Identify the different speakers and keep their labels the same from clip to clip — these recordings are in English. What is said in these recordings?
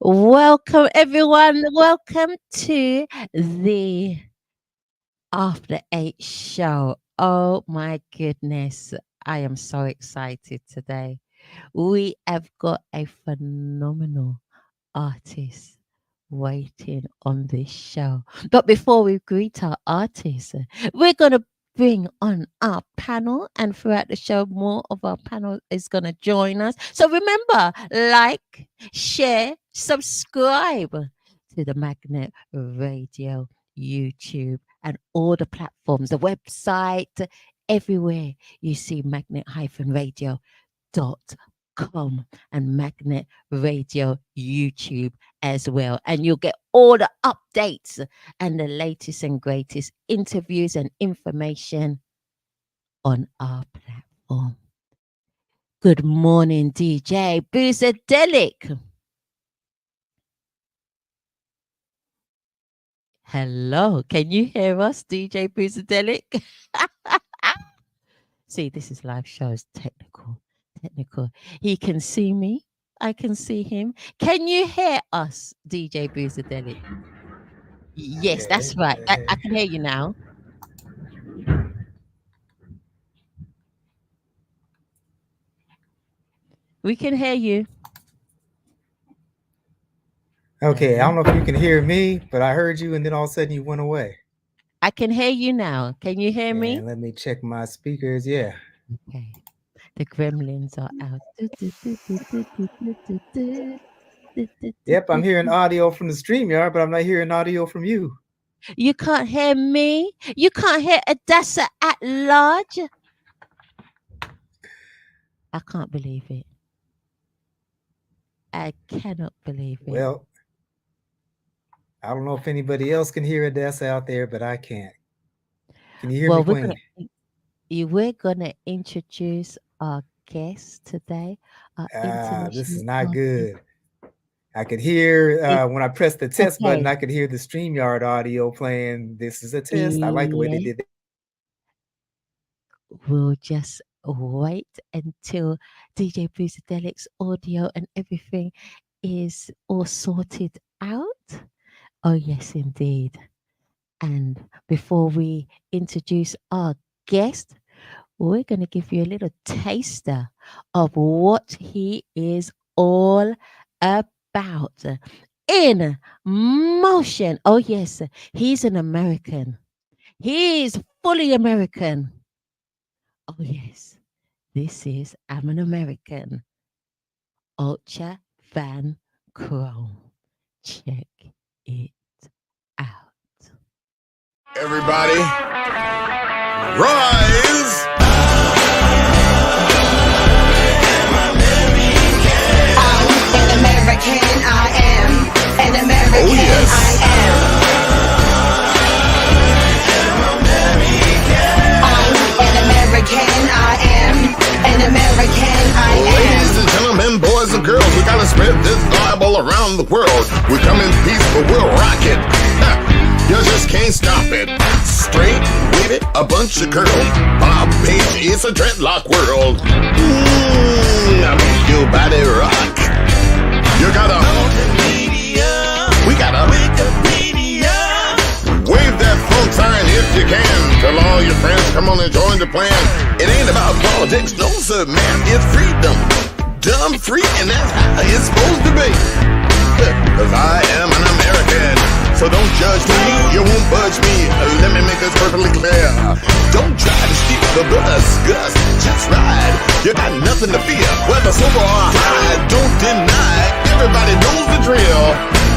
Speaker 1: Welcome, everyone. Welcome to the After Eight show. Oh my goodness. I am so excited today. We have got a phenomenal artist waiting on this show. But before we greet our artists, we're going to bring on our panel, and throughout the show more of our panel is going to join us. So remember, like, share, subscribe to the Magnet Radio, YouTube, and all the platforms, the website, everywhere you see magnet-radio.com and Magnet Radio YouTube as well. And you'll get all the updates and the latest and greatest interviews and information on our platform. Good morning, DJ Boozadelic. Hello, can you hear us, DJ Boozadelic? See, this is live shows, technical. He can see me. I can see him. Can you hear us, DJ Boozadelic? Yes, that's right. I can hear you now. We can hear you.
Speaker 2: Okay, I don't know if you can hear me, but I heard you and then all of a sudden you went away.
Speaker 1: I can hear you now. Can you hear me?
Speaker 2: Let me check my speakers. Yeah.
Speaker 1: Okay. The gremlins are out.
Speaker 2: Yep, I'm hearing audio from the StreamYard, but I'm not hearing audio from you.
Speaker 1: You can't hear me? You can't hear Adassa at large? I can't believe it. I cannot believe it.
Speaker 2: Well, I don't know if anybody else can hear Adassa out there, but I can't. Can you hear me, Queen?
Speaker 1: We're going to introduce our guest today.
Speaker 2: This is not good. I could hear when I pressed the test button, I could hear the StreamYard audio playing. This is a test. I like the way they did it.
Speaker 1: We'll just wait until DJ Boozadelic's audio and everything is all sorted out. Oh, yes, indeed. And before we introduce our guest, we're going to give you a little taster of what he is all about. In motion. Oh, yes, he's an American. He's fully American. Oh, yes, this is I'm an American. Ultra Van Krome. Check it out.
Speaker 3: Everybody, rise!
Speaker 4: I'm an American, I am an American,
Speaker 3: oh, yes.
Speaker 4: I am. I'm an American, I am an American, I am.
Speaker 3: Ladies and gentlemen, boys and girls, we gotta spread this vibe all around the world. We come in peace, but we'll rock it. You just can't stop it. Straight with it, a bunch of curls. Bob Page, it's a dreadlock world. I make your body rock. You gotta we gotta wave that phone sign if you can. Tell all your friends, come on and join the plan. It ain't about politics, no sir, man. It's freedom, dumb free, and that's how it's supposed to be. Cause I am an American, so don't judge me, you won't budge me. Let me make this perfectly clear. Don't try to steal the brother's Gus, just ride. You got nothing to fear, whether sober or high. Don't deny, everybody knows the drill.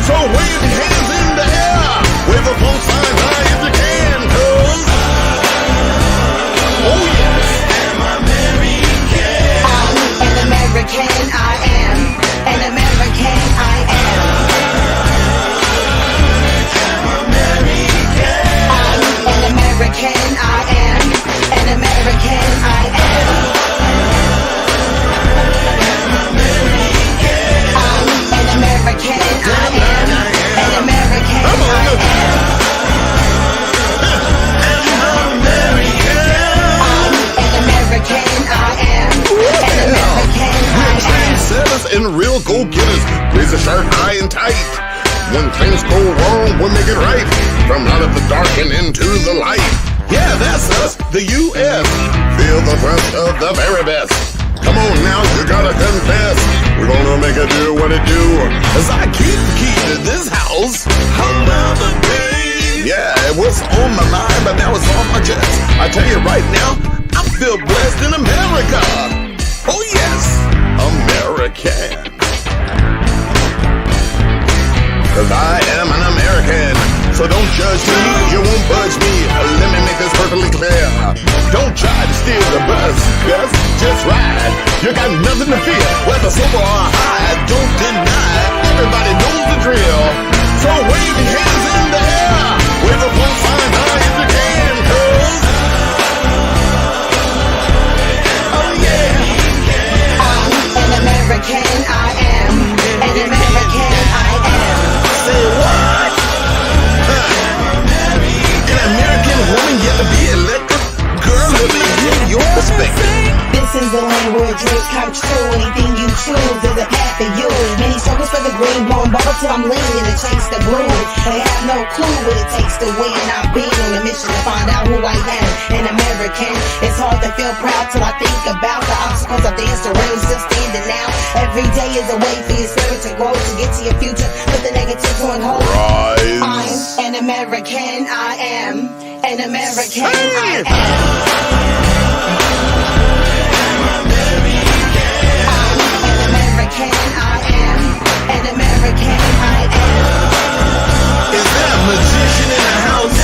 Speaker 3: So wave your hands in the air, wave a phone sign high if you can. Cause oh yes, I'm
Speaker 4: an American, I am an American, I am. I'm an American, I am an American, I am. I'm an American, I am an American, I am. I'm an American, I am an American, I am.
Speaker 3: Sellers and real go-getters, raise a sharp eye and sticking tight. When things go wrong, we'll make it right. From out of the dark and into the light. Yeah, that's us, the U.S. Feel the thrust of the very best. Come on now, you gotta confess. We're gonna make it do what it do. As I keep the key to this house. Another day. Yeah, it was on my mind, but now it's on my chest. I tell you right now, I feel blessed in America. Oh yes, American. Cause I am an American. So don't judge me, you won't budge me. Let me make this perfectly clear. Don't try to steal the bus, just ride. You got nothing to fear, whether sober or high. Don't deny, everybody knows the drill. So wave your hands in the air. Wave a full sign high if you can, cause oh yeah.
Speaker 4: I'm an American, I am an American, I am.
Speaker 3: Say what? An American woman yet to be elected? Girl, let me hear your perspective.
Speaker 4: This is the language which comes true. Anything you choose is a path for you. Many struggles for the green, blowing bubble till I'm leaning to chase the blue. They have no clue what it takes to win. I've been on a mission to find out who I am. An American. It's hard to feel proud till I think about the obstacles I've danced around. Still standing now. Every day is a way for your spirit to grow, to get to your future. Put the negatives on hold.
Speaker 3: Rise.
Speaker 4: I'm an American. I am an American. I am. American, I am an American, I am.
Speaker 3: Is there a magician in the house?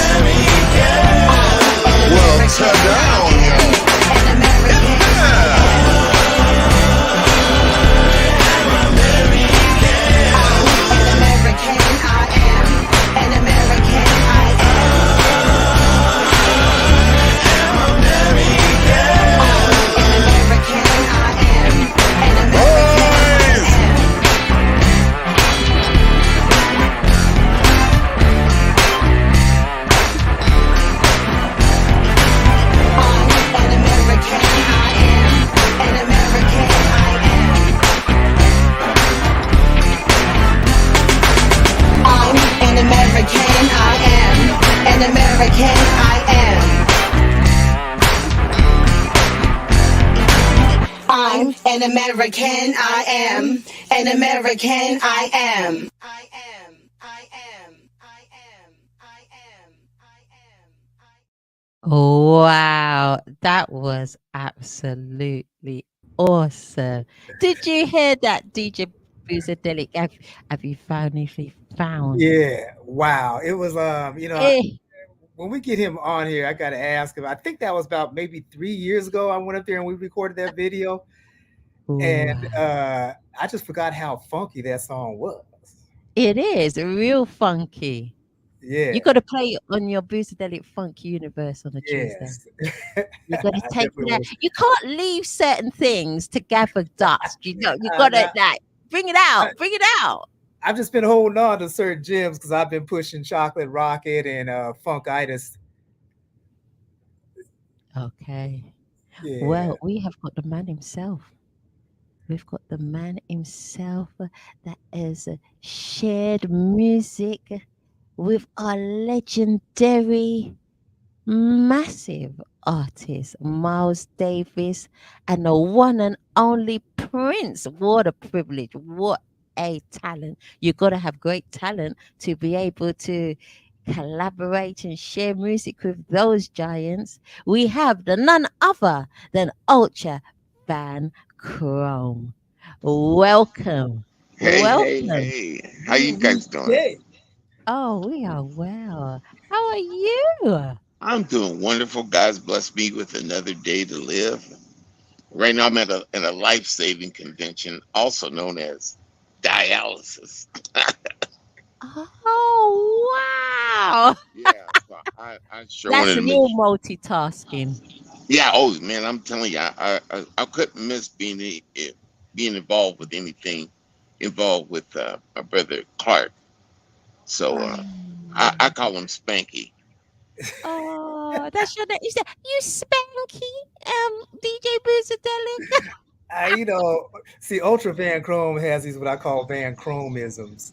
Speaker 3: Well, turn down, yo.
Speaker 4: An American, an American, I am. An American, I am. An American, I am. An American. An American, I am. I'm an American, I am. An American, I am. I am. I am. I am. I am. I am.
Speaker 1: Wow, that was absolutely awesome. Did you hear that, DJ Buzadelic? Have you finally found?
Speaker 2: Yeah, wow. It was
Speaker 1: Eh,
Speaker 2: when we get him on here, I gotta ask him. I think that was about maybe 3 years ago. I went up there and we recorded that video. And
Speaker 1: wow.
Speaker 2: I just forgot how funky that song was.
Speaker 1: It is real funky.
Speaker 2: Yeah.
Speaker 1: You got to play it on your Buzadelic Funk Universe on a Tuesday.
Speaker 2: Yes.
Speaker 1: You got to
Speaker 2: I
Speaker 1: take
Speaker 2: definitely
Speaker 1: that.
Speaker 2: was.
Speaker 1: You can't leave certain things to gather dust. You know, you got to like bring it out. Bring it out.
Speaker 2: I've just been holding on to certain gems because I've been pushing Chocolate Rocket and Funkitis.
Speaker 1: Okay.
Speaker 2: Yeah.
Speaker 1: Well, we have got the man himself. We've got the man himself that has shared music with our legendary, massive artist, Miles Davis, and the one and only Prince. What a privilege. What a talent. You got to have great talent to be able to collaborate and share music with those giants. We have the none other than Ultra Van Krome. Welcome.
Speaker 5: Hey,
Speaker 1: Welcome.
Speaker 5: hey. How you guys doing?
Speaker 2: Hey.
Speaker 1: Oh, we are well. How are you?
Speaker 5: I'm doing wonderful. God's blessed me with another day to live. Right now I'm at a life-saving convention, also known as dialysis.
Speaker 1: Oh, wow.
Speaker 5: Yeah, so I sure
Speaker 1: That's
Speaker 5: wanted to
Speaker 1: real
Speaker 5: make
Speaker 1: multitasking.
Speaker 5: Yeah, oh man, I'm telling you, I couldn't miss being involved with anything involved with my brother Clark. So I call him Spanky.
Speaker 1: Oh, that's your name. You said you Spanky, DJ Buzadelic.
Speaker 2: See, Ultra Van Krome has these what I call Van Chromisms.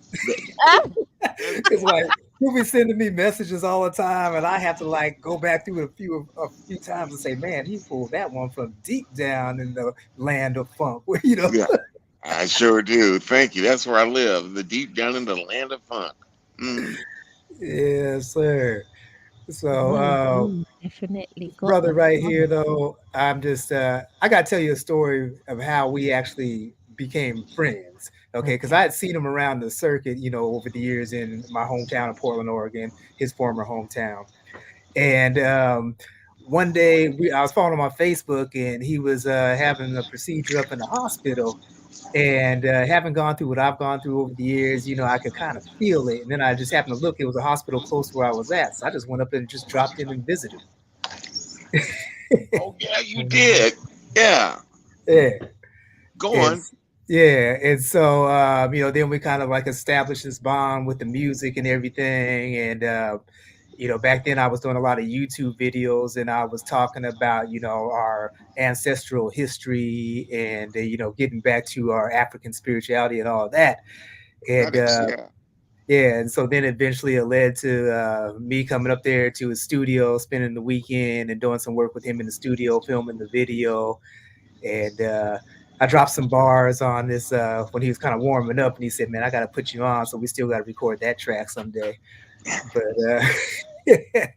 Speaker 2: It's like he'll be sending me messages all the time, and I have to like go back through it a few times and say, "Man, he pulled that one from deep down in the land of funk."
Speaker 5: Yeah, I sure do. Thank you. That's where I live, the deep down in the land of funk. Mm.
Speaker 2: Yes, sir. So,
Speaker 1: Definitely got
Speaker 2: brother,
Speaker 1: the
Speaker 2: right here
Speaker 1: fun.
Speaker 2: though, I'm just I gotta tell you a story of how we actually became friends. Okay, because I
Speaker 1: Okay.
Speaker 2: had seen him around the circuit, over the years in my hometown of Portland, Oregon, his former hometown. And one day I was following him on Facebook, and he was having a procedure up in the hospital. And having gone through what I've gone through over the years, I could kind of feel it. And then I just happened to look; it was a hospital close to where I was at, so I just went up and just dropped in and visited.
Speaker 5: Oh yeah, you
Speaker 1: Wow.
Speaker 5: did. Yeah.
Speaker 2: Yeah.
Speaker 5: Go on.
Speaker 2: It's yeah, and so then we kind of like established this bond with the music and everything. And back then I was doing a lot of YouTube videos, and I was talking about our ancestral history, and getting back to our African spirituality and all of that. And
Speaker 5: Yeah.
Speaker 2: yeah, and so then eventually it led to me coming up there to his studio, spending the weekend, and doing some work with him in the studio, filming the video. And I dropped some bars on this when he was kind of warming up, and he said, "Man, I got to put you on, so we still got to record that track someday." But
Speaker 5: I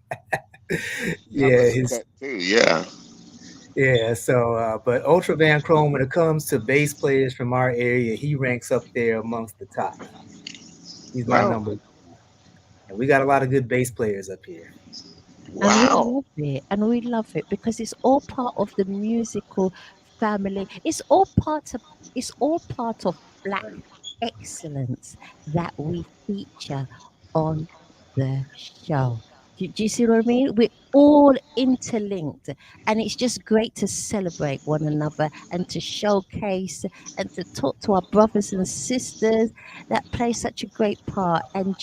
Speaker 2: yeah,
Speaker 5: listened to that too. Yeah.
Speaker 2: but Ultra Van Krome, when it comes to bass players from our area, he ranks up there amongst the top. He's my
Speaker 5: Wow.
Speaker 2: number one, and we got a lot of good bass players up here.
Speaker 1: And we
Speaker 5: Wow.
Speaker 1: love it. And we love it because it's all part of the musical family. It's all part of black excellence that we feature on the show. Do you see what I mean? We're all interlinked, and it's just great to celebrate one another and to showcase and to talk to our brothers and sisters that play such a great part. And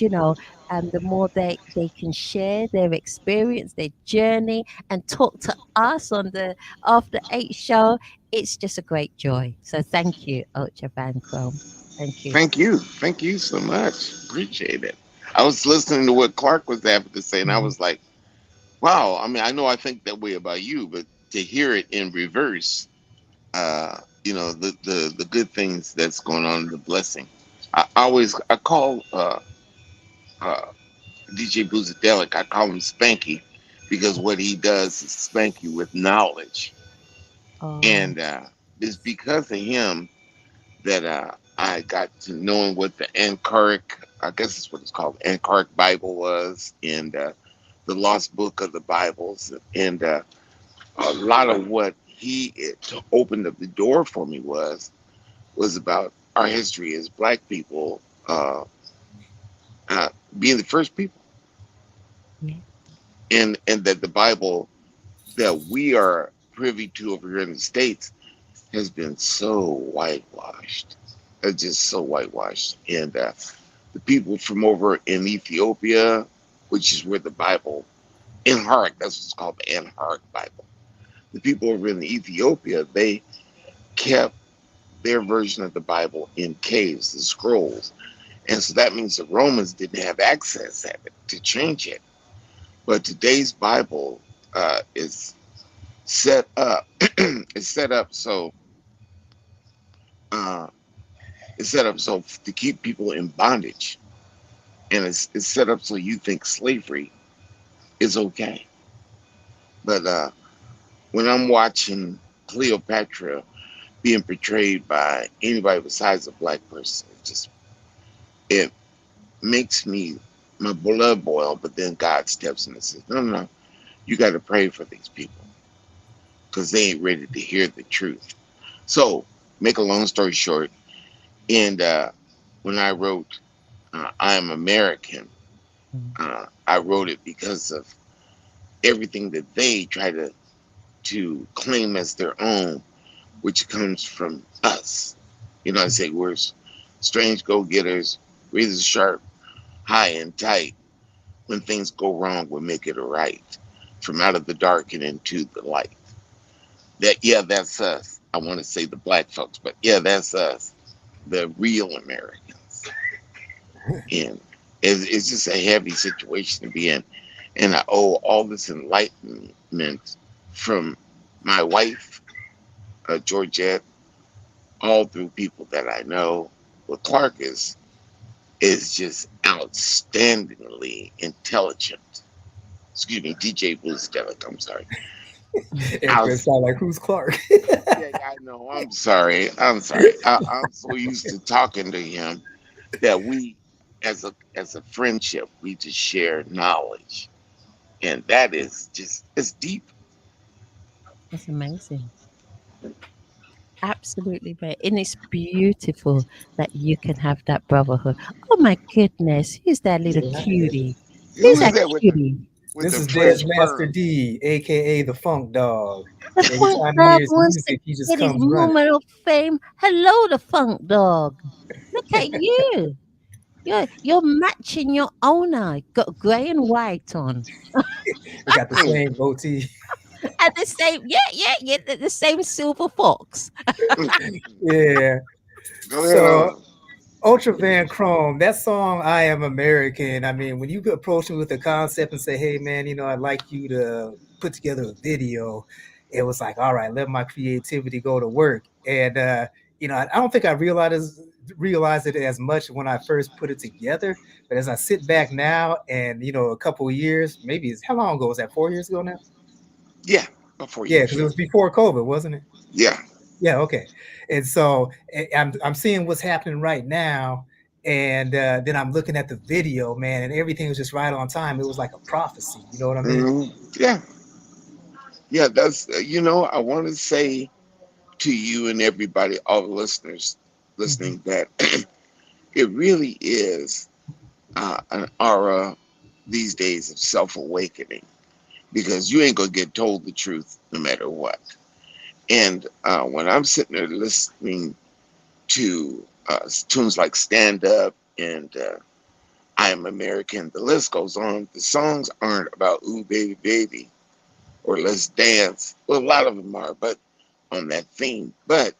Speaker 1: the more they can share their experience, their journey, and talk to us on the After Eight show, it's just a great joy. So thank you, Ultra Van Chrome. Thank you.
Speaker 5: Thank you. Thank you so much. Appreciate it. I was listening to what Clark was having to say, and I
Speaker 1: Mhm.
Speaker 5: was like, wow. I mean, I know I think that way about you, but to hear it in reverse, the good things that's going on, the blessing. I call uh, DJ Boozadelic, I call him Spanky because what he does is spank you with knowledge.
Speaker 1: Oh,
Speaker 5: And it's because of him that I got to knowing what the Ankaric, I guess that's what it's called, Ankaric Bible was, and the Lost Book of the Bibles. And a lot of what it opened up the door for me was about our history as Black people uh, being the first people,
Speaker 1: yeah.
Speaker 5: and that the Bible that we are privy to over here in the States has been so whitewashed. It's just so whitewashed. And the people from over in Ethiopia, which is where the Bible, Amharic, that's what's called the Amharic Bible. The people over in Ethiopia, they kept their version of the Bible in caves, the scrolls. And so that means the Romans didn't have access at it to change it. But today's Bible is set up, it's set up so uh, it's set up so to keep people in bondage, and it's set up so you think slavery is okay. But when I'm watching Cleopatra being portrayed by anybody besides a Black person, it makes me my blood boil. But then God steps in and says, "No, no, no, you got to pray for these people because they ain't ready to hear the truth." So, make a long story short, and when I wrote "I Am American,"
Speaker 1: Mm.
Speaker 5: I wrote it because of everything that they try to claim as their own, which comes from us. I say we're strange go-getters, razor sharp, high and tight. When things go wrong, we make it right. From out of the dark and into the light. That's us. I want to say the black folks, but yeah, that's us, the real Americans. And it's just a heavy situation to be in. And I owe all this enlightenment from my wife, Georgette, all through people that I know. Well, Clark is just outstandingly intelligent. Excuse me, DJ Blueskelic, I'm sorry.
Speaker 2: Everybody
Speaker 5: Out,
Speaker 2: sound like who's Clark?
Speaker 5: yeah, I know. I'm sorry. I'm sorry. I'm so used to talking to him that we, as a friendship, we just share knowledge, and that is just it's deep.
Speaker 1: That's amazing. Absolutely right. And it's beautiful that you can have that brotherhood. Oh my goodness. Who's that little
Speaker 2: Yeah.
Speaker 1: cutie? Who's
Speaker 5: Who is
Speaker 1: that
Speaker 5: that
Speaker 1: cutie?
Speaker 5: with
Speaker 2: This
Speaker 5: the
Speaker 2: is Dez
Speaker 5: French
Speaker 2: Master
Speaker 5: perm?
Speaker 2: D, aka the Funk Dog.
Speaker 1: The
Speaker 2: Every
Speaker 1: funk
Speaker 2: time he
Speaker 1: dog
Speaker 2: hears
Speaker 1: wants to
Speaker 2: music, he just
Speaker 1: get his
Speaker 2: comes running.
Speaker 1: moment of fame. Hello, the funk dog. Look at you. You're matching your owner. Got grey and white on.
Speaker 2: They got the
Speaker 5: Mm,
Speaker 2: same goatee.
Speaker 1: And the same, yeah, the same silver fox.
Speaker 5: mm.
Speaker 2: Yeah.
Speaker 5: Go ahead
Speaker 2: So
Speaker 5: on.
Speaker 2: Ultra Van Krome, that song "I Am American." I mean, when you could approach me with a concept and say, "Hey, man, I'd like you to put together a video," it was like, "All right, let my creativity go to work." And I don't think I realized it as much when I first put it together. But as I sit back now, and a couple of years, maybe how long ago was that? 4 years ago now?
Speaker 5: Yeah, about four
Speaker 2: Yeah,
Speaker 5: years.
Speaker 2: because it
Speaker 5: Yeah,
Speaker 2: was before COVID, wasn't it?
Speaker 5: yeah.
Speaker 2: Yeah, okay. And so I'm seeing what's happening right now, and then I'm looking at the video, man, and everything was just right on time. It was like a prophecy. You know what I mean?
Speaker 5: Yeah, yeah. That's I want to say to you and everybody, all the listeners
Speaker 2: Mhm.
Speaker 5: listening, that it really is an aura these days of self awakening because you ain't gonna get told the truth no matter what. And when I'm sitting there listening to tunes like Stand Up and I Am American, the list goes on. The songs aren't about Ooh Baby Baby or Let's Dance. Well, a lot of them are, but on that theme. But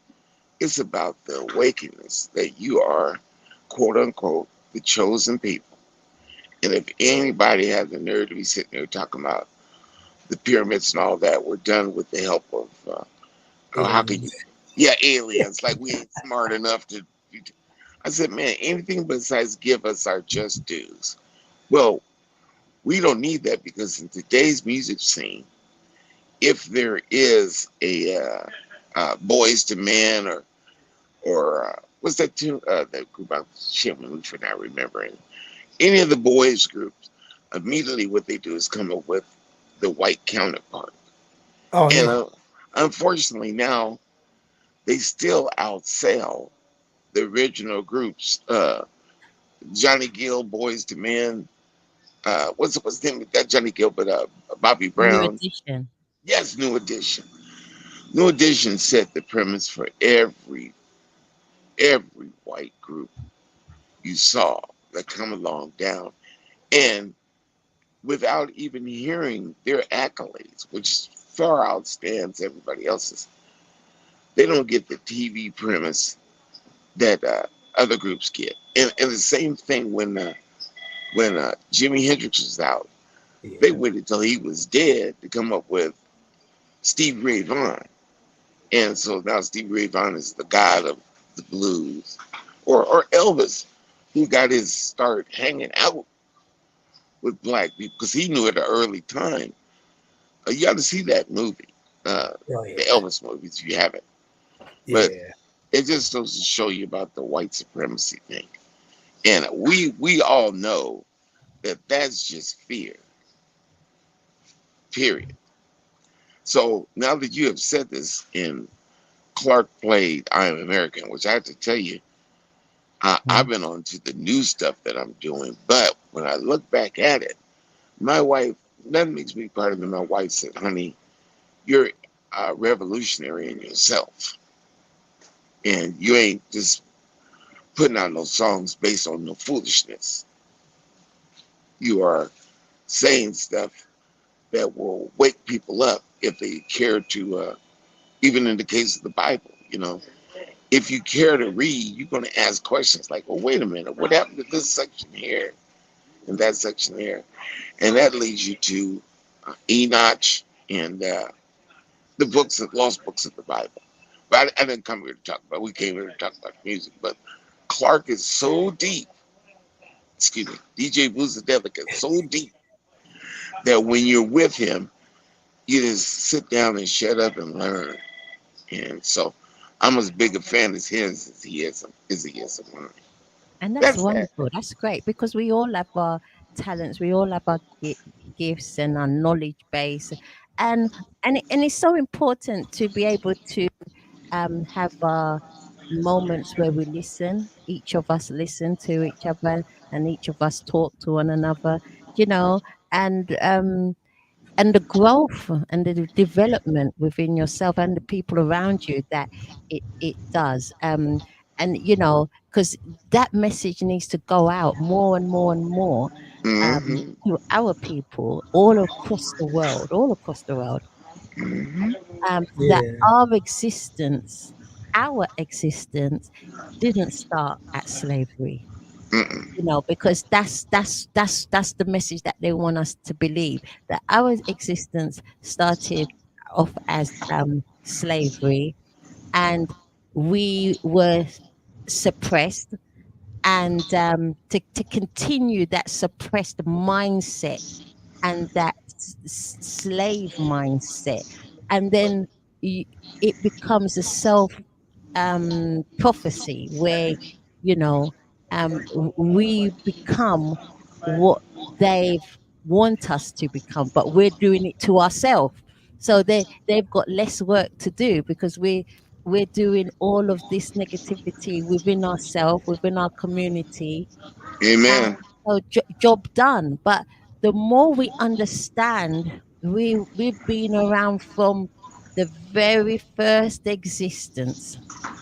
Speaker 5: it's about the awakeness that you are, quote unquote, the chosen people. And if anybody has the nerve to be sitting there talking about the pyramids and all that were done with the help of, how could you,
Speaker 2: Aliens.
Speaker 5: yeah, aliens, like we ain't smart enough to. I said, man, anything besides give us our just dues. Well, we don't need that because in today's music scene, if there is a boys to men or what's that tune? That group I'm shaming for not remembering. Any of the boys groups, immediately what they do is come up with the white counterpart.
Speaker 2: Oh
Speaker 5: And
Speaker 2: yeah.
Speaker 5: unfortunately now they still outsell the original groups. Johnny Gill, Boys to Men. What's the name of that Johnny Gill? But Bobby
Speaker 1: New
Speaker 5: Brown.
Speaker 1: edition.
Speaker 5: Yes, New Edition. New Edition set the premise for every white group you saw that come along down, and without even hearing their accolades, which far outstands everybody else's, they don't get the TV premise that other groups get. And the same thing when Jimi Hendrix was out, they
Speaker 2: Yeah.
Speaker 5: waited till he was dead to come up with Stevie Ray Vaughan. And so now Stevie Ray Vaughan is the god of the blues. Or Elvis, who got his start hanging out with black people because he knew at an early time. You got to see that movie,
Speaker 2: Oh
Speaker 5: the
Speaker 2: yeah.
Speaker 5: Elvis movies, if you haven't. But
Speaker 2: Yeah.
Speaker 5: it just goes to show you about the white supremacy thing. And we all know that that's just fear, period. So now that you have said this, and Clark played I Am American, which I have to tell you, I've
Speaker 2: Mhm.
Speaker 5: been on to the new stuff that I'm doing. But when I look back at it, my wife, that makes me proud of me. My wife said, honey, you're revolutionary in yourself. And you ain't just putting out no songs based on no foolishness. You are saying stuff that will wake people up if they care to Even in the case of the Bible, if you care to read, you're going to ask questions like, well, wait a minute, what happened to this section here and that section there? And that leads you to Enoch and the lost books of the Bible. But I didn't come here to talk about. We came here to talk about music. But Clark is so deep. Excuse me, DJ Boozadelic is so deep that when you're with him, you just sit down and shut up and learn. And so, I'm as big a fan as his as he is of mine.
Speaker 1: And that's
Speaker 5: That's that.
Speaker 1: wonderful. That's great because we all have our talents, we all have our gifts and our knowledge base, and and it's so important to be able to have moments where we listen. Each of us listen to each other, and each of us talk to one another. You know, and um, and the growth and the development within yourself and the people around you that it does and because that message needs to go out more and more and more
Speaker 5: Hmm.
Speaker 1: to our people all across the world
Speaker 5: Hmm.
Speaker 1: that
Speaker 2: Yeah.
Speaker 1: our existence didn't start at slavery,
Speaker 5: Mm-mm.
Speaker 1: because that's the message that they want us to believe, that our existence started off as slavery, and we were suppressed, and to continue that suppressed mindset and that slave mindset, and then y- it becomes a self prophecy where you know we become what they want us to become, but we're doing it to ourselves. So they've got less work to do because we're doing all of this negativity within ourselves, within our community, and
Speaker 5: Amen.
Speaker 1: so job done. But the more we understand, we've been around from the very first existence,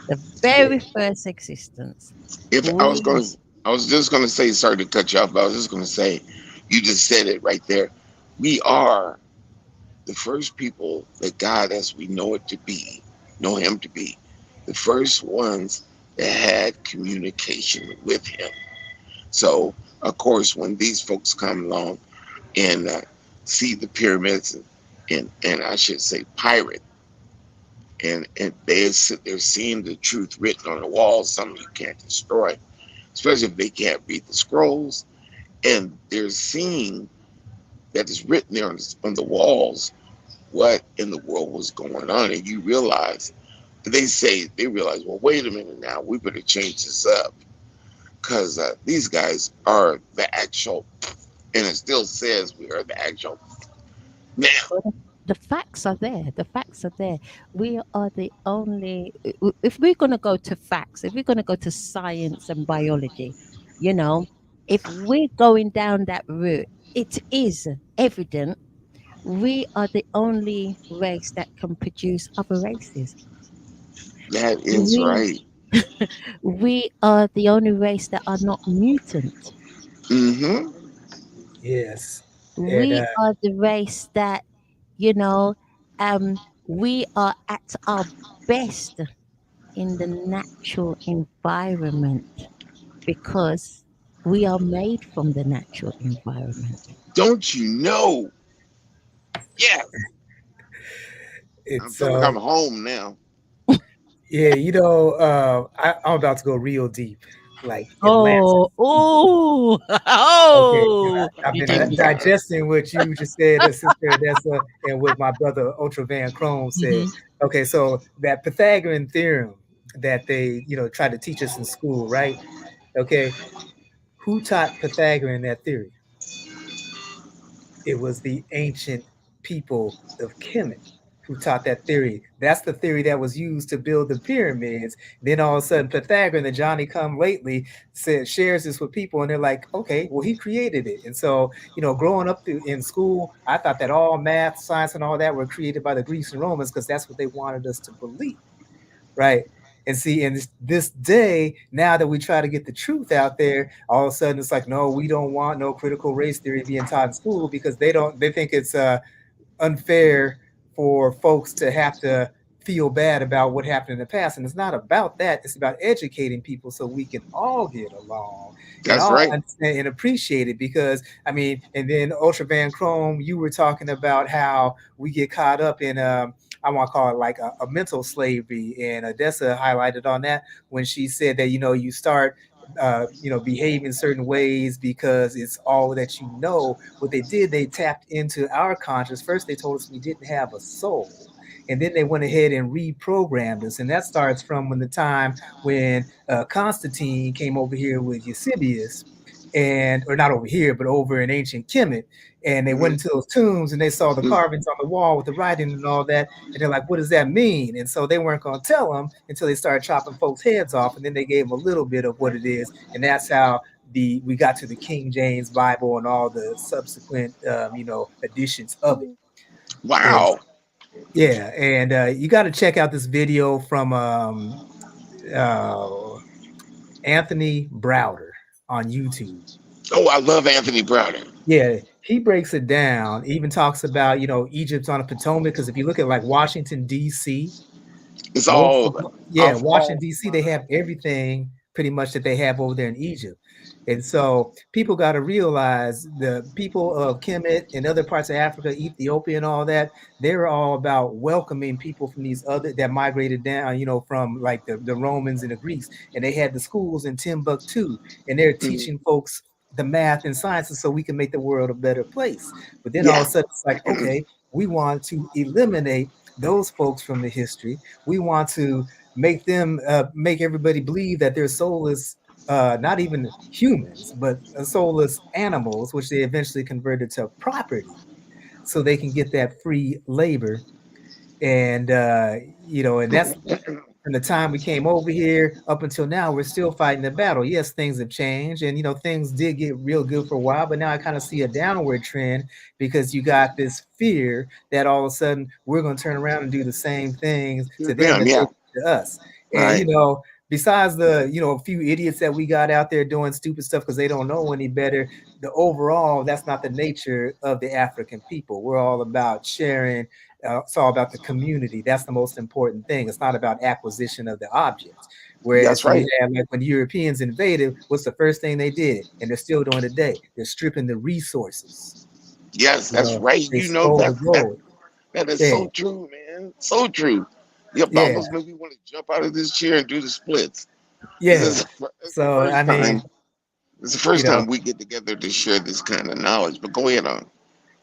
Speaker 1: the very first existence.
Speaker 5: If I was
Speaker 1: We
Speaker 5: going, I was just going to say, sorry to cut you off, but I was just going to say, you just said it right there. We are the first people that God, as we know it to be, know Him to be, the first ones that had communication with Him. So, of course, when these folks come along and see the pyramids and I should say pirate, and they're seeing the truth written on the walls, something you can't destroy, especially if they can't read the scrolls, and they're seeing that it's written there on the walls what in the world was going on, and you realize they realize, well, wait a minute now, we better change this up because these guys are the actual, and it still says we are the actual. Now,
Speaker 1: Well, the facts are there. The facts are there. We are the only. If we're going to go to facts, if we're going to go to science and biology, you know, if we're going down that route, it is evident we are the only race that can produce other races.
Speaker 5: that is
Speaker 1: We
Speaker 5: right.
Speaker 1: we are the only race that are not mutant.
Speaker 5: Mm-hmm.
Speaker 2: Yes. And
Speaker 1: We are the race that, you know, we are at our best in the natural environment because we are made from the natural environment.
Speaker 5: Don't you know? Yeah, I
Speaker 2: it's
Speaker 5: feel like I'm home now.
Speaker 2: yeah, I'm about to go real deep, like Atlanta.
Speaker 1: Oh, oh,
Speaker 2: Okay, 'cause
Speaker 1: oh,
Speaker 2: I've been
Speaker 1: DJ Booster.
Speaker 2: digesting what you just said, Sister Odessa, and what my brother Ultra Van Krome said.
Speaker 1: Hmm.
Speaker 2: Okay, so that Pythagorean theorem that they, try to teach us in school, right? Okay, who taught Pythagorean that theory? It was the ancient people of Kemet who taught that theory. That's the theory that was used to build the pyramids. Then all of a sudden, Pythagorean, the Johnny come lately, shares this with people, and they're like, okay, well, he created it. And so, growing up in school, I thought that all math, science, and all that were created by the Greeks and Romans because that's what they wanted us to believe, right? And see, in this day, now that we try to get the truth out there, all of a sudden it's like, no, we don't want no critical race theory being taught in school because they think it's unfair for folks to have to feel bad about what happened in the past. And it's not about that. It's about educating people so we can all get along and
Speaker 5: That's
Speaker 2: all
Speaker 5: right.
Speaker 2: understand and appreciate it. Because I mean, and then Ultra Van Krome, you were talking about how we get caught up in I want to call it like a mental slavery, and Odessa highlighted on that when she said that you start behaving certain ways because it's all that you know. What they did, they tapped into our conscious. First, they told us we didn't have a soul. And then they went ahead and reprogrammed us. And that starts from when the time when Constantine came over here with Eusebius, and or not over here, but over in ancient Kemet. And they went
Speaker 5: Mhm.
Speaker 2: into those tombs and they saw the
Speaker 5: Mm.
Speaker 2: carvings on the wall with the writing and all that. And they're like, what does that mean? And so they weren't going to tell them until they started chopping folks' heads off. And then they gave them a little bit of what it is. And that's how we got to the King James Bible and all the subsequent, editions of it. And
Speaker 5: Wow.
Speaker 2: yeah, and you got to check out this video from uh, Anthony Browder on YouTube.
Speaker 5: Oh, I love Anthony Browder.
Speaker 2: Yeah, he breaks it down. Even talks about Egypt on the Potomac, because if you look at like Washington D.C.,
Speaker 5: It's
Speaker 2: most of
Speaker 5: all off
Speaker 2: Washington D.C., they have everything pretty much that they have over there in Egypt. And so people got to realize the people of Kemet and other parts of Africa, Ethiopia and all that, they're all about welcoming people from these other that migrated down, from like the Romans and the Greeks. And they had the schools in Timbuktu, and they're
Speaker 5: Mhm.
Speaker 2: teaching folks the math and sciences so we can make the world a better place. But then all
Speaker 5: Yeah.
Speaker 2: of a sudden it's like, okay, we want to eliminate those folks from the history. We want to make everybody believe that their soul is not even humans, but soulless animals, which they eventually converted to property, so they can get that free labor. And and that's from the time we came over here up until now, we're still fighting the battle. Yes, things have changed, and things did get real good for a while, but now I kind of see a downward trend because you got this fear that all of a sudden we're going to turn around and do the same things to them
Speaker 5: Them,
Speaker 2: that they
Speaker 5: yeah.
Speaker 2: did to us. And
Speaker 5: Right.
Speaker 2: besides the a few idiots that we got out there doing stupid stuff because they don't know any better, the overall that's not the nature of the African people. We're all about sharing. It's all about the community. That's the most important thing. It's not about acquisition of the objects.
Speaker 5: That's
Speaker 2: Whereas you
Speaker 5: right.
Speaker 2: have like when Europeans invaded, what's the first thing they did? And they're still doing today. They're stripping the resources.
Speaker 5: Yes, that's right.
Speaker 2: They
Speaker 5: You know
Speaker 2: stole the gold.
Speaker 5: that is
Speaker 2: Yeah,
Speaker 5: so true, man. So true. Yep,
Speaker 2: yeah,
Speaker 5: almost make me want to jump out of this chair and do the splits. This
Speaker 2: yeah.
Speaker 5: is it's the
Speaker 2: So I
Speaker 5: first
Speaker 2: mean,
Speaker 5: time. It's the
Speaker 2: you
Speaker 5: first
Speaker 2: know,
Speaker 5: time we get together to share this kind of knowledge. But go ahead on.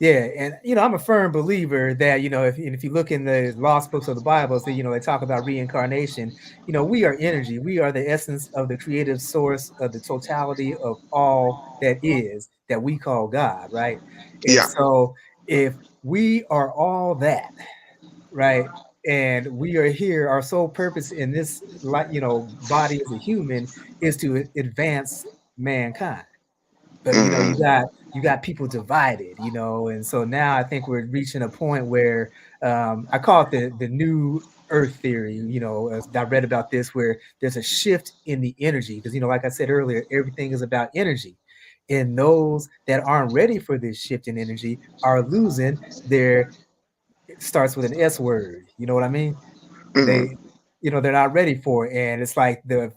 Speaker 2: yeah, and I'm a firm believer that if you look in the lost books of the Bible, so they talk about reincarnation. We are energy. We are the essence of the creative source of the totality of all that is that we call God, right? And
Speaker 5: Yeah.
Speaker 2: so if we are all that, right, and we are here, our sole purpose in this, like body as a human, is to advance mankind. But
Speaker 5: Hmm.
Speaker 2: you got people divided, and so now I think we're reaching a point where I call it the new earth theory. As I read about this, where there's a shift in the energy, because like I said earlier, everything is about energy, and those that aren't ready for this shift in energy are losing their, it starts with an S word, you know what I mean?
Speaker 5: Hmm.
Speaker 2: They they're not ready for it, and it's like the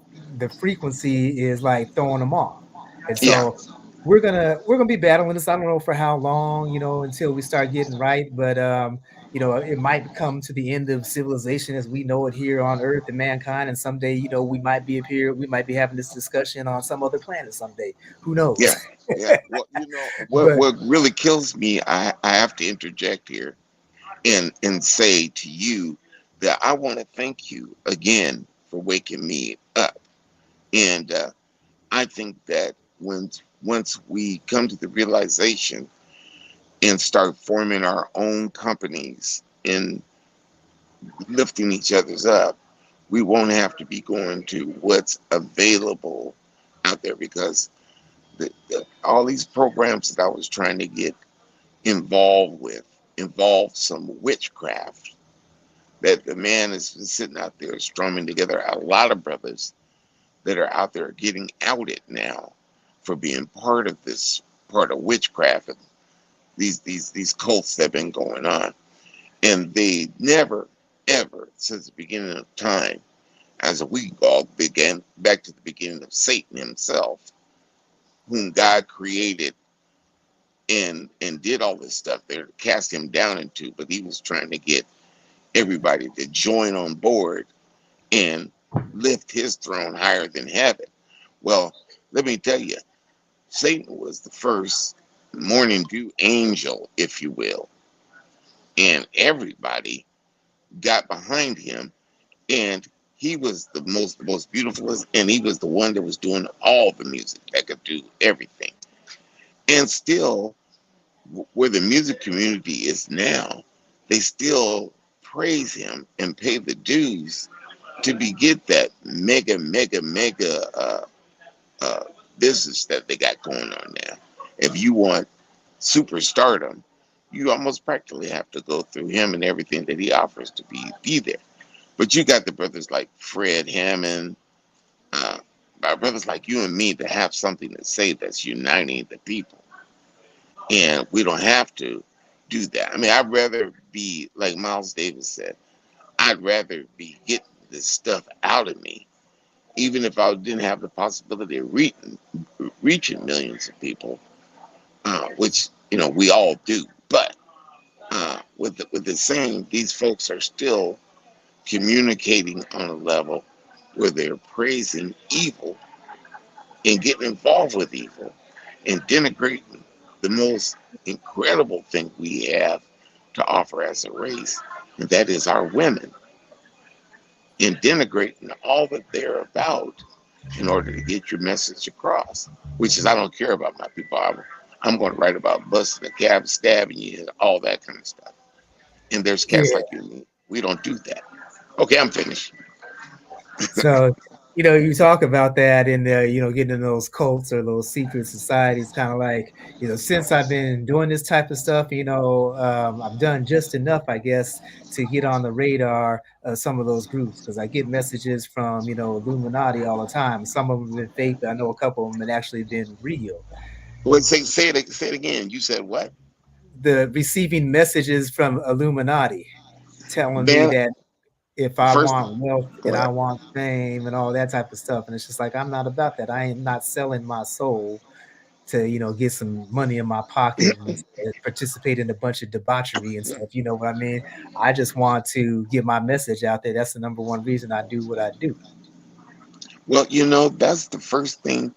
Speaker 2: frequency is like throwing them off. And
Speaker 5: Yeah.
Speaker 2: so we're gonna be battling this. I don't know for how long, until we start getting right, but it might come to the end of civilization as we know it here on earth and mankind, and someday we might be up here, we might be having this discussion on some other planet someday. Who knows?
Speaker 5: Yeah. Yeah. Well, what
Speaker 2: But
Speaker 5: what really kills me, I have to interject here and say to you that I want to thank you again for waking me up. And I think that once we come to the realization and start forming our own companies and lifting each other's up, we won't have to be going to what's available out there because all these programs that I was trying to get involved with involve some witchcraft that the man is sitting out there strumming together a lot of brothers that are out there getting outed now for being part of this part of witchcraft and these cults that have been going on, and they never ever since the beginning of time, as we all began back to the beginning of Satan himself, whom God created and did all this stuff there to cast him down into, but he was trying to get everybody to join on board and lift his throne higher than heaven. Well, let me tell you, Satan was the first morning dew angel, if you will, and everybody got behind him, and he was the most beautiful, and he was the one that was doing all the music that could do everything. And still, where the music community is now, they still praise him and pay the dues to be get that mega uh, business that they got going on now. If you want superstardom, you almost practically have to go through him and everything that he offers to be there. But you got the brothers like Fred Hammond, uh, brothers like you and me that have something to say that's uniting the people, and we don't have to do that. I mean, I'd rather be like Miles Davis said. I'd rather be getting this stuff out of me, even if I didn't have the possibility of reaching millions of people, which we all do. But with the saying, these folks are still communicating on a level where they're praising evil and getting involved with evil and denigrating the most incredible thing we have to offer as a race, and that is our women, and denigrating all that they're about in order to get your message across, which is I don't care about my people. I'm going to write about busting a cab, stabbing you, and all that kind of stuff. And there's cats
Speaker 2: Yeah.
Speaker 5: like you and me. We don't do that. Okay, I'm finished.
Speaker 2: So, you talk about that in the, getting in those cults or those secret societies, kind of like, since I've been doing this type of stuff, I've done just enough, I guess, to get on the radar of some of those groups because I get messages from, Illuminati all the time. Some of them have been fake, but I know a couple of them have actually been real.
Speaker 5: Wait, say it again. You said what?
Speaker 2: The receiving messages from Illuminati telling me
Speaker 5: Man,
Speaker 2: that if I
Speaker 5: first,
Speaker 2: want wealth
Speaker 5: go
Speaker 2: and I
Speaker 5: ahead.
Speaker 2: want fame and all that type of stuff. And it's just like, I'm not about that. I am not selling my soul to, get some money in my pocket and participate in a bunch of debauchery and stuff. You know what I mean? I just want to get my message out there. That's the number one reason I do what I do.
Speaker 5: Well, that's the first thing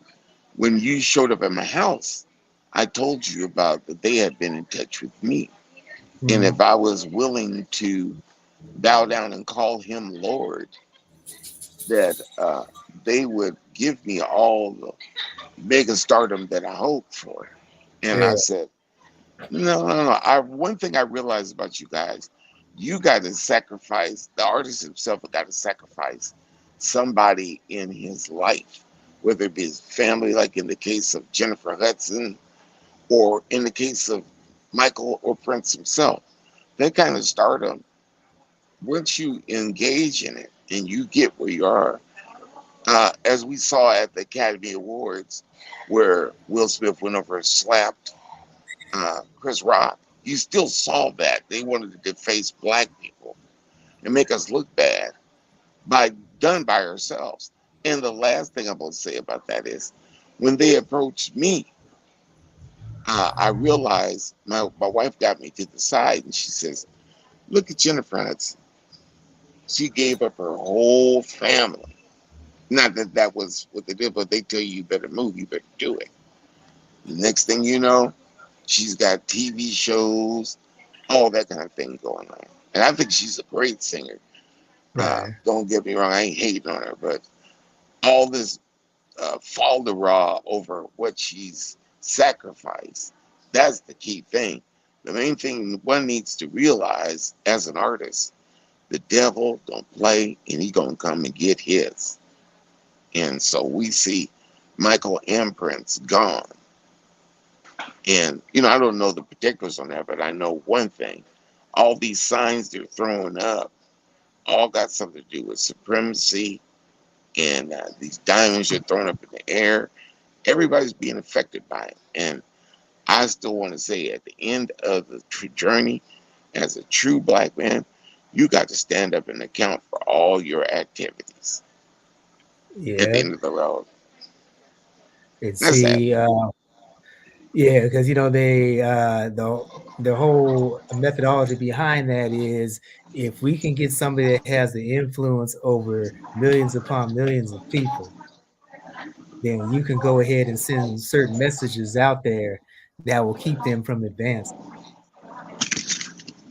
Speaker 5: when you showed up at my house. I told you about that they had been in touch with me. And
Speaker 2: Mhm.
Speaker 5: if I was willing to bow down and call him Lord, that they would give me all the mega stardom that I hoped for. And I
Speaker 2: Yeah.
Speaker 5: said, no, no, no. One thing I realized about you got to sacrifice, the artist himself got to sacrifice somebody in his life, whether it be his family, like in the case of Jennifer Hudson, or in the case of Michael or Prince himself. That kind of stardom, once you engage in it and you get where you are, as we saw at the Academy Awards, where Will Smith went over and slapped Chris Rock, you still saw that. They wanted to deface black people and make us look bad done by ourselves. And the last thing I'm going to say about that is when they approached me, I realized my wife got me to the side and she says, look at Jennifer Hudson. She gave up her whole family. Not that that was what they did, but they tell you better move, you better do it. The next thing you know, she's got TV shows, all that kind of thing going on. And I think she's a great singer.
Speaker 2: Right.
Speaker 5: Don't get me wrong, I ain't hating on her, but all this fall de raw over what she's sacrificed, that's the key thing. The main thing one needs to realize as an artist, the devil don't play and he gonna come and get his. And so we see Michael and Prince gone. And I don't know the particulars on that, but I know one thing. All these signs they're throwing up all got something to do with supremacy, and these diamonds you're throwing up in the air. Everybody's being affected by it. And I still want to say at the end of the journey, as a true black man, You got to stand up and account for all your activities at the
Speaker 2: Yeah.
Speaker 5: end of the road.
Speaker 2: And
Speaker 5: That's that.
Speaker 2: see, yeah, because they the whole methodology behind that is if we can get somebody that has the influence over millions upon millions of people, then you can go ahead and send certain messages out there that will keep them from advancing.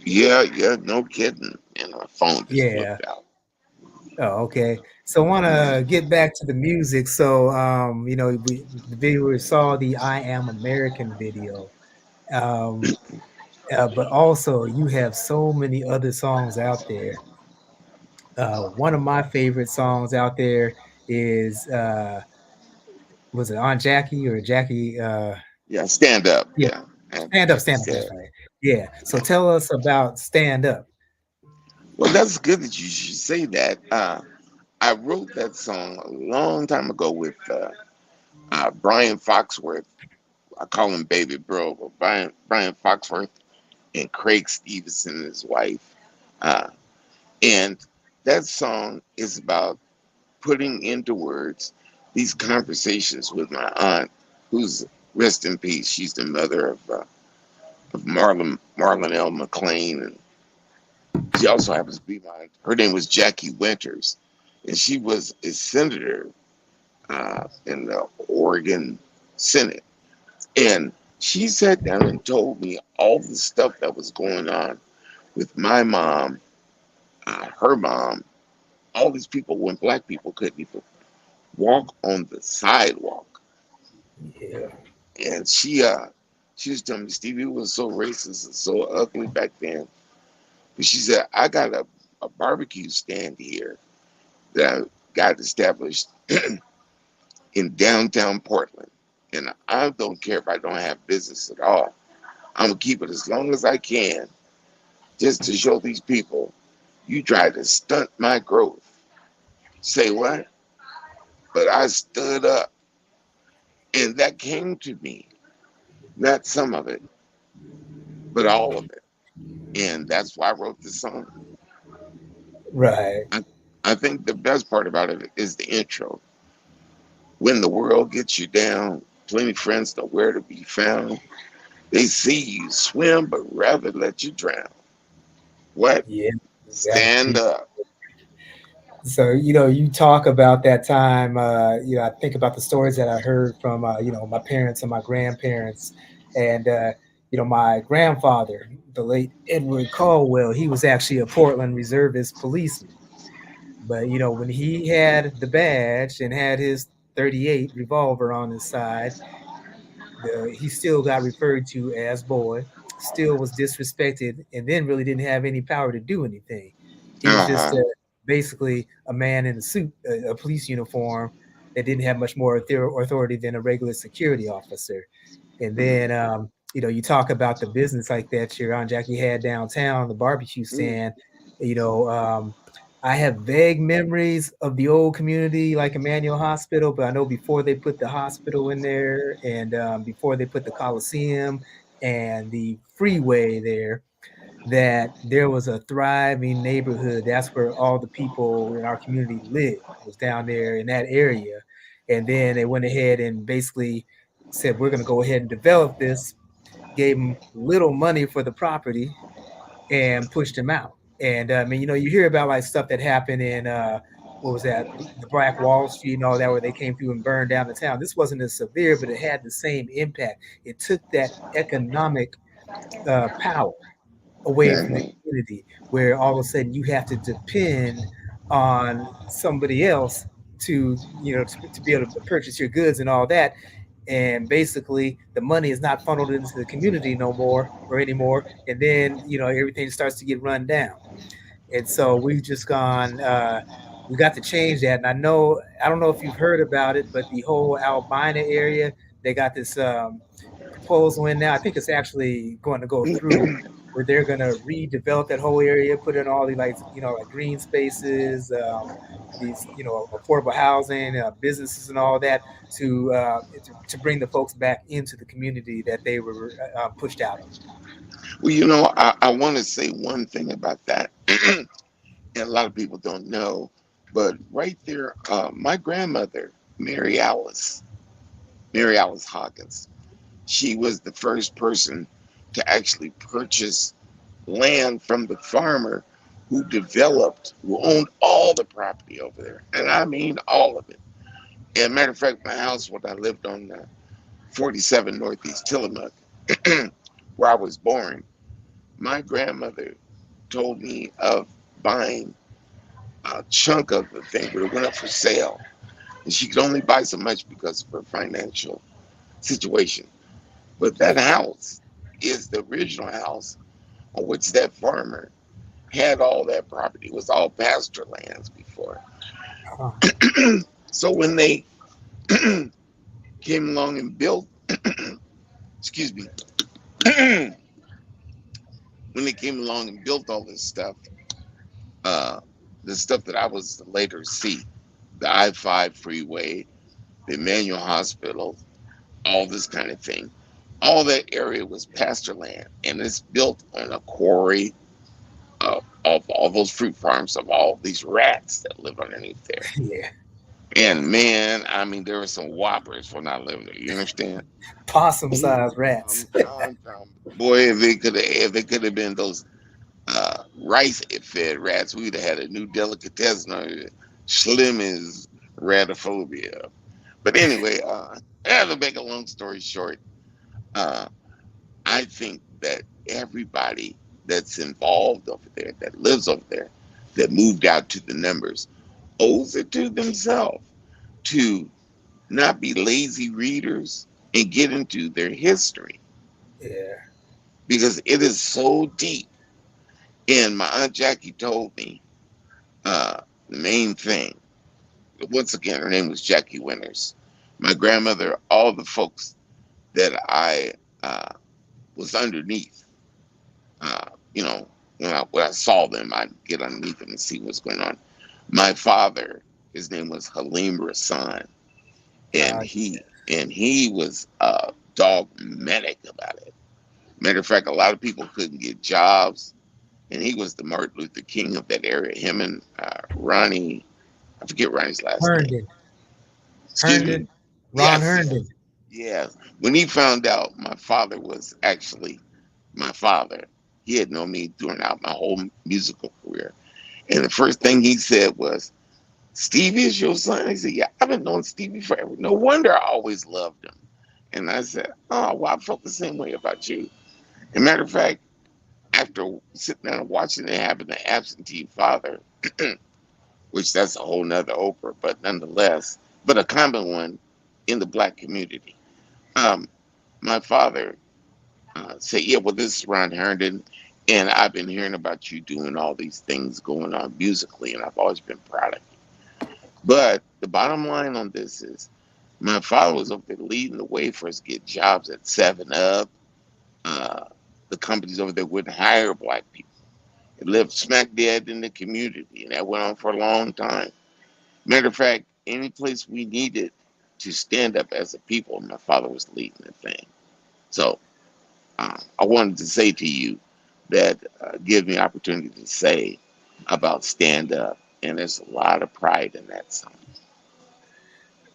Speaker 5: Yeah, yeah, no kidding. And my phone just
Speaker 2: Yeah.
Speaker 5: flipped out.
Speaker 2: Oh, okay. So I want to get back to the music. So, the viewers saw the "I Am American" video, um, but also you have so many other songs out there. One of my favorite songs out there is was it "On Jackie" or Jackie?
Speaker 5: Yeah, stand up.
Speaker 2: Yeah,
Speaker 5: Yeah, and Jackie
Speaker 2: stand up. That's
Speaker 5: said.
Speaker 2: right. Yeah. So
Speaker 5: Yeah.
Speaker 2: tell us about "Stand Up."
Speaker 5: Well, that's good that you should say that. I wrote that song a long time ago with Brian Foxworth. I call him Baby Bro, but Brian Foxworth and Craig Stevenson and his wife. Uh, and that song is about putting into words these conversations with my aunt, who's rest in peace. She's the mother of Marlon L. McLean, and she also happens to be my. Her name was Jackie Winters, and she was a senator in the Oregon Senate. And she sat down and told me all the stuff that was going on with my mom, her mom, all these people when black people couldn't even walk on the sidewalk.
Speaker 2: Yeah.
Speaker 5: And she was telling me, Stevie, it was so racist and so ugly back then. But she said, I got a barbecue stand here that I got established in downtown Portland. And I don't care if I don't have business at all. I'm gonna keep it as long as I can just to show these people you try to stunt my growth. Say what? But I stood up and that came to me. Not some of it, but all of it. And that's why I wrote this song.
Speaker 2: Right.
Speaker 5: I, I think the best part about it is the intro. When the world gets you down, plenty of friends know where to be found. They see you swim, but rather let you drown. What?
Speaker 2: Yeah.
Speaker 5: Stand up.
Speaker 2: So, you talk about that time, I think about the stories that I heard from, my parents and my grandparents. And, my grandfather, the late Edward Caldwell, he was actually a Portland reservist policeman. But, when he had the badge and had his 38 revolver on his side, he still got referred to as boy, still was disrespected, and then really didn't have any power to do anything. He was
Speaker 5: Uh
Speaker 2: just
Speaker 5: huh.
Speaker 2: basically a man in a suit, a police uniform that didn't have much more authority than a regular security officer. And then, you talk about the business like that your Aunt Jackie had downtown, the barbecue stand. You know, um, I have vague memories of the old community, like Emmanuel Hospital, but I know before they put the hospital in there and before they put the Coliseum and the freeway there, that there was a thriving neighborhood. That's where all the people in our community lived, was down there in that area. And then they went ahead and basically said, we're going to go ahead and develop this, gave them little money for the property and pushed him out. And I mean, you hear about like stuff that happened in what was that, the Black Wall Street and all that, where they came through and burned down the town. This wasn't as severe, but it had the same impact. It took that economic power away from the
Speaker 5: Hmm.
Speaker 2: community, where all of a sudden you have to depend on somebody else to to be able to purchase your goods and all that. And basically the money is not funneled into the community no more or anymore, and then everything starts to get run down. And so we've just gone we got to change that. And I don't know if you've heard about it, but the whole Albina area, they got this proposal in now. I think it's actually going to go through, where they're gonna redevelop that whole area, put in all the like like green spaces, these affordable housing, businesses, and all that to bring the folks back into the community that they were pushed out of.
Speaker 5: Well, I want to say one thing about that, and a lot of people don't know, but right there, my grandmother, Mary Alice, Mary Alice Hawkins, she was the first person to actually purchase land from the farmer who owned all the property over there. And I mean all of it. And matter of fact, my house, when I lived on 47 Northeast Tillamook, where I was born, my grandmother told me of buying a chunk of the thing, but it went up for sale. And she could only buy so much because of her financial situation. But that house is the original house on which that farmer had all that property. It was all pasture lands before.
Speaker 2: Uh,
Speaker 5: So when they came along and built, excuse me, when they came along and built all this stuff, uh, the stuff that I was to later see, the I-5 freeway, the Emmanuel Hospital, all this kind of thing, all that area was pasture land, and it's built on a quarry of all those fruit farms of all these rats that live underneath there.
Speaker 2: yeah,
Speaker 5: And man, I mean, there were some whoppers when I lived there. You understand?
Speaker 2: possum-sized rats.
Speaker 5: Boy, if they could have been those rice fed rats, we'd have had a new delicatessen on it. Slim is ratophobia. But anyway, to make a long story short, uh, I think that everybody that's involved over there, that lives over there, that moved out to the numbers, owes it to themselves to not be lazy readers and get into their history
Speaker 2: Yeah,
Speaker 5: because it is so deep. And my Aunt Jackie told me the main thing. Once again, her name was Jackie Winters. My grandmother, all the folks that I was underneath, you know, when I saw them, I'd get underneath them and see what's going on. My father, his name was Halim Rasan, and
Speaker 2: uh,
Speaker 5: he was dogmatic about it. Matter of fact, a lot of people couldn't get jobs, and he was the Martin Luther King of that area. Him and Ronnie, I forget Ronnie's last name.
Speaker 2: Herndon,
Speaker 5: Excuse me.
Speaker 2: Herndon, Ron
Speaker 5: Yes,
Speaker 2: Herndon.
Speaker 5: yes, yes. When he found out my father was actually my father, he had known me throughout my whole musical career. And the first thing he said was, "Stevie is your son?" He said, "Yeah, I've been knowing Stevie forever. No wonder I always loved him." And I said, "Oh, well, I felt the same way about you." And matter of fact, after sitting down and watching it happen, the absentee father, which that's a whole nother Oprah, but nonetheless, but a common one in the black community. Um, my father said, "Yeah, well, this is Ron Herndon, and I've been hearing about you doing all these things going on musically, and I've always been proud of you." But the bottom line on this is, my father was up there leading the way for us to get jobs at Seven Up. Uh, the companies over there wouldn't hire black people. It lived smack dead in the community, and that went on for a long time. Matter of fact, any place we needed to stand up as a people, my father was leading the thing. So I wanted to say to you that give me opportunity to say about stand up, and there's a lot of pride in that song.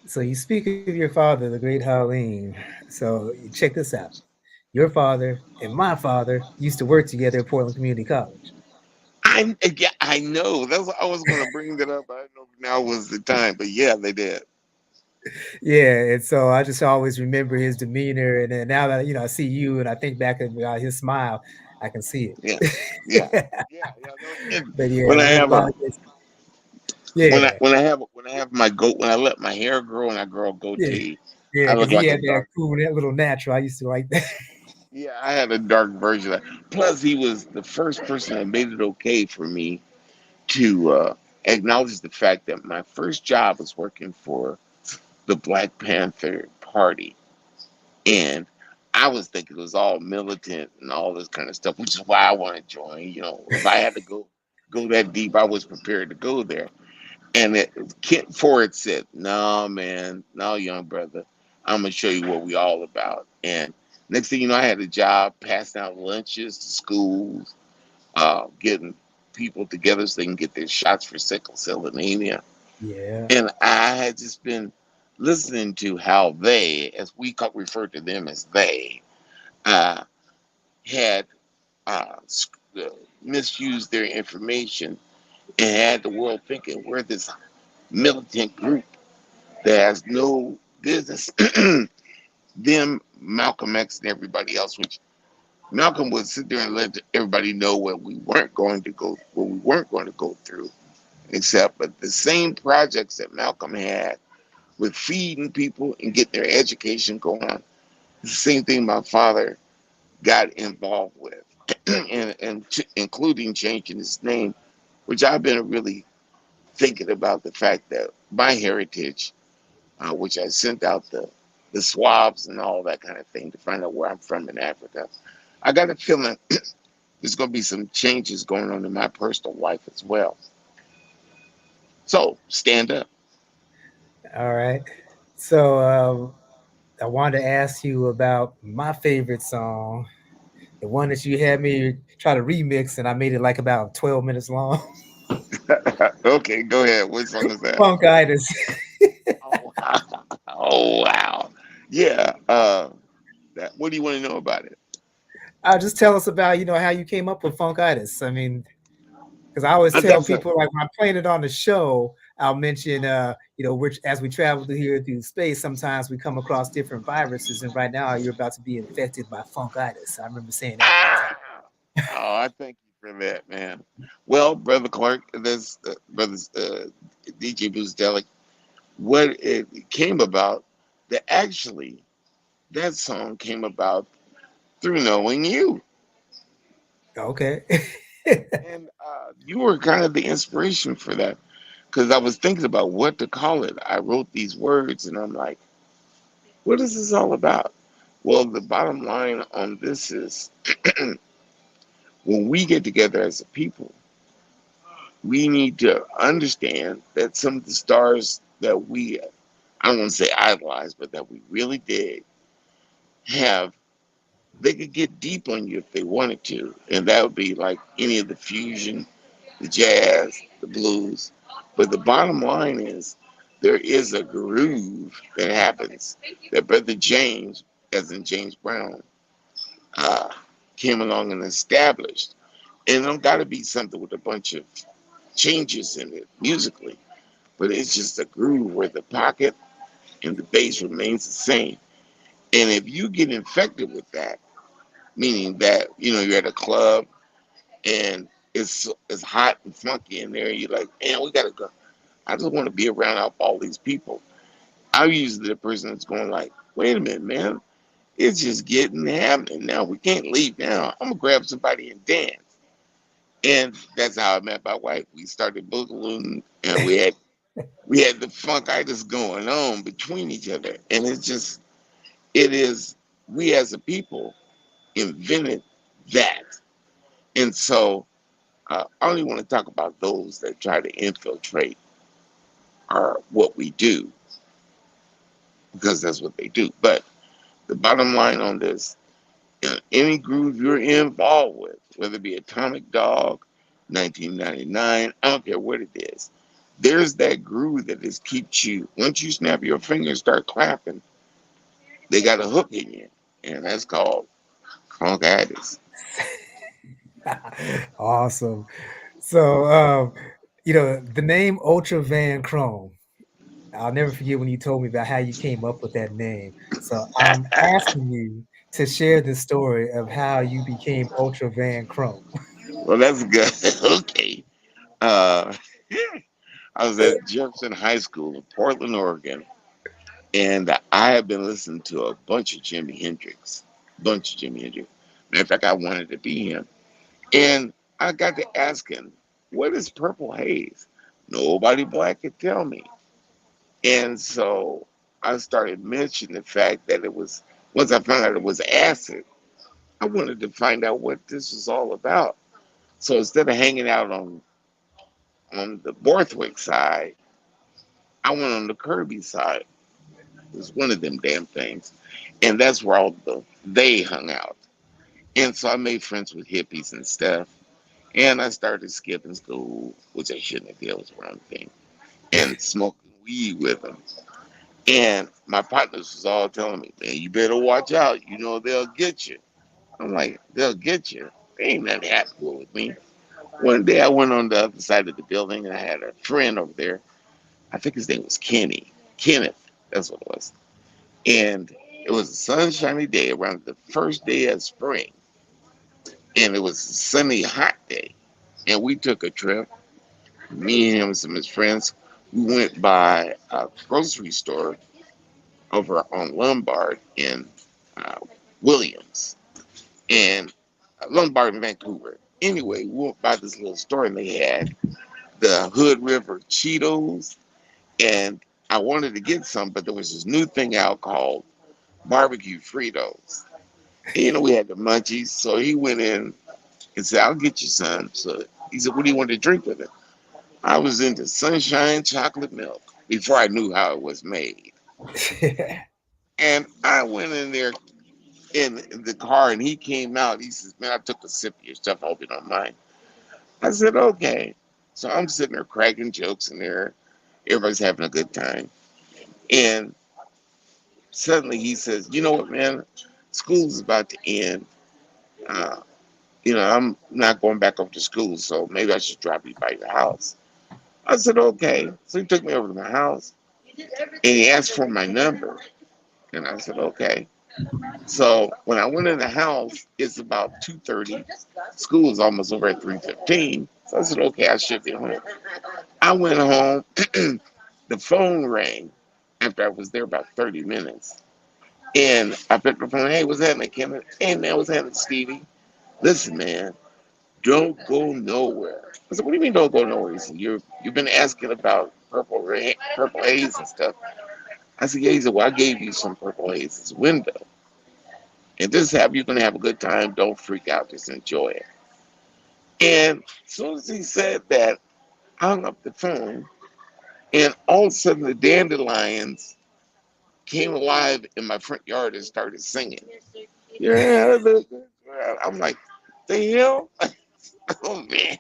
Speaker 2: So you speak of your father, the great Halim. So check this out. Your father and my father used to work together at Portland Community College.
Speaker 5: Yeah, I know. That's what I was going to bring that up. I don't know if now was the time, but yeah, they did.
Speaker 2: Yeah, and so I just always remember his demeanor, and then now that I see you, and I think back about his smile, I can see
Speaker 5: Yeah,
Speaker 2: it.
Speaker 5: yeah, yeah, yeah. And
Speaker 2: But yeah,
Speaker 5: when I
Speaker 2: we
Speaker 5: have a
Speaker 2: apologize. Yeah,
Speaker 5: when I have my goat when I let my hair grow and I grow a
Speaker 2: yeah,
Speaker 5: goatee,
Speaker 2: yeah,
Speaker 5: I
Speaker 2: because
Speaker 5: look
Speaker 2: he
Speaker 5: like a
Speaker 2: had that
Speaker 5: dark.
Speaker 2: cool, that little natural. I used to like that.
Speaker 5: Yeah, I had a dark version of that. Plus, he was the first person that made it okay for me to acknowledge the fact that my first job was working for the Black Panther Party, and I was thinking it was all militant and all this kind of stuff, which is why I want to join. You know, if I had to go that deep, I was prepared to go there. And Kent Ford said, "No, man, no, young brother, I'm gonna show you what we all about." And next thing you know, I had a job passing out lunches to schools, getting people together so they can get their shots for sickle cell anemia.
Speaker 2: Yeah.
Speaker 5: And I had just been listening to how they, as refer to them as they, uh, had misused their information and had the world thinking we're this militant group that has no business. Them, Malcolm X, and everybody else, which Malcolm would sit there and let everybody know what we weren't going to go through, except but the same projects that Malcolm had with feeding people and getting their education going on. The same thing my father got involved with, including changing his name, which I've been really thinking about the fact that my heritage, which I sent out the swabs and all that kind of thing to find out where I'm from in Africa. I got a feeling there's going to be some changes going on in my personal life as well. So stand up.
Speaker 2: All right. So I wanted to ask you about my favorite song, the one that you had me try to remix, and I made it like about 12 minutes long.
Speaker 5: Okay, go ahead. What song is that?
Speaker 2: Funkitis.
Speaker 5: Oh, wow. Oh, wow. Yeah. What do you want to know about it?
Speaker 2: Just tell us about, how you came up with Funkitis. I mean, because I always tell
Speaker 5: That's a
Speaker 2: people, like, when I'm playing it on the show, I'll mention, which as we travel here through space, sometimes we come across different viruses, and right now you're about to be infected by Funkitis. I remember saying that one time.
Speaker 5: ah. Oh, I thank you for that, man. Well, brother Clark, this brothers DJ Boozdelic, what it came about, that actually that song came about through knowing you,
Speaker 2: Okay.
Speaker 5: and you were kind of the inspiration for that. Because I was thinking about what to call it. I wrote these words, and I'm like, what is this all about? Well, the bottom line on this is when we get together as a people, we need to understand that some of the stars that I don't want to say idolize, but that we really did have, they could get deep on you if they wanted to. And that would be like any of the fusion, the jazz, the blues. But the bottom line is there is a groove that happens that Brother James, as in James Brown, uh, came along and established. And it got to be something with a bunch of changes in it musically, but it's just a groove where the pocket and the bass remains the same. And if you get infected with that, meaning that you're at a club and it's hot and funky in there, you're like, man, we gotta go. I just want to be around all these people. I'm usually the person that's going like, wait a minute, man, it's just getting happening now. We can't leave now. I'm gonna grab somebody and dance. And that's how I met my wife. We started boogalooing, and we had the funkitis going on between each other. And it is, we as a people invented that. And so I only want to talk about those that try to infiltrate what we do, because that's what they do. But the bottom line on this, any groove you're involved with, whether it be Atomic Dog, 1999, I don't care what it is, there's that groove that just keeps you, once you snap your finger and start clapping, they got a hook in you. And that's called funkitis.
Speaker 2: Awesome. So, the name Ultra Van Krome, I'll never forget when you told me about how you came up with that name. So I'm asking you to share the story of how you became Ultra Van Krome.
Speaker 5: Well, that's good. Okay. Uh, I was at Jefferson High School in Portland, Oregon, and I had been listening to a bunch of Jimi Hendrix. Bunch of Jimi Hendrix. Matter of fact, I wanted to be him. And I got to asking, what is purple haze? Nobody black could tell me. And so I started mentioning the fact that it was Once I found out it was acid, I wanted to find out what this was all about. So instead of hanging out on the Borthwick side, I went on the Kirby side. It was one of them damn things. And that's where all they hung out. And so I made friends with hippies and stuff. And I started skipping school, which I shouldn't have did. It was the wrong thing. And smoking weed with them. And my partners was all telling me, man, you better watch out. You know, they'll get you. I'm like, they'll get you. They ain't nothing happening with me. One day I went on the other side of the building and I had a friend over there. I think his name was Kenny. Kenneth, that's what it was. And it was a sunshiny day around the first day of spring. And it was a sunny, hot day. And we took a trip, me and him and some of his friends. We went by a grocery store over on Lombard in uh, Williams and Lombard in Vancouver. Anyway, we went by this little store and they had the Hood River Cheetos. And I wanted to get some, but there was this new thing out called barbecue Fritos. And, you know, we had the munchies. So he went in and said, I'll get you some. So he said, what do you want to drink with it? I was into sunshine chocolate milk before I knew how it was made. And I went in there in the car and he came out. He says, man, I took a sip of your stuff. I hope you don't mind. I said, okay. So I'm sitting there cracking jokes in there. Everybody's having a good time. And suddenly he says, you know what, man? School's about to end. Uh, I'm not going back up to school, so maybe I should drop you by your house. I said, okay. So he took me over to my house and he asked for my number. And I said, okay. So when I went in the house, it's about 2:30. School is almost over at 3:15. So I said, okay, I should be home. I went home. The phone rang after I was there about 30 minutes. And I picked up the phone. Hey, what's happening, Kenneth? Hey, man, what's happening, Stevie? Listen, man, don't go nowhere. I said, what do you mean don't go nowhere? He said, you've been asking about purple haze and stuff. I said, yeah. He said, well, I gave you some purple haze as window. And this is how you're going to have a good time. Don't freak out. Just enjoy it. And as soon as he said that, I hung up the phone. And all of a sudden, the dandelions came alive in my front yard and started singing. Yeah, I'm like, the hell? Oh, man.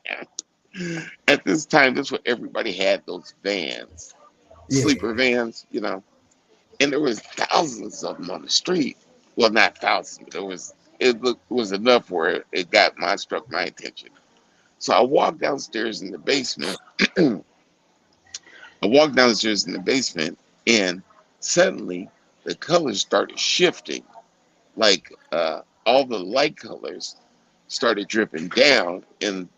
Speaker 5: At this time, this was what everybody had those vans,
Speaker 2: Yeah.
Speaker 5: sleeper vans, and there was thousands of them on the street. Well, not thousands, but it was enough where struck my attention. So I walked downstairs in the basement. I walked downstairs in the basement, and suddenly the colors started shifting. Like all the light colors started dripping down, and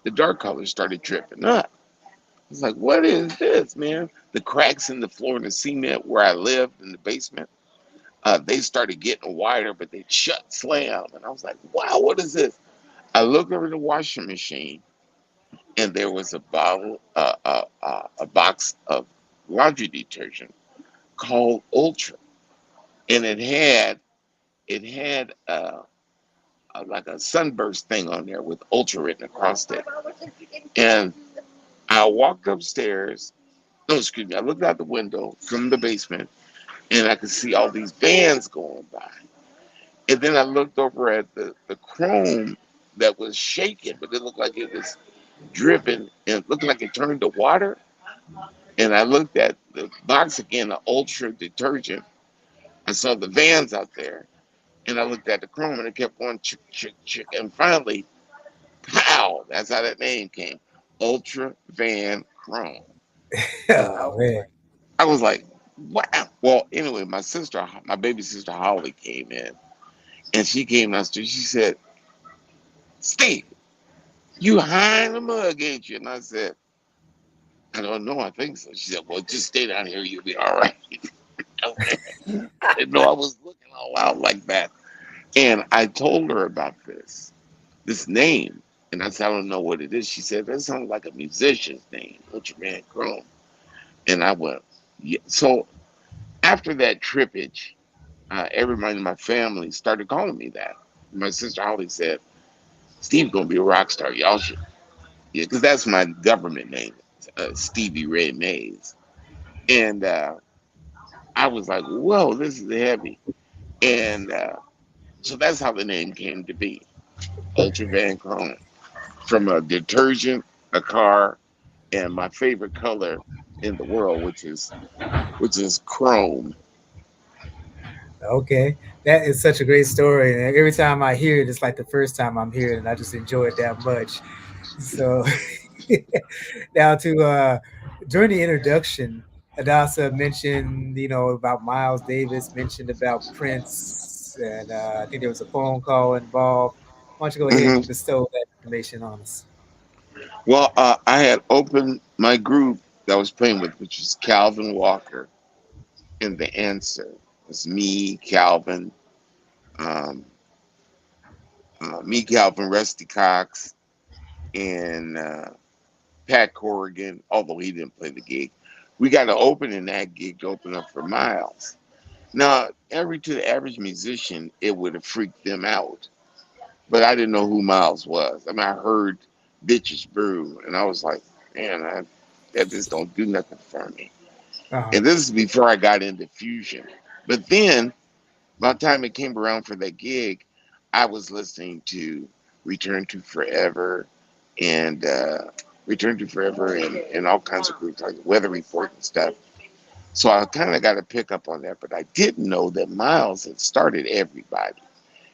Speaker 5: the dark colors started dripping up. I was like, what is this, man? The cracks in the floor and the cement where I lived in the basement, they started getting wider, but they shut slam. And I was like, wow, what is this? I looked over the washing machine, and there was a box of laundry detergent called Ultra, and it had like a sunburst thing on there with Ultra written across it. And I walked upstairs. No, excuse me. I looked out the window from the basement, and I could see all these vans going by. And then I looked over at the chrome that was shaking, but it looked like it was dripping, and it looked like it turned to water. And I looked at the box again, the Ultra detergent. I saw the vans out there, and I looked at the chrome, and it kept going chick, chick, chick. And finally, pow! That's how that name came, Ultra Van Krome.
Speaker 2: Oh, man.
Speaker 5: I was like, wow. Well, anyway, my baby sister Holly came in, and she came downstairs. She said, Steve, you high in the mug, ain't you? And I said, I don't know. I think so. She said, well, just stay down here. You'll be all right. I didn't know I was looking all out like that. And I told her about this name. And I said, I don't know what it is. She said, that sounds like a musician's name, Ultra Van Krome. And I went, yeah. So after that trippage, everybody in my family started calling me that. My sister Holly said, "Steve's gonna be a rock star. Y'all should." Yeah, because that's my government name, Stevie Ray Mays. And I was like, "Whoa, this is heavy." And so that's how the name came to be, Ultra Van Krome, from a detergent, a car, and my favorite color in the world, which is chrome.
Speaker 2: Okay, that is such a great story, and every time I hear it, it's like the first time I'm hearing it, and I just enjoy it that much. So now to during the introduction, Adasa mentioned, about Miles Davis, mentioned about Prince, and I think there was a phone call involved. Why don't you go ahead
Speaker 5: hmm
Speaker 2: and bestow that information on us?
Speaker 5: Well, I had opened my group that I was playing with, which was Calvin Walker, and the answer was um, Calvin, Rusty Cox, and Pat Corrigan, although he didn't play the gig. We got to open in that gig to open up for Miles. Now, to the average musician, it would have freaked them out, but I didn't know who Miles was. I mean, I heard Bitches Brew, and I was like, man, that just don't do nothing for me.
Speaker 2: Uh-huh.
Speaker 5: And this is before I got into fusion. But then, by the time it came around for that gig, I was listening to Return to Forever and Return to Forever and all kinds of groups like Weather Report and stuff. So I kind of got to pick up on that, but I didn't know that Miles had started everybody,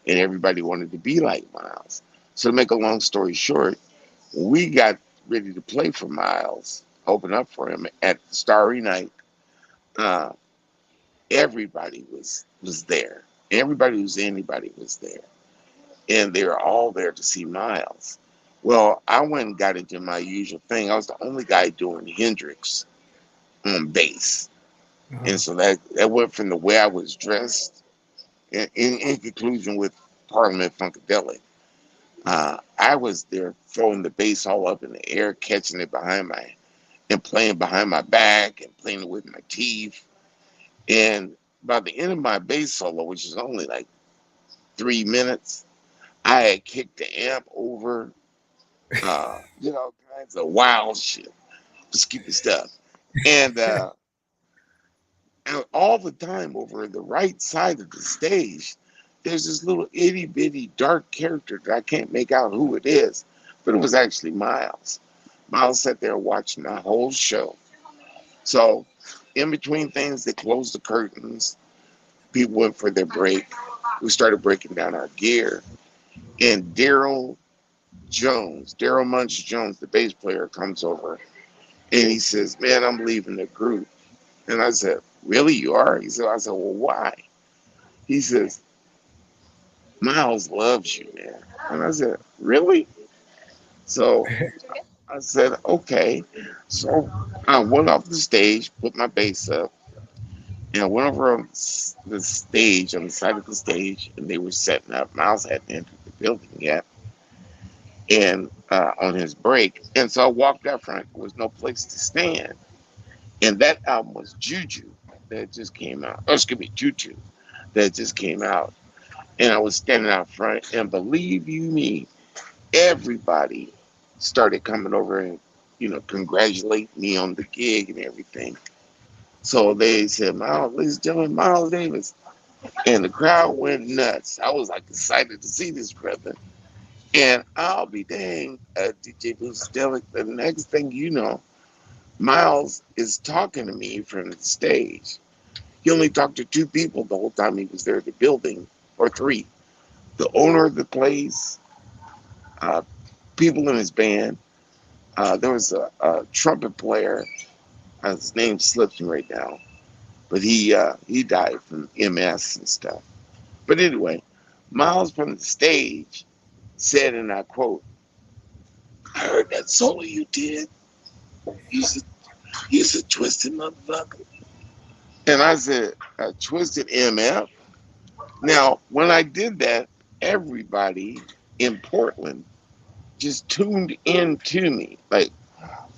Speaker 5: and everybody wanted to be like Miles. So to make a long story short, when we got ready to play for Miles, open up for him at Starry Night, uh, everybody was there. Everybody who's anybody was there, and they were all there to see Miles. Well, I went and got into my usual thing. I was the only guy doing Hendrix on bass,
Speaker 2: Uh-huh.
Speaker 5: and so that went from the way I was dressed. In conclusion, with Parliament Funkadelic, I was there throwing the bass all up in the air, catching it behind my and playing behind my back and playing it with my teeth. And by the end of my bass solo, which is only like 3 minutes, I had kicked the amp over, all kinds of wild shit, stupid stuff. And and all the time over the right side of the stage, there's this little itty bitty dark character that I can't make out who it is, but it was actually Miles. Miles sat there watching the whole show. So, in between things, they closed the curtains. People went for their break. We started breaking down our gear. And Daryl Munch Jones, the bass player, comes over and he says, "Man, I'm leaving the group." And I said, "Really, you are?" I said, "Well, why?" He says, "Miles loves you, man." And I said, "Really?" So I said, "Okay." So I went off the stage, put my bass up, and I went over on the stage, on the side of the stage, and they were setting up. Miles hadn't entered the building yet, and on his break. And so I walked out front. There was no place to stand. And that album was Juju that just came out. Oh, excuse me, Juju that just came out. And I was standing out front, and believe you me, everybody started coming over and congratulate me on the gig and everything. So they said, "Miles, ladies and gentlemen, Miles Davis," and the crowd went nuts. I was like excited to see this brother, and I'll be dang, DJ Boostelic. The next thing you know, Miles is talking to me from the stage. He only talked to two people the whole time he was there at the building, or three: the owner of the place, uh, people in his band. There was a trumpet player. His name slips me right now, but he died from MS and stuff. But anyway, Miles from the stage said, and I quote, "I heard that solo you did. He's a twisted motherfucker." And I said, "A twisted MF?" Now, when I did that, everybody in Portland just tuned in to me, like,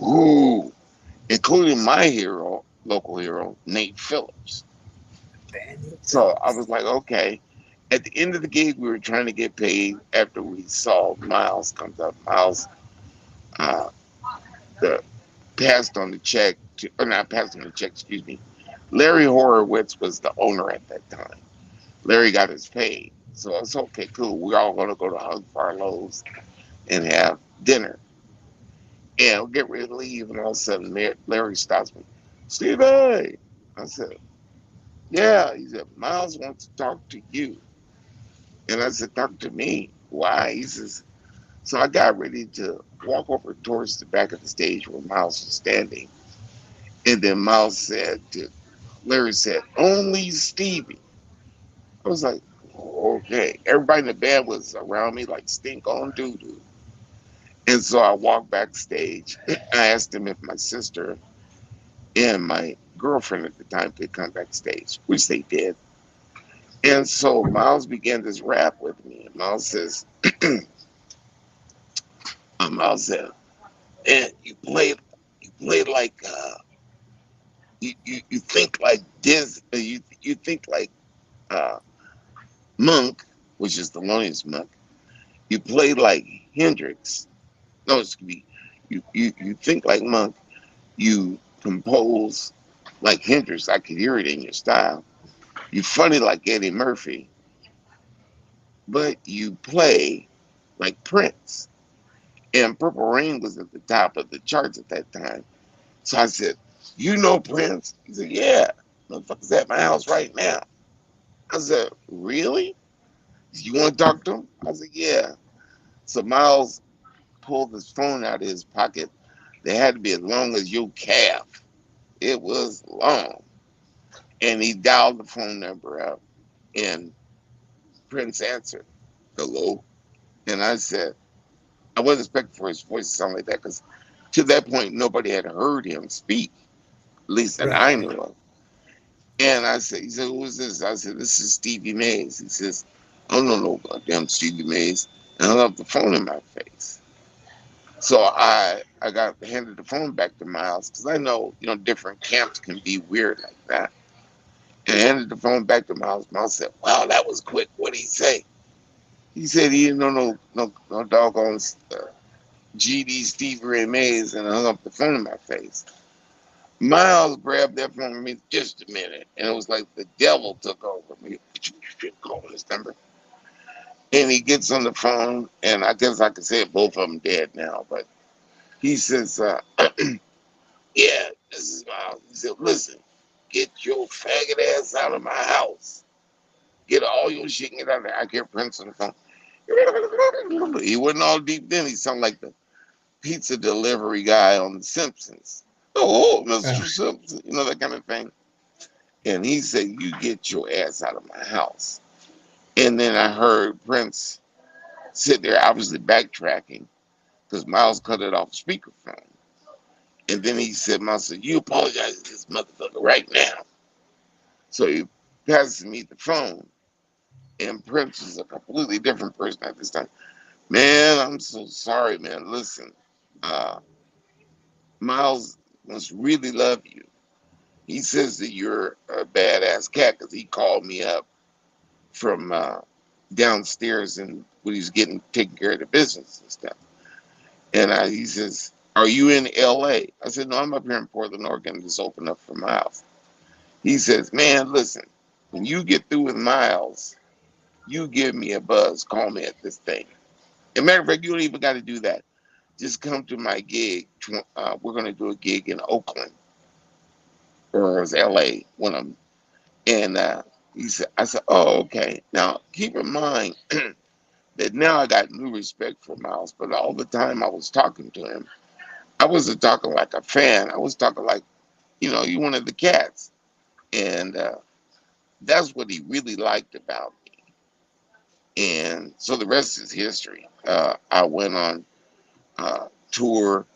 Speaker 5: ooh, including my hero, local hero, Nate Phillips.
Speaker 2: Daniel
Speaker 5: So I
Speaker 2: Thomas.
Speaker 5: was like, okay. At the end of the gig, we were trying to get paid after we saw Miles comes up. Miles uh, the passed on the check, to, or not passed on the check, excuse me. Larry Horowitz was the owner at that time. Larry got his pay. So I was okay, cool. We're all going to go to Hug Farlow's and have dinner. And we'll get ready to leave. And all of a sudden, Larry stops me. Stevie! I said, yeah. He said, Miles wants to talk to you. And I said, talk to me. Why? He says, so I got ready to walk over towards the back of the stage where Miles was standing. And then Miles said, Larry said, only Stevie. I was like, okay. Everybody in the band was around me like stink on doo doo. And so I walked backstage. I asked him if my sister and my girlfriend at the time could come backstage, which they did. And so Miles began this rap with me. And Miles says, Miles said, and you play like, you think like this, you think like uh, Monk, which is the Thelonious Monk. You play like Hendrix. No, excuse me. You think like Monk. You compose like Hendrix. I could hear it in your style. You funny like Eddie Murphy, but you play like Prince. And Purple Rain was at the top of the charts at that time. So I said, you know Prince? He said, yeah. Motherfucker's at my house right now. I said, really? You want to talk to him? I said, yeah. So Miles pulled his phone out of his pocket. They had to be as long as your calf. It was long. And he dialed the phone number up. And Prince answered, hello. And I said, I wasn't expecting for his voice to sound like that because to that point, nobody had heard him speak, at least that I
Speaker 2: Right.
Speaker 5: knew of. And I said, he said, who is this? I said, this is Stevie Mays. He says, I don't know no goddamn Stevie Mays. And hung up the phone in my face. So I got handed the phone back to Miles because I know, different camps can be weird like that. And I handed the phone back to Miles. Miles said, wow, that was quick. What did he say? He said he didn't know no doggone GD Stevie Ray Mays and hung up the phone in my face. Miles grabbed that phone from me just a minute, and it was like the devil took over me. Calling this number. And he gets on the phone, and I guess I could say both of them dead now, but he says, yeah, this is Miles. He said, listen, get your faggot ass out of my house. Get all your shit and get out of there. I hear Prince on the phone. He wasn't all deep then. He sounded like the pizza delivery guy on The Simpsons. Oh, Mr. Simpson, that kind of thing. And he said, you get your ass out of my house. And then I heard Prince sit there, obviously backtracking, because Miles cut it off speakerphone. And then he said, Miles said, you apologize to this motherfucker right now. So he passes me the phone. And Prince is a completely different person at this time. Man, I'm so sorry, man. Listen, uh, Miles must really love you. He says that you're a badass cat because he called me up from downstairs and when he's getting taking care of the business and stuff. And he says, "Are you in L.A.?" I said, "No, I'm up here in Portland, Oregon. Just open up for Miles." He says, "Man, listen, when you get through with Miles, you give me a buzz. Call me at this thing. As a matter of fact, you don't even got to do that. Just come to my gig. We're going to do a gig in Oakland or it was L.A. One of them." And I said, "Oh, okay." Now, keep in mind that now I got new respect for Miles, but all the time I was talking to him, I wasn't talking like a fan. I was talking like, you one of the cats. And that's what he really liked about me. And so the rest is history. I went on tour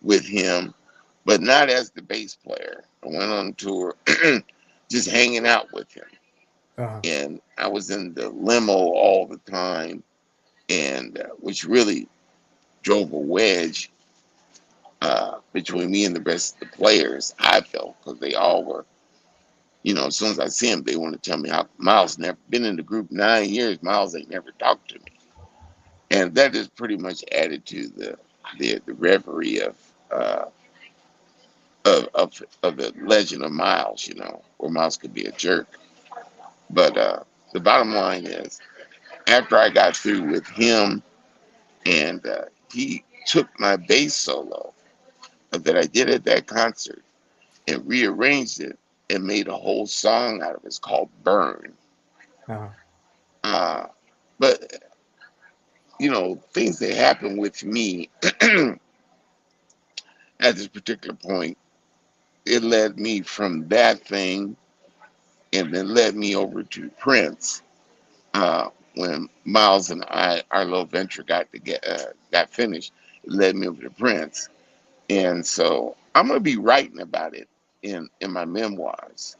Speaker 5: with him, but not as the bass player. I went on tour just hanging out with him.
Speaker 2: Uh-huh.
Speaker 5: And I was in the limo all the time, and which really drove a wedge between me and the rest of the players, I felt, because they all were As soon as I see him, they want to tell me how Miles never been in the group 9 years. Miles ain't never talked to me, and that is pretty much added to the reverie uh, of the legend of Miles. Where Miles could be a jerk, but the bottom line is, after I got through with him, and he took my bass solo that I did at that concert and rearranged it and made a whole song out of it. It's called Burn.
Speaker 2: Uh-huh.
Speaker 5: Uh, but things that happened with me at this particular point, it led me from that thing, and then led me over to Prince. When Miles and our little venture got finished, it led me over to Prince, and so I'm gonna be writing about it in my memoirs.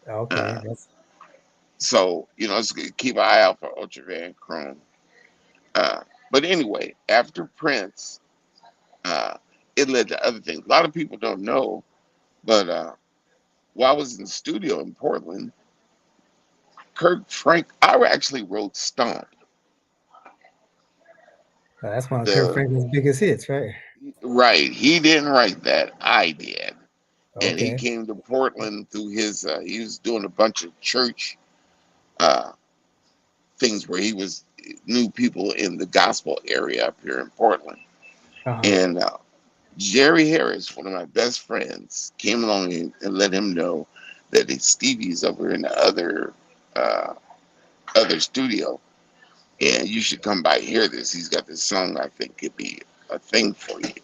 Speaker 2: Okay,
Speaker 5: Uh,
Speaker 2: that's
Speaker 5: so let's keep an eye out for Ultra Van Krome. Uh, but anyway, after Prince, uh, it led to other things. A lot of people don't know, but while I was in the studio in Portland, I actually wrote Stomp.
Speaker 2: that's one of Kirk
Speaker 5: The
Speaker 2: Franklin's biggest hits, right?
Speaker 5: Right, he didn't write that. I did, and he
Speaker 2: Okay.
Speaker 5: came to Portland through his. He was doing a bunch of church uh, things where he was knew people in the gospel area up here in Portland,
Speaker 2: Uh-huh.
Speaker 5: and Jerry Harris, one of my best friends, came along and let him know that Stevie's over in the other studio, and you should come by and hear this. He's got this song I think could be a thing for you.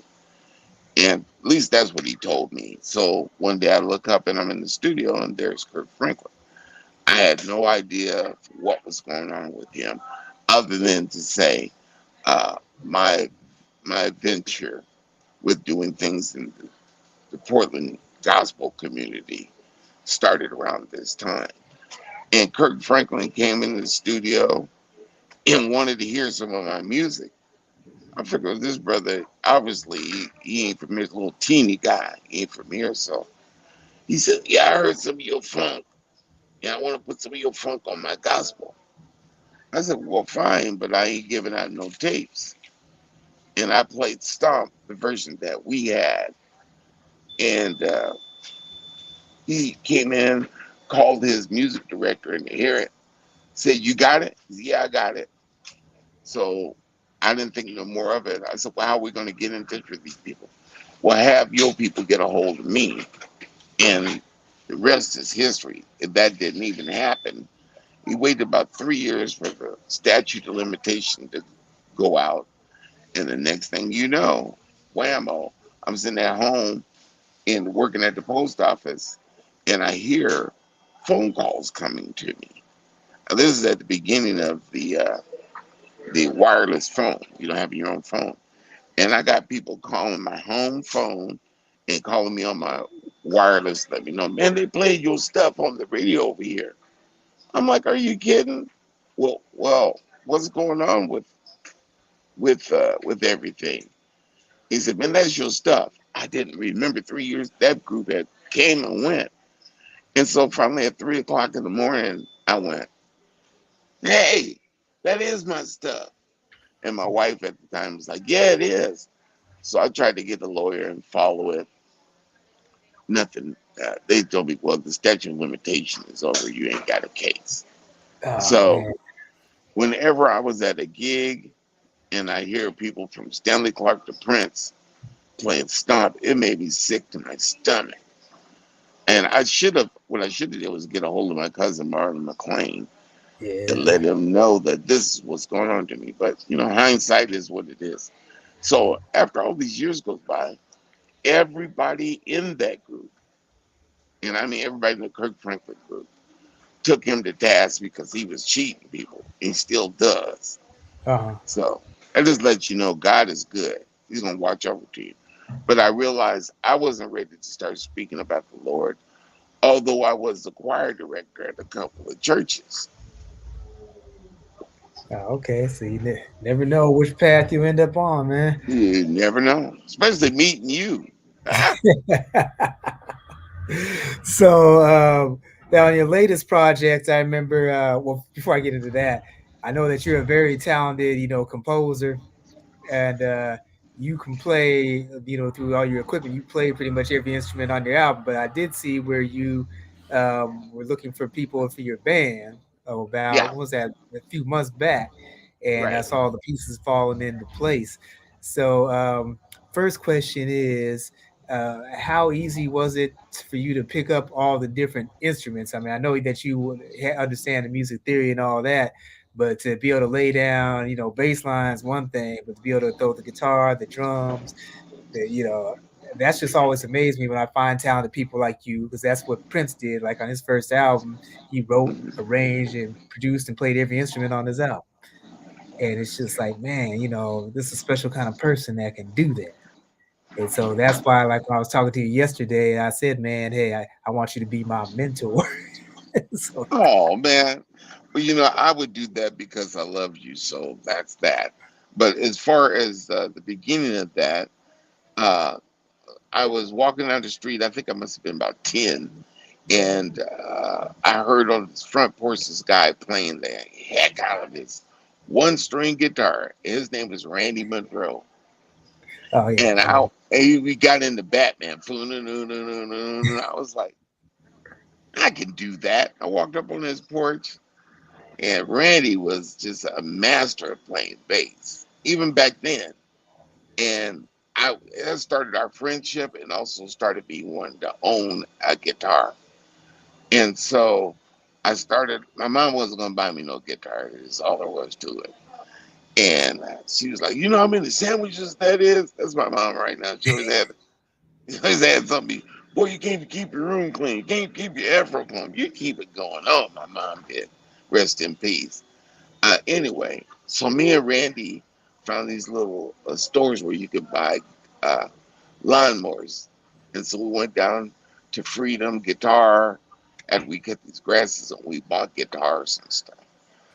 Speaker 5: And at least that's what he told me. So one day I look up and I'm in the studio and there's Kirk Franklin. I had no idea what was going on with him, other than to say uh, my my venture with doing things in the Portland gospel community started around this time. And Kirk Franklin came into the studio and wanted to hear some of my music. I figured this brother, obviously, he ain't from here, little teeny guy. He ain't from here. So he said, "Yeah, I heard some of your funk. Yeah, I want to put some of your funk on my gospel." I said, "Well, fine, but I ain't giving out no tapes." And I played Stomp, the version that we had. And he came in, called his music director and to hear it, said, "You got it?" He said, "Yeah, I got it." So I didn't think no more of it. I said, "Well, how are we going to get in touch with these people?" "Well, have your people get a hold of me." And the rest is history. If that didn't even happen, we waited about 3 years for the statute of limitation to go out. And the next thing you know, whammo, I'm sitting at home and working at the post office, and I hear phone calls coming to me. Now, this is at the beginning of the wireless phone. You don't have your own phone. And I got people calling my home phone and calling me on my wireless, let me know, "Man, they played your stuff on the radio over here." I'm like, "Are you kidding?" Well, what's going on with everything? He said, "Man, that's your stuff." I didn't remember 3 years that group had came and went. And so finally at 3 o'clock in the morning, I went, "Hey, that is my stuff." And my wife at the time was like, "Yeah, it is." So I tried to get a lawyer and follow it. Nothing. They told me, "Well, the statute of limitation is over. You ain't got a case."
Speaker 2: Oh
Speaker 5: So
Speaker 2: man.
Speaker 5: whenever I was at a gig and I hear people from Stanley Clark to Prince playing Stomp, it made me sick to my stomach. And what I should have did was get a hold of my cousin Marlon McLean and
Speaker 2: Yeah.
Speaker 5: let him know that this is what's going on to me. But hindsight is what it is. So after all these years goes by, everybody in that group, and I mean everybody in the Kirk Franklin group, took him to task because he was cheating people. He still does.
Speaker 2: Uh-huh.
Speaker 5: So that just lets you know God is good. He's gonna watch over to you. But I realized I wasn't ready to start speaking about the Lord, although I was the choir director at a couple of churches.
Speaker 2: Okay, so you never know which path you end up on, man.
Speaker 5: You never know, especially meeting you.
Speaker 2: So Now, on your latest project, I remember. Well, before I get into that, I know that you're a very talented, composer, and you can play, through all your equipment. You play pretty much every instrument on your album. But I did see where you were looking for people for your band. Oh, about
Speaker 5: Yeah,
Speaker 2: what was that, a few months back, and I
Speaker 5: right.
Speaker 2: saw the pieces falling into place. So, first question is, how easy was it for you to pick up all the different instruments? I mean, I know that you understand the music theory and all that, but to be able to lay down, bass lines one thing, but to be able to throw the guitar, the drums, that's just always amazed me when I find talented people like you, because that's what Prince did. Like on his first album, he wrote, arranged, and produced and played every instrument on his album. And it's just like, man, this is a special kind of person that can do that. And so that's why, like when I was talking to you yesterday, I said, man, hey, I want you to be my mentor. So,
Speaker 5: Oh man. Well, I would do that because I love you, so that's that. But as far as the beginning of that, uh, I was walking down the street. I think I must have been about 10, and I heard on this front porch this guy playing the heck out of his one string guitar. His name was Randy Monroe,
Speaker 2: oh yeah,
Speaker 5: and
Speaker 2: yeah.
Speaker 5: we got into Batman. I was like, I can do that. I walked up on his porch, and Randy was just a master of playing bass, even back then. And that started our friendship, and also started me wanting to own a guitar. And so I started. My mom wasn't gonna buy me no guitar. Is all there was to it. And she was like, "You know how many sandwiches that is?" That's my mom right now. She always had something. Boy, you can't keep your room clean. You can't keep your afro clean. You keep it going. Oh, my mom did. Rest in peace. Anyway, so me and Randy found these little stores where you could buy uh, lawnmowers. And so we went down to Freedom Guitar and we cut these grasses and we bought guitars and stuff.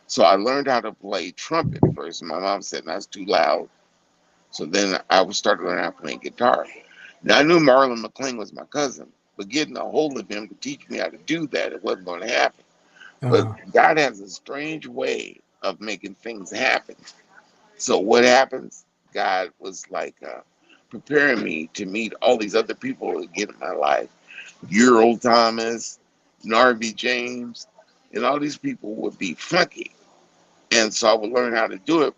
Speaker 5: So I learned how to play trumpet first. My mom said that's too loud. So then I started learning how to play guitar. Now I knew Marlon McLean was my cousin, but getting a hold of him to teach me how to do that, it wasn't going to happen. But
Speaker 2: Uh,
Speaker 5: God has a strange way of making things happen. So what happens? God was like preparing me to meet all these other people that get in my life. Earl Thomas, Narby James, and all these people would be funky. And so I would learn how to do it,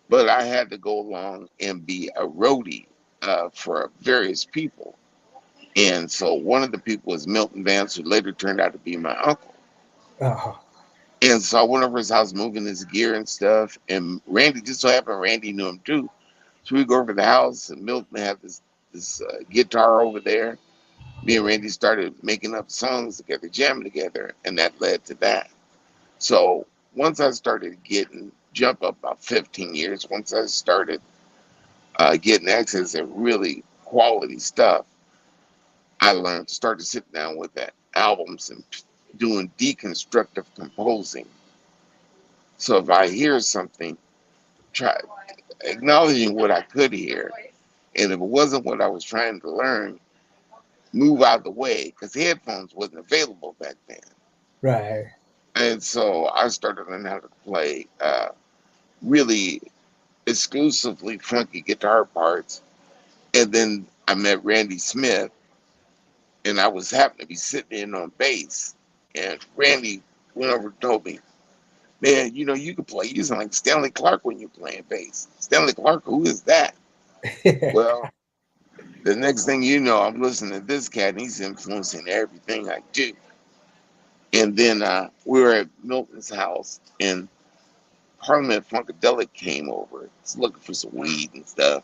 Speaker 5: but I had to go along and be a roadie for various people. And so one of the people was Milton Vance, who later turned out to be my uncle.
Speaker 2: uh,
Speaker 5: And so I went over his house moving his gear and stuff. And Randy, just so happened, Randy knew him too. So we go over to the house, and Milton had this guitar over there. Me and Randy started making up songs together, jamming together, and that led to that. So once I started getting jump up about 15 years, once I started getting access to really quality stuff, I learned started sitting down with that albums and doing deconstructive composing. So if I hear something, try acknowledging what I could hear, and if it wasn't what I was trying to learn, move out of the way because headphones wasn't available back then.
Speaker 2: right.
Speaker 5: And so I started learning how to play really exclusively funky guitar parts. And then I met Randy Smith, and I was happened to be sitting in on bass. And Randy went over and told me, "Man, you can play. You sound like Stanley Clark when you're playing bass." Stanley Clark, who is that? Well, the next thing you know, I'm listening to this cat, and he's influencing everything I do. And then we were at Milton's house, and Parliament Funkadelic came over. He's looking for some weed and stuff.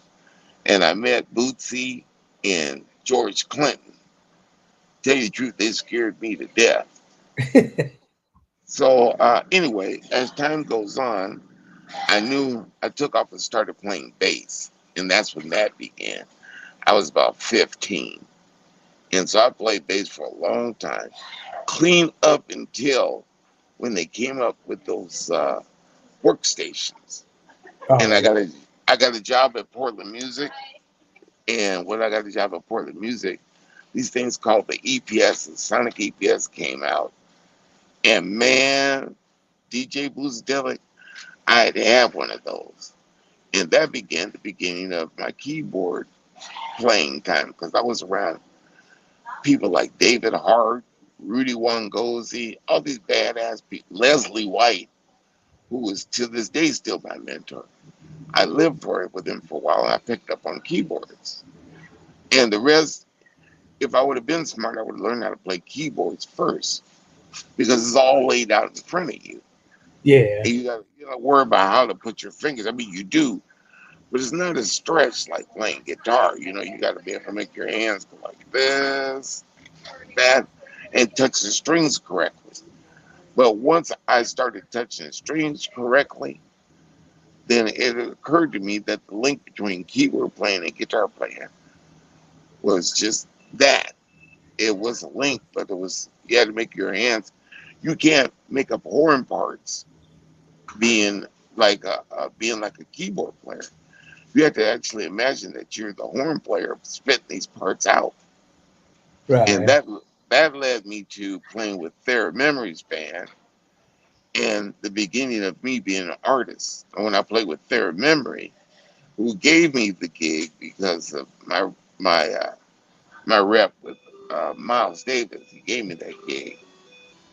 Speaker 5: And I met Bootsy and George Clinton. Tell you the truth, they scared me to death. So anyway, as time goes on, I knew I took off and started playing bass. And that's when that began. I was about 15. And so I played bass for a long time, clean up until when they came up with those workstations. And
Speaker 2: Oh
Speaker 5: I got a job at Portland Music. And when I got the job at Portland Music, these things called the EPS, the Sonic EPS came out. And man, DJ Boozdelic, I had to have one of those. And that began the beginning of my keyboard playing time because I was around people like David Hart, Rudy Wangosi, all these badass people, Leslie White, who is to this day still my mentor. I lived for it with him for a while and I picked up on keyboards. And the rest, if I would have been smart, I would have learned how to play keyboards first because it's all laid out in front of you.
Speaker 2: Yeah.
Speaker 5: And you got to worry about how to put your fingers. I mean, you do, but it's not as stretched like playing guitar. You know, you got to be able to make your hands go like this, that, and touch the strings correctly. But once I started touching the strings correctly, then it occurred to me that the link between keyboard playing and guitar playing was just that. It was a link, but it was, you had to make your hands. You can't make up horn parts being like a keyboard player. You have to actually imagine that you're the horn player spitting these parts out. And
Speaker 2: Right.
Speaker 5: that led me to playing with Thera Memories Band and the beginning of me being an artist. And when I played with Thera Memory, who gave me the gig because of my rep with Miles Davis, he gave me that gig.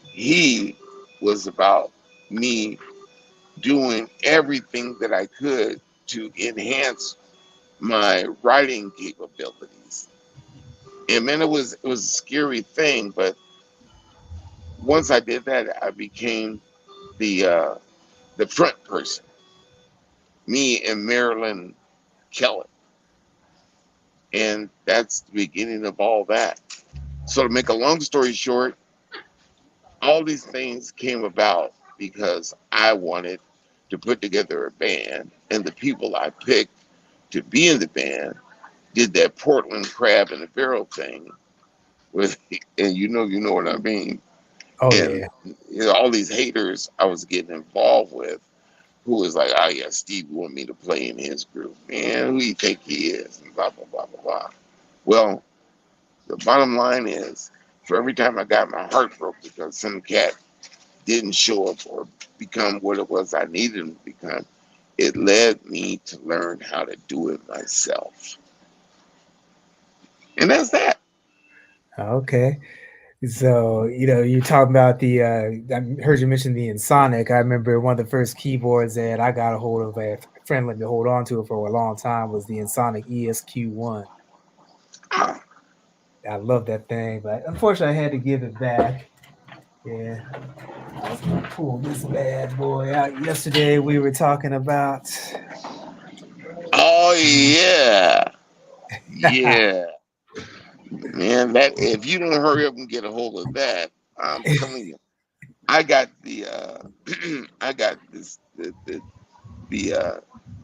Speaker 5: He was about me doing everything that I could to enhance my writing capabilities. And man, it was a scary thing, but once I did that, I became the the front person. Me and Marilyn Kelly, and that's the beginning of all that. So to make a long story short, all these things came about because I wanted to put together a band, and the people I picked to be in the band did that Portland crab in a barrel thing with, and you know what I mean.
Speaker 2: Oh
Speaker 5: And
Speaker 2: yeah.
Speaker 5: all these haters I was getting involved with, who was like, "Oh yeah, Steve want me to play in his group, man. Who you think he is?" And blah blah blah blah blah. Well, the bottom line is, for every time I got my heart broke because some cat didn't show up or become what it was I needed him to become, it led me to learn how to do it myself. And that's that.
Speaker 2: Okay. So, you're talking about I heard you mention the Insonic. I remember one of the first keyboards that I got a hold of, a friend let me hold on to it for a long time, was the Insonic ESQ1.
Speaker 5: Ah,
Speaker 2: I love that thing, but unfortunately I had to give it back. Yeah. I was gonna pull this bad boy out. Yesterday we were talking about
Speaker 5: oh yeah, yeah, man. That if you don't hurry up and get a hold of that, I'm telling you, I got the I got the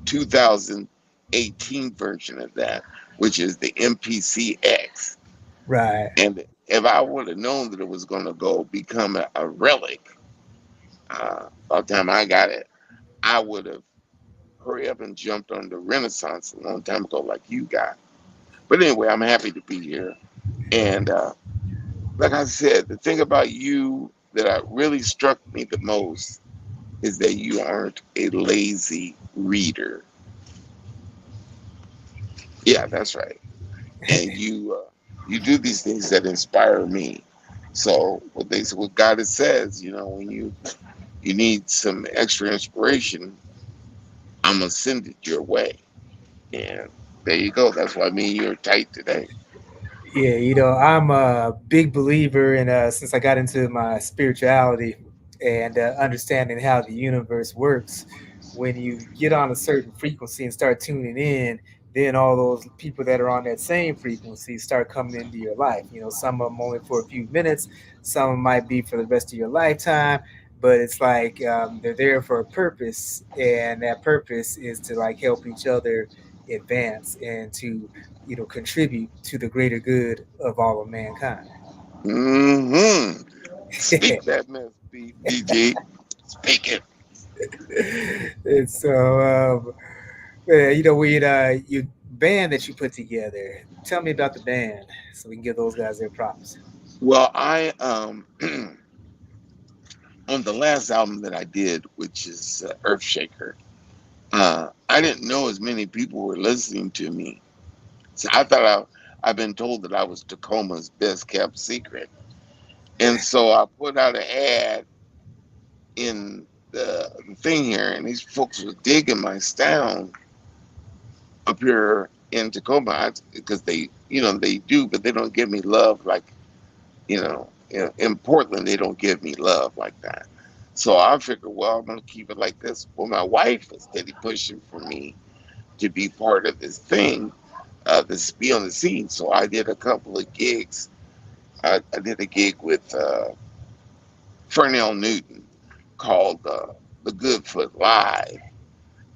Speaker 5: 2018 version of that, which is the MPCX.
Speaker 2: right.
Speaker 5: And if I would have known that it was going to go become a relic, by the time I got it, I would have hurried up and jumped on the Renaissance a long time ago, like you got. But anyway, I'm happy to be here. And like I said, the thing about you that really struck me the most is that you aren't a lazy reader. Yeah, that's right. And you do these things that inspire me. So what God says, when you need some extra inspiration, I'm gonna send it your way. And there you go. That's why me and you are tight today.
Speaker 2: Yeah, I'm a big believer in since I got into my spirituality and understanding how the universe works. When you get on a certain frequency and start tuning in, then all those people that are on that same frequency start coming into your life. Some of them only for a few minutes, some of them might be for the rest of your lifetime. But it's like they're there for a purpose, and that purpose is to like help each other advance and to contribute to the greater good of all of mankind.
Speaker 5: Hmm. Speak that mess, DJ. Speak it.
Speaker 2: And so, we you band that you put together. Tell me about the band so we can give those guys their props.
Speaker 5: Well, I on the last album that I did, which is Earthshaker, I didn't know as many people were listening to me. So I've been told that I was Tacoma's best kept secret, and so I put out an ad in the thing here, and these folks were digging my sound up here in Tacoma because they do, but they don't give me love like in Portland they don't give me love like that. So I figured, well, I'm gonna keep it like this. Well, my wife was steady pushing for me to be part of this thing, this be on the scene. So I did a couple of gigs. I did a gig with Fernell Newton called The Goodfoot Live,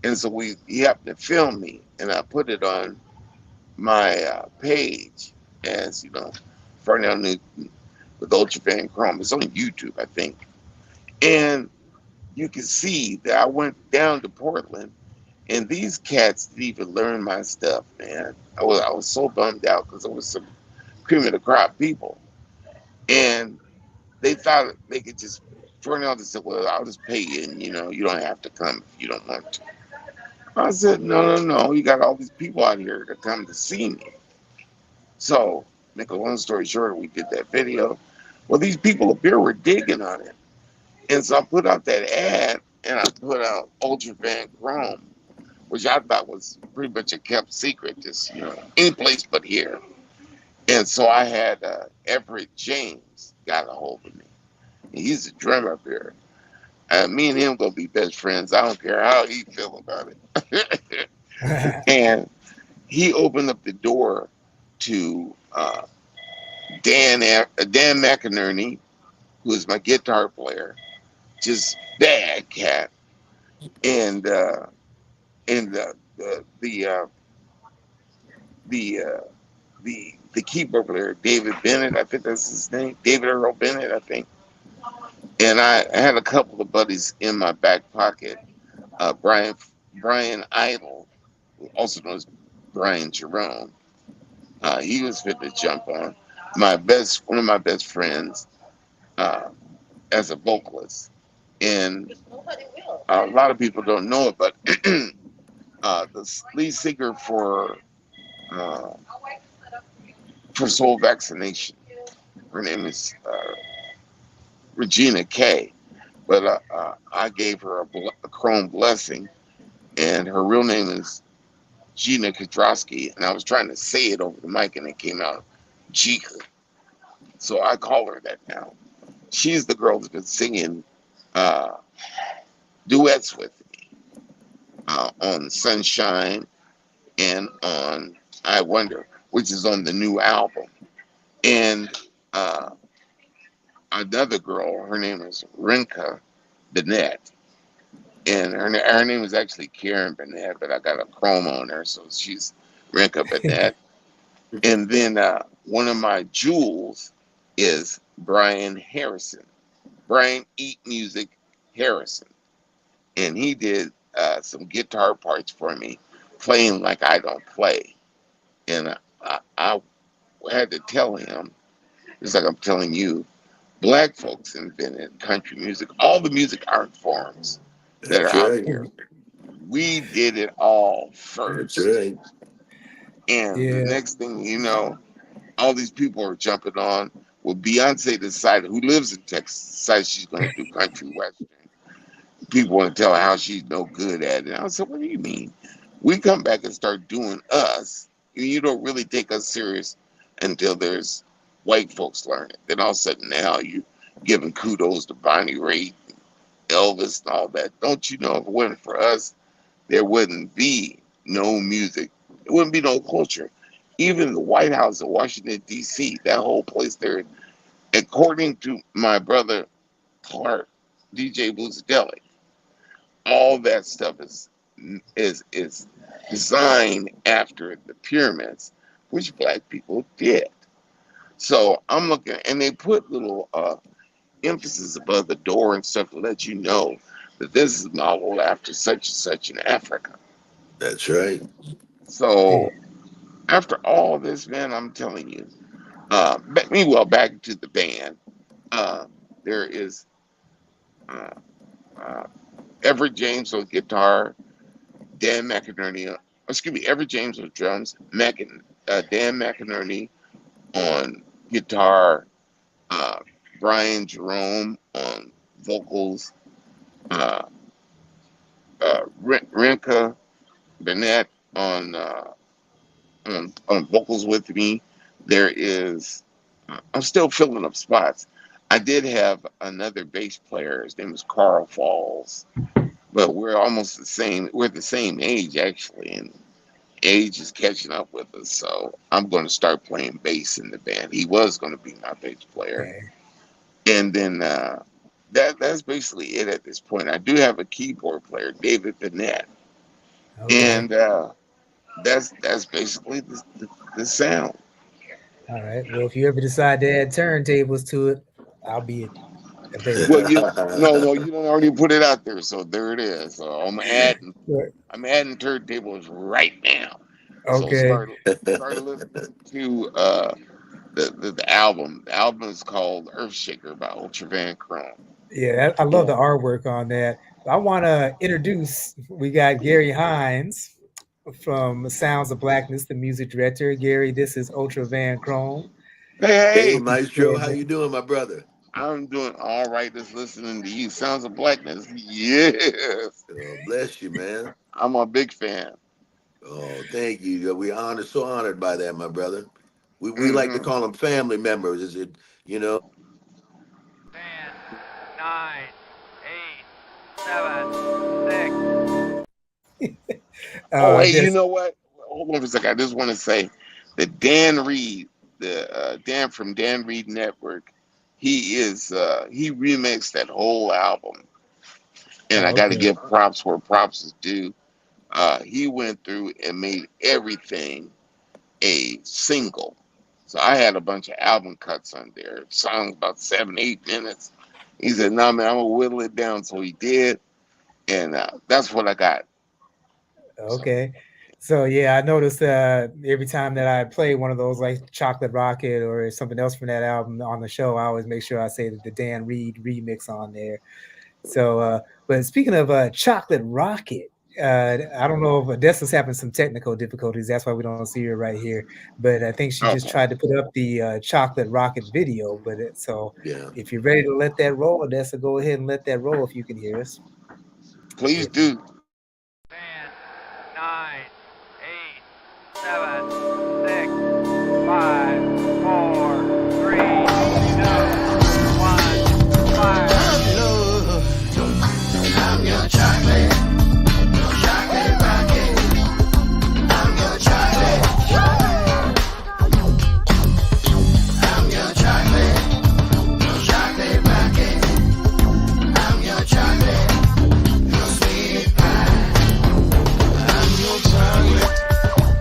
Speaker 5: and so he happened to film me, and I put it on my page as Fernell Newton with Ultra Van Krome. It's on YouTube, I think, and you can see that I went down to Portland, and these cats didn't even learn my stuff, man. I was so bummed out because there was some cream of the crop people, and they thought they could just. Fernell just said, "Well, I'll just pay you, and you don't have to come if you don't want to." I said, "No, no, no. You got all these people out here to come to see me." So, make a long story short, we did that video. Well, these people up here were digging on it. And so I put out that ad and I put out Ultra Van Krome, which I thought was pretty much a kept secret, just, any place but here. And so I had Everett James got a hold of me. He's a drummer up here. Me and him gonna be best friends. I don't care how he feel about it. And he opened up the door to Dan McInerney, who is my guitar player, just bad cat, and the the uh, the keyboard player David Bennett, I think that's his name, David Earl Bennett, I think. And I had a couple of buddies in my back pocket, Brian Idle, also known as Brian Jerome. He was fit to jump on. One of my best friends, uh, as a vocalist, and a lot of people don't know it, but the lead singer uh, for Soul Vaccination, her name is Regina Kay, but I gave her a Chrome blessing, and her real name is Gina Kodrowski, and I was trying to say it over the mic, and it came out Jika. So I call her that now. She's the girl that's been singing uh, duets with me on Sunshine and on I Wonder, which is on the new album. And uh, another girl, her name is Rinka Bennett. And her name is actually Karen Bennett, but I got a chrome on her, so she's Rinka Bennett. And then one of my jewels is Brian Harrison. Brian Eat Music Harrison. And he did some guitar parts for me, playing like I don't play. And I had to tell him, just like I'm telling you, black folks invented country music, all the music art forms that
Speaker 3: That's
Speaker 5: are out
Speaker 3: right.
Speaker 5: here. We did it all
Speaker 3: That's
Speaker 5: first.
Speaker 3: right.
Speaker 5: And the
Speaker 2: Yeah.
Speaker 5: next thing you know, all these people are jumping on. Well, Beyonce decided, who lives in Texas, decided she's going to do country western. People want to tell her how she's no good at it. I said, what do you mean? We come back and start doing us. You don't really take us serious until there's white folks learn it. Then all of a sudden now you giving kudos to Bonnie Raitt, Elvis, and all that. Don't you know if it wasn't for us, there wouldn't be no music. There wouldn't be no culture. Even the White House in Washington, D.C., that whole place there, according to my brother Clark, DJ Bluesadelic, all that stuff is designed after the pyramids, which black people did. So I'm looking, and they put little emphasis above the door and stuff to let you know that this is modeled after such and such in Africa.
Speaker 3: That's right.
Speaker 5: So
Speaker 2: Yeah.
Speaker 5: after all this, man, I'm telling you. But meanwhile, back to the band. Uh, there is uh, uh, Everett James on guitar, Dan McInerney. Excuse me, Everett James on drums, Dan McInerney on guitar, uh, Brian Jerome on vocals, uh, Renka Burnett on vocals with me. There is, I'm still filling up spots. I did have another bass player. His name is Carl Falls, but we're almost the same. We're the same age actually, and age is catching up with us. So I'm going to start playing bass in the band. He was going to be my bass player,
Speaker 2: Okay.
Speaker 5: and then that's basically it at this point. I do have a keyboard player, David Burnett,
Speaker 2: Okay.
Speaker 5: and that's basically the sound.
Speaker 2: All right. Well, if you ever decide to add turntables to it, I'll be available.
Speaker 5: Well, no, you don't already put it out there, so there it is. So
Speaker 2: Sure.
Speaker 5: I'm adding turntables right now. So
Speaker 2: Okay.
Speaker 5: start listening to the album. The album is called Earthshaker by Ultra Van Krome.
Speaker 2: Yeah, I love the artwork on that. I want to introduce, we got Gary Hines from Sounds of Blackness, the music director. Gary, this is Ultra Van Krome.
Speaker 5: Hey,
Speaker 6: Hey, Maestro, how you doing, my brother?
Speaker 5: I'm doing all right. Just listening to you. Sounds of Blackness. Yes,
Speaker 6: Oh, bless you, man.
Speaker 5: I'm a big fan.
Speaker 6: Oh, thank you. We so honored by that, my brother. We like to call them family members. Is it,
Speaker 7: 10, 9, 8, 7, 6.
Speaker 5: Oh, hey, you
Speaker 2: This,
Speaker 5: know what? Hold on for a second. I just want to say that Dan Reed, the Dan from Dan Reed Network, he remixed that whole album, and I got to
Speaker 2: okay.
Speaker 5: give props where props is due. He went through and made everything a single. So I had a bunch of album cuts on there, songs about 7, 8 minutes. He said, "No, man, I'm gonna whittle it down." So he did, and that's what I got. So,
Speaker 2: Okay. So yeah, I noticed every time that I play one of those like Chocolate Rocket or something else from that album on the show, I always make sure I say the Dan Reed remix on there. So, but speaking of Chocolate Rocket, I don't know if Odessa's having some technical difficulties. That's why we don't see her right here. But I think she just tried to put up the Chocolate Rocket video. But so
Speaker 6: yeah.
Speaker 2: if you're ready to let that roll, Odessa, go ahead and let that roll if you can hear us.
Speaker 5: please do.
Speaker 7: 10, 9, 8, 7, 6, 5, 4, 3, 2, 1, fire.
Speaker 3: I'm your chocolate, chocolate rocket. I'm your chocolate, I'm your chocolate, chocolate rocket. I'm your chocolate, your sweetie pie. I'm your chocolate,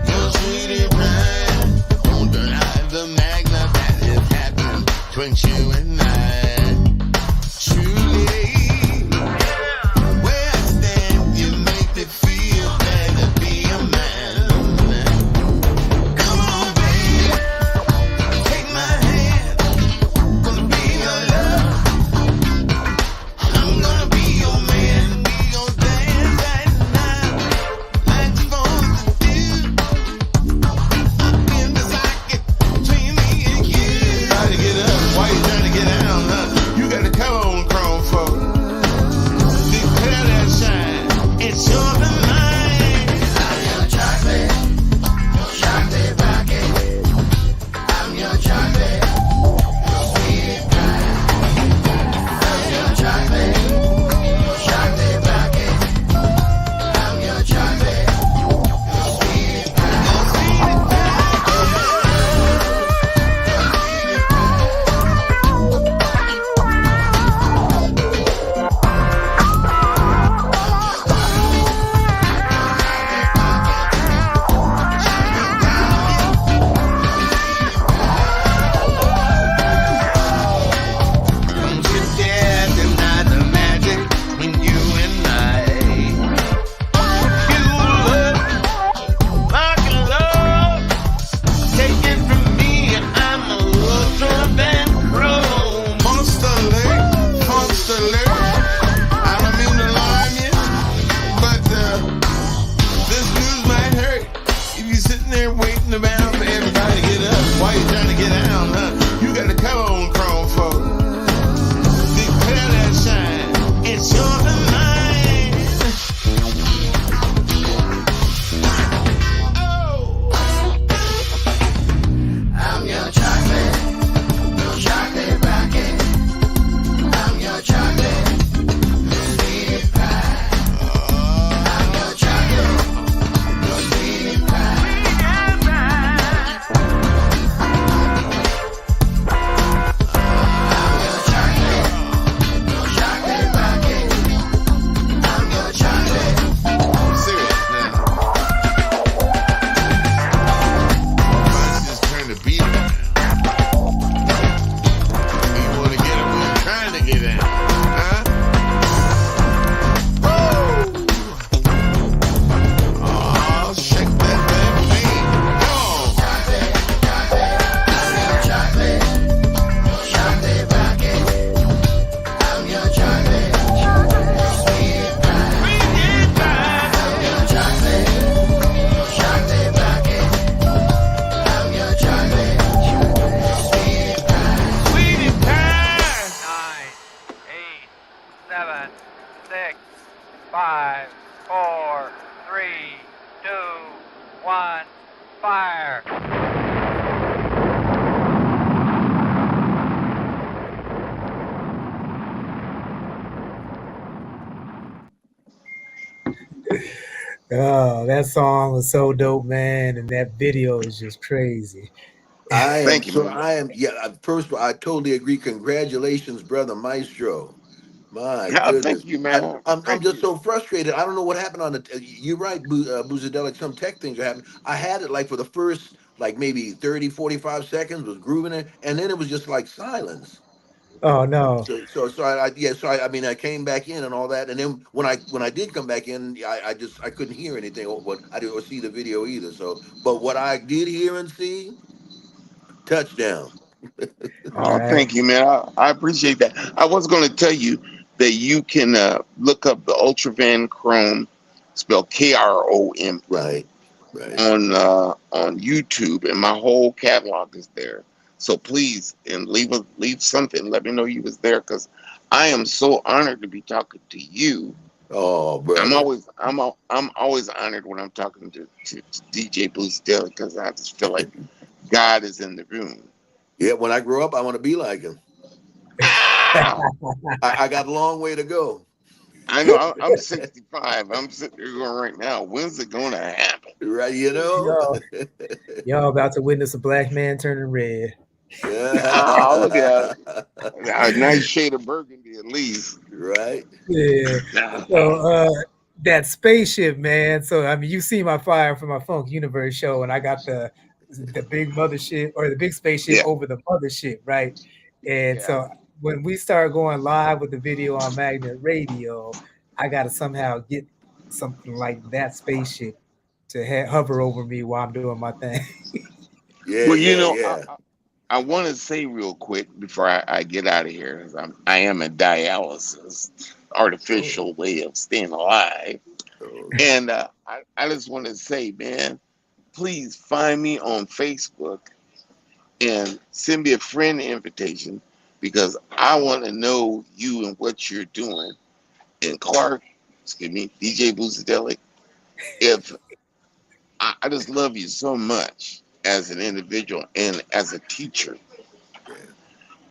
Speaker 3: your sweetie pie. Don't deny the magnet that has happened between you and I. Truly. Trying to get up, why you trying to get down?
Speaker 2: Oh, that song was so dope, man, and that video is just crazy.
Speaker 5: Thank you, man.
Speaker 6: First of all, I totally agree. Congratulations, brother Maestro. My
Speaker 5: Yeah,
Speaker 6: goodness.
Speaker 5: thank you, man.
Speaker 6: I'm
Speaker 5: Thank
Speaker 6: just
Speaker 5: you.
Speaker 6: so frustrated. I don't know what happened on the. You're right, Buzadelic. Some tech things are happening. I had it like for the first, like maybe 30, 45 seconds, was grooving it. And then it was just like silence.
Speaker 2: Oh no.
Speaker 6: I mean, I came back in and all that. And then when I did come back in, I couldn't hear anything. Or what I didn't see the video either. So, but what I did hear and see, touchdown.
Speaker 5: Oh,
Speaker 2: Right.
Speaker 5: thank you, man. I appreciate that. I was going to tell you that you can look up the Ultra Van Krome, spelled Krome,
Speaker 6: Right, right.
Speaker 5: on YouTube, and my whole catalog is there. So please, and leave something. Let me know you was there, because I am so honored to be talking to you.
Speaker 6: Oh,
Speaker 5: I'm
Speaker 6: brother.
Speaker 5: always I'm always honored when I'm talking to DJ Boost Daily, because I just feel like God is in the room.
Speaker 6: Yeah, when I grow up, I want to be like him.
Speaker 5: Ah!
Speaker 6: I got a long way to go.
Speaker 5: I know I'm 65. I'm sitting there going right now. When's it going to happen?
Speaker 6: Right, you know?
Speaker 2: Y'all, y'all about to witness a black man turning red.
Speaker 5: Oh, look at a nice shade of burgundy at least.
Speaker 6: Right?
Speaker 2: Yeah. So that spaceship, man. So I mean, you see my flyer for my Funk Universe show, and I got the big mothership or the big spaceship
Speaker 5: Yeah,
Speaker 2: over the mothership, right? And
Speaker 5: yeah.
Speaker 2: so when we start going live with the video on Magnet Radio, I got to somehow get something like that spaceship to hover over me while I'm doing my thing.
Speaker 6: Yeah,
Speaker 5: Well,
Speaker 6: yeah, yeah.
Speaker 5: I want to say real quick before I get out of here, 'cause I am a dialysis,
Speaker 6: Oh,
Speaker 5: artificial way of staying alive,
Speaker 6: okay.
Speaker 5: and I just want to say, man, please find me on Facebook and send me a friend invitation, because I want to know you and what you're doing. And Clark, excuse me, DJ Boosadelic, if I just love you so much as an individual and as a teacher.
Speaker 6: Yeah.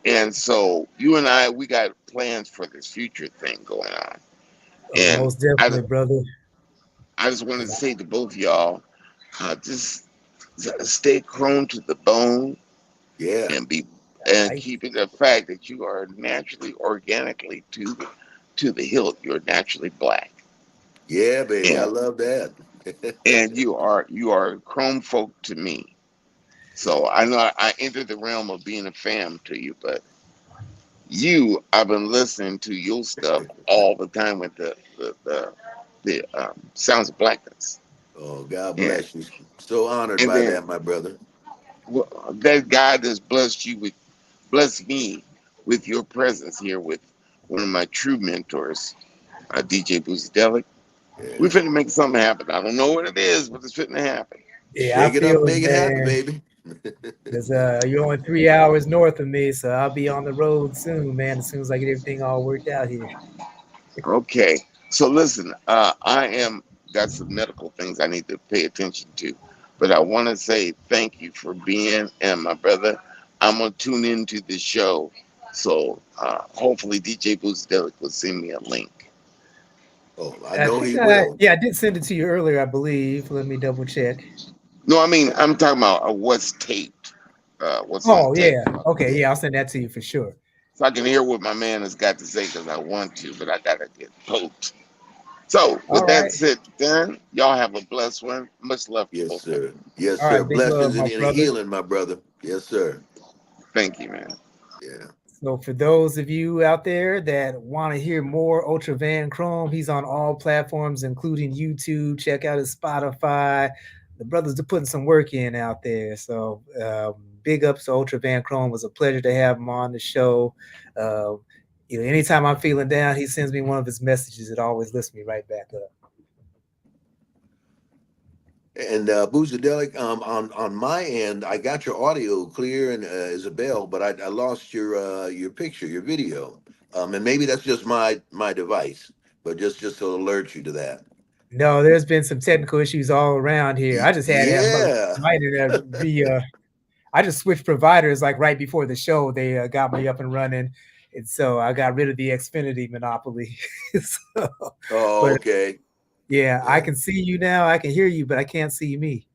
Speaker 5: And so you and I, we got plans for this future thing going on.
Speaker 2: Oh,
Speaker 5: And
Speaker 2: most definitely, brother.
Speaker 5: I just want to say to both of y'all, just stay chrome to the bone,
Speaker 6: Yeah.
Speaker 5: and be
Speaker 2: All
Speaker 5: and
Speaker 2: right.
Speaker 5: keep it the fact that you are naturally, organically to the hilt. You're naturally black,
Speaker 6: Yeah, baby. I
Speaker 5: and
Speaker 6: love that.
Speaker 5: you are chrome folk to me. So I know I entered the realm of being a fam to you, but I've been listening to your stuff all the time with the sounds of blackness,
Speaker 6: Oh, God
Speaker 5: and
Speaker 6: bless you. So honored
Speaker 5: and
Speaker 6: by
Speaker 5: then
Speaker 6: that, my brother.
Speaker 5: that God has blessed me with your presence here with one of my true mentors, DJ Boozdelic. We
Speaker 6: Yeah.
Speaker 5: finna make something happen. I don't know what it is, but it's fitting to happen.
Speaker 2: Yeah, I
Speaker 6: Shake it up,
Speaker 2: feel it,
Speaker 6: make it happen,
Speaker 2: man.
Speaker 6: baby.
Speaker 2: Because you're only 3 hours north of me, so I'll be on the road soon, man. As soon as I get everything all worked out here.
Speaker 5: Okay. So listen, I am got some medical things I need to pay attention to, but I want to say thank you for being, and my brother, I'm gonna tune into the show. So hopefully DJ Boozdelic will send me a link.
Speaker 6: Oh, I
Speaker 2: I
Speaker 6: know
Speaker 2: think
Speaker 6: he will.
Speaker 2: yeah, I did send it to you earlier, I believe. Let me double check.
Speaker 5: No, I mean I'm talking about what's taped, what's on
Speaker 2: Oh
Speaker 5: tape.
Speaker 2: yeah, okay,
Speaker 6: Yeah.
Speaker 2: yeah, I'll send that to you for sure.
Speaker 5: So I can hear what my man has got to say, because I want to, but I gotta get poked. So
Speaker 2: All
Speaker 5: with that
Speaker 2: right,
Speaker 5: said, done. Y'all have a blessed one. Much love to
Speaker 6: Yes,
Speaker 5: both of you.
Speaker 6: sir. Yes,
Speaker 2: all
Speaker 6: sir.
Speaker 2: right, big love,
Speaker 6: Blessings
Speaker 2: my
Speaker 6: and
Speaker 2: brother.
Speaker 6: healing, my brother. Yes, sir.
Speaker 5: Thank you, man.
Speaker 6: Yeah.
Speaker 2: So for those of you out there that want to hear more Ultra Van Krome, he's on all platforms, including YouTube. Check out his Spotify. The brothers are putting some work in out there. So big ups to Ultra Van Krome. It was a pleasure to have him on the show. Uh, anytime I'm feeling down, he sends me one of his messages. It always lifts me right back up.
Speaker 6: And Boozadelic, on my end, I got your audio clear and Isabel, but I lost your picture, your video. And maybe that's just my device, but just to alert you to that.
Speaker 2: No, there's been some technical issues all around here. I just had to have
Speaker 6: Yeah.
Speaker 2: my internet I just switched providers like right before the show. They got me up and running, and so I got rid of the Xfinity monopoly. So,
Speaker 6: Oh,
Speaker 2: but
Speaker 6: okay.
Speaker 2: Yeah, I
Speaker 6: Yeah.
Speaker 2: can see you now. I can hear you, but I can't see me.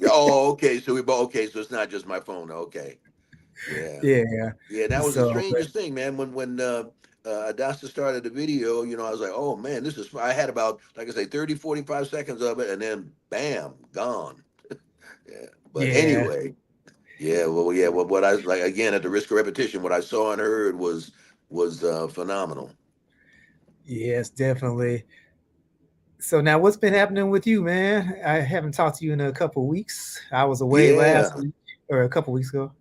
Speaker 6: Oh, okay. So we both okay. So it's not just my phone. Okay. Yeah.
Speaker 2: Yeah.
Speaker 6: Yeah. That was the
Speaker 2: So, but
Speaker 6: strangest thing, man. When Adasta started the video, I was like, oh man, this is. I had about, like I say, 30, 45 seconds of it, and then bam, gone. Yeah. But
Speaker 2: yeah,
Speaker 6: anyway, yeah. Well, yeah. What I like again at the risk of repetition, what I saw and heard was phenomenal.
Speaker 2: yes, definitely. So now, what's been happening with you, man? I haven't talked to you in a couple weeks. I was away last
Speaker 6: Yeah.
Speaker 2: week or a couple weeks ago.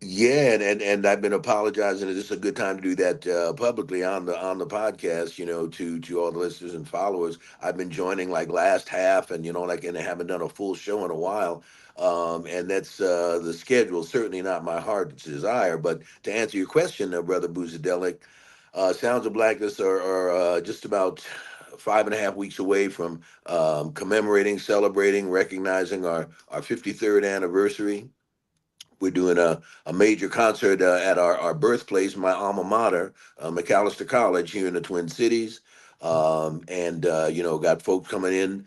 Speaker 6: Yeah, and I've been apologizing. This is a good time to do that publicly on the podcast. To all the listeners and followers. I've been joining like last half, and like, and I haven't done a full show in a while. And that's the schedule. Certainly not my heart's desire. But to answer your question, brother Buzadelic, Sounds of Blackness are just about 5.5 weeks away from commemorating, celebrating, recognizing our 53rd anniversary. We're doing a major concert at our birthplace, my alma mater, McAllister College here in the Twin Cities. And, got folks coming in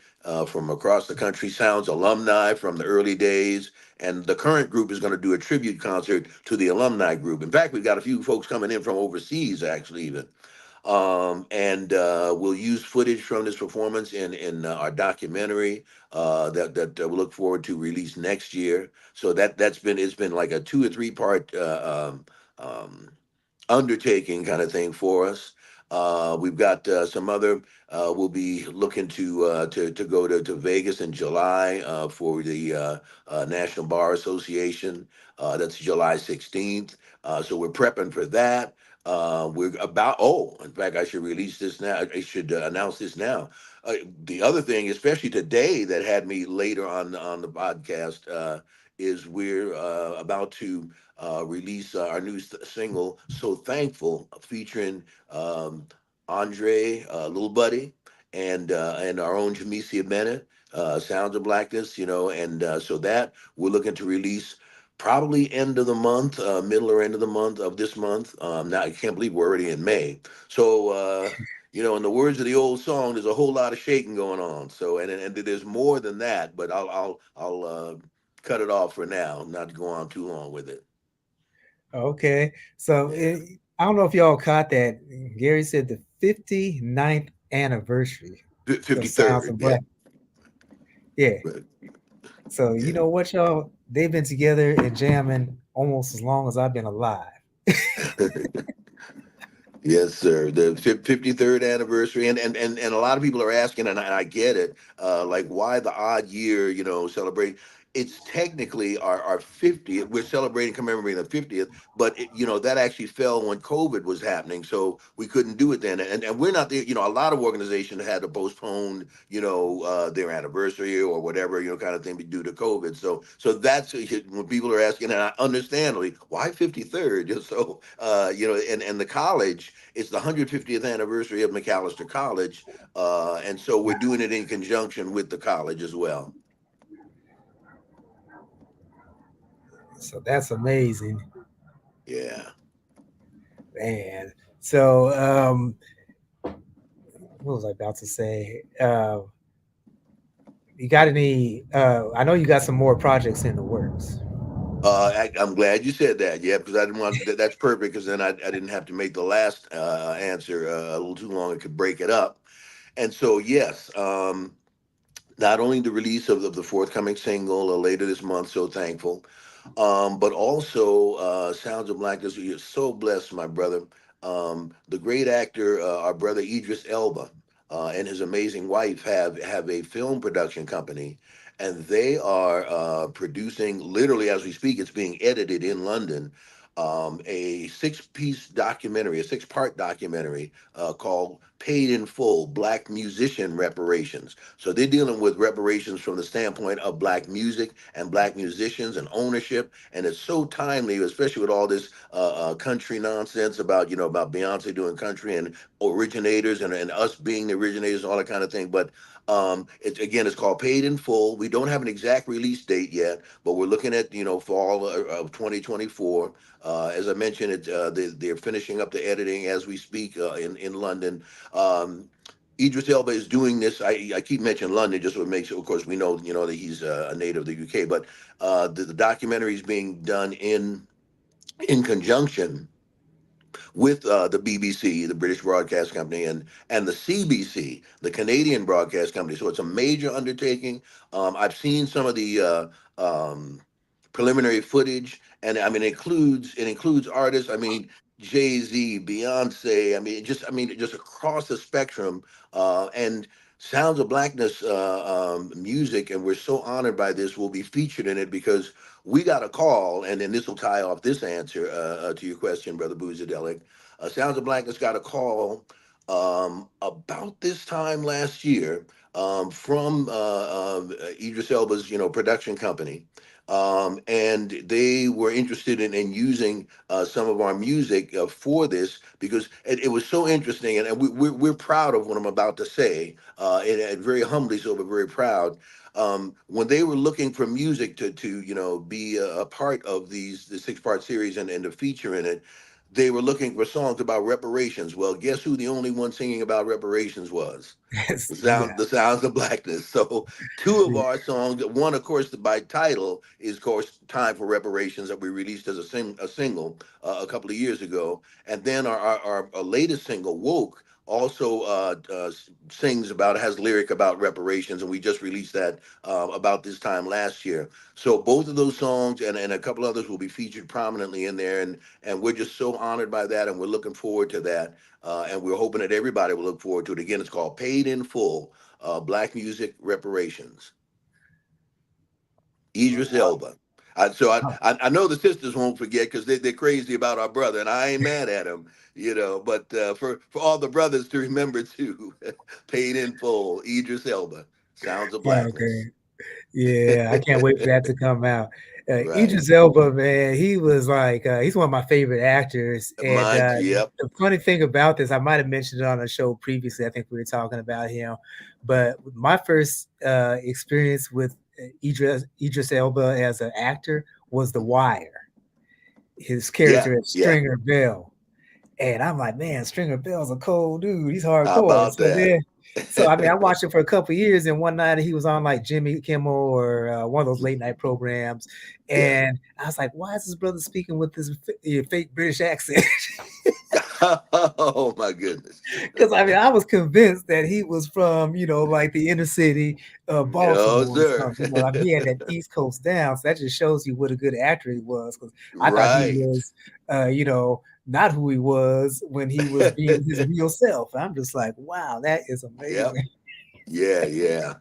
Speaker 6: from across the country, Sounds alumni from the early days. And the current group is going to do a tribute concert to the alumni group. In fact, we've got a few folks coming in from overseas, actually, even. And we'll use footage from this performance in our documentary that we look forward to release next year. So it's been like a 2 or 3 part undertaking kind of thing for us. We've got some other. We'll be looking to go to Vegas in July for the National Bar Association. That's July 16th. So we're prepping for that. We're about. Oh, in fact, I should release this now. I should announce this now. The other thing, especially today, that had me later on the podcast, is we're about to release our new single, "So Thankful," featuring um, Andre, Little Buddy, and our own Jamesia Bennett, Sounds of Blackness, and so that we're looking to release probably end of the month, middle or end of the month of this month. Now I can't believe we're already in May. So in the words of the old song, there's a whole lot of shaking going on. So and there's more than that, but I'll cut it off for now, not to go on too long with it.
Speaker 2: Okay. So I don't know if y'all caught that. Gary said the 59th anniversary of Sounds
Speaker 6: 53rd,
Speaker 2: of
Speaker 6: yeah.
Speaker 2: Black. Yeah.
Speaker 6: Right.
Speaker 2: So you
Speaker 6: Yeah.
Speaker 2: know what, y'all? They've been together and jamming almost as long as I've been alive.
Speaker 6: Yes, sir. The 53rd anniversary, and a lot of people are asking, and I get it. Like, why the odd year? Celebrate. It's technically our 50th. We're celebrating, commemorating the 50th, but that actually fell when COVID was happening, so we couldn't do it then. And we're not there. A lot of organizations had to postpone, their anniversary or whatever, kind of thing due to COVID. So that's when people are asking, and I understandably, why 53rd? So and the college. It's the 150th anniversary of McAllister College, and so we're doing it in conjunction with the college as well.
Speaker 2: So that's amazing,
Speaker 6: Yeah.
Speaker 2: man. So what was I about to say? You got any? I know you got some more projects in the works.
Speaker 6: I'm glad you said that. Yeah, because I didn't want that's perfect because then I didn't have to make the last answer a little too long. It could break it up. And so yes, not only the release of the forthcoming single later this month, so thankful, but also Sounds of Blackness. You're so blessed, my brother. The great actor, our brother Idris Elba, and his amazing wife have a film production company, and they are producing literally as we speak. It's being edited in London. A six-piece documentary, a six-part documentary called "Paid in Full: Black Musician Reparations." So they're dealing with reparations from the standpoint of black music and black musicians and ownership, and it's so timely, especially with all this country nonsense about about Beyonce doing country and originators and us being the originators and all that kind of thing. But it's called Paid in Full. We don't have an exact release date yet, but we're looking at fall of 2024. As I mentioned, they're finishing up the editing as we speak in London. Um, Idris Elba is doing this. I keep mentioning London just so it makes, of course, we know, that he's a native of the UK, but the documentary is being done in conjunction with the BBC, the British Broadcast Company, and the CBC, the Canadian Broadcast Company. So it's a major undertaking. I've seen some of the preliminary footage, and I mean it includes artists. I mean Jay Z, Beyonce. I mean just across the spectrum, and Sounds of Blackness music, and we're so honored by this. Will be featured in it because we got a call, and then this will tie off this answer to your question, Brother Boozadelic. Sounds of Blackness got a call about this time last year from Idris Elba's, production company, and they were interested in using some of our music for this because it was so interesting, and we're proud of what I'm about to say, and very humbly so, but very proud. When they were looking for music to be a part of the 6-part series and to feature in it, they were looking for songs about reparations. Well, guess who the only one singing about reparations was?
Speaker 2: Yeah,
Speaker 6: The Sounds of Blackness. So two of
Speaker 2: yeah.
Speaker 6: our songs, one of course by title is of course Time for Reparations, that we released as a single a couple of years ago, and then our latest single, Woke, also sings about, has lyric about reparations, and we just released that about this time last year. So both of those songs and a couple others will be featured prominently in there, and we're just so honored by that, and we're looking forward to that, and we're hoping that everybody will look forward to it. Again, it's called Paid in Full, Black Music Reparations. Idris Elba. So I know the sisters won't forget because they're crazy about our brother, and I ain't mad at him, But for all the brothers to remember too, Paid in Full, Idris Elba, Sounds of
Speaker 2: Okay.
Speaker 6: Blackness.
Speaker 2: Yeah, I can't wait for that to come out.
Speaker 6: Right.
Speaker 2: Idris Elba, man, he was like, he's one of my favorite actors. And
Speaker 6: Mine. Yep.
Speaker 2: the funny thing about this, I might have mentioned it on a show previously. I think we were talking about him. But my first experience with Idris Elba as an actor was The Wire, his
Speaker 6: Yeah.
Speaker 2: character as
Speaker 6: Yeah.
Speaker 2: Stringer Bell. And I'm like, man, Stringer Bell's a cold dude. He's
Speaker 6: How
Speaker 2: hardcore.
Speaker 6: about
Speaker 2: So
Speaker 6: that?
Speaker 2: then, I mean, I watched him for a couple of years, and one night he was on like Jimmy Kimmel or one of those late night programs,
Speaker 6: Yeah.
Speaker 2: and I was like, why is this brother speaking with this fake British accent?
Speaker 6: Oh my goodness.
Speaker 2: Because I mean, I was convinced that he was from like the inner city of
Speaker 6: No,
Speaker 2: Baltimore or
Speaker 6: sir.
Speaker 2: something. I mean, he had that East Coast down, so that just shows you what a good actor he was. Because I thought he
Speaker 6: Right.
Speaker 2: was, not who he was when he was being his real self. I'm just like, wow, that is
Speaker 6: Yep.
Speaker 2: amazing.
Speaker 6: Yeah. Yeah.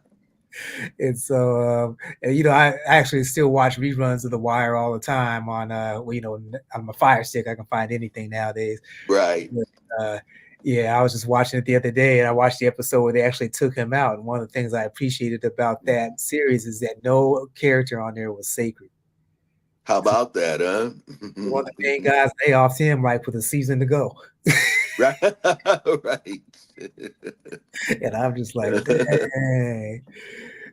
Speaker 2: And so, and I actually still watch reruns of The Wire all the time on, on my Fire Stick. I can find anything nowadays.
Speaker 6: Right.
Speaker 2: But, yeah, I was just watching it the other day, and I watched the episode where they actually took him out. And one of the things I appreciated about that series is that no character on there was sacred.
Speaker 6: How about that, huh?
Speaker 2: One of the main guys, they offed him like with a season to go.
Speaker 6: Right. Right.
Speaker 2: And I'm just like, dang.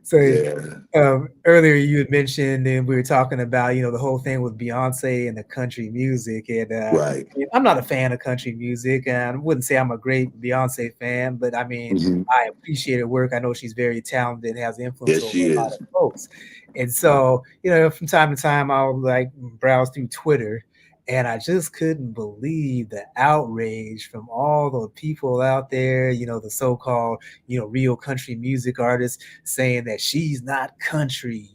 Speaker 2: So
Speaker 6: Yeah.
Speaker 2: earlier you had mentioned, and we were talking about, the whole thing with Beyonce and the country music. And
Speaker 6: Right.
Speaker 2: I'm not a fan of country music, and I wouldn't say I'm a great Beyonce fan, but I mean,
Speaker 6: Hmm.
Speaker 2: I appreciate her work. I know she's very talented and has influence
Speaker 6: Yes,
Speaker 2: over
Speaker 6: she
Speaker 2: a lot of
Speaker 6: is.
Speaker 2: folks. And so, from time to time, I'll like browse through Twitter, and I just couldn't believe the outrage from all the people out there, the so-called, real country music artists saying that she's not country,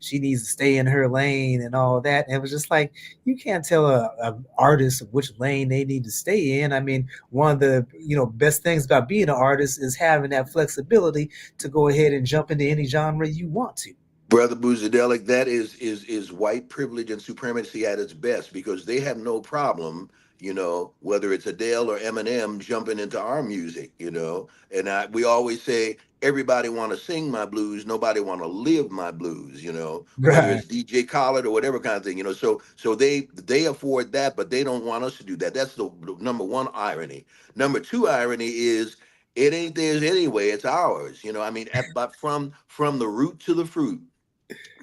Speaker 2: she needs to stay in her lane and all that. And it was just like, you can't tell a artist which lane they need to stay in. I mean, one of the, best things about being an artist is having that flexibility to go ahead and jump into any genre you want to.
Speaker 6: Brother Buzadelic, that is white privilege and supremacy at its best because they have no problem, whether it's Adele or Eminem jumping into our music, And we always say everybody want to sing my blues, nobody want to live my blues, Whether
Speaker 2: Right.
Speaker 6: it's DJ Khaled or whatever kind of thing, So they afford that, but they don't want us to do that. That's the number one irony. Number two irony is it ain't theirs anyway; it's ours. But from the root to the fruit,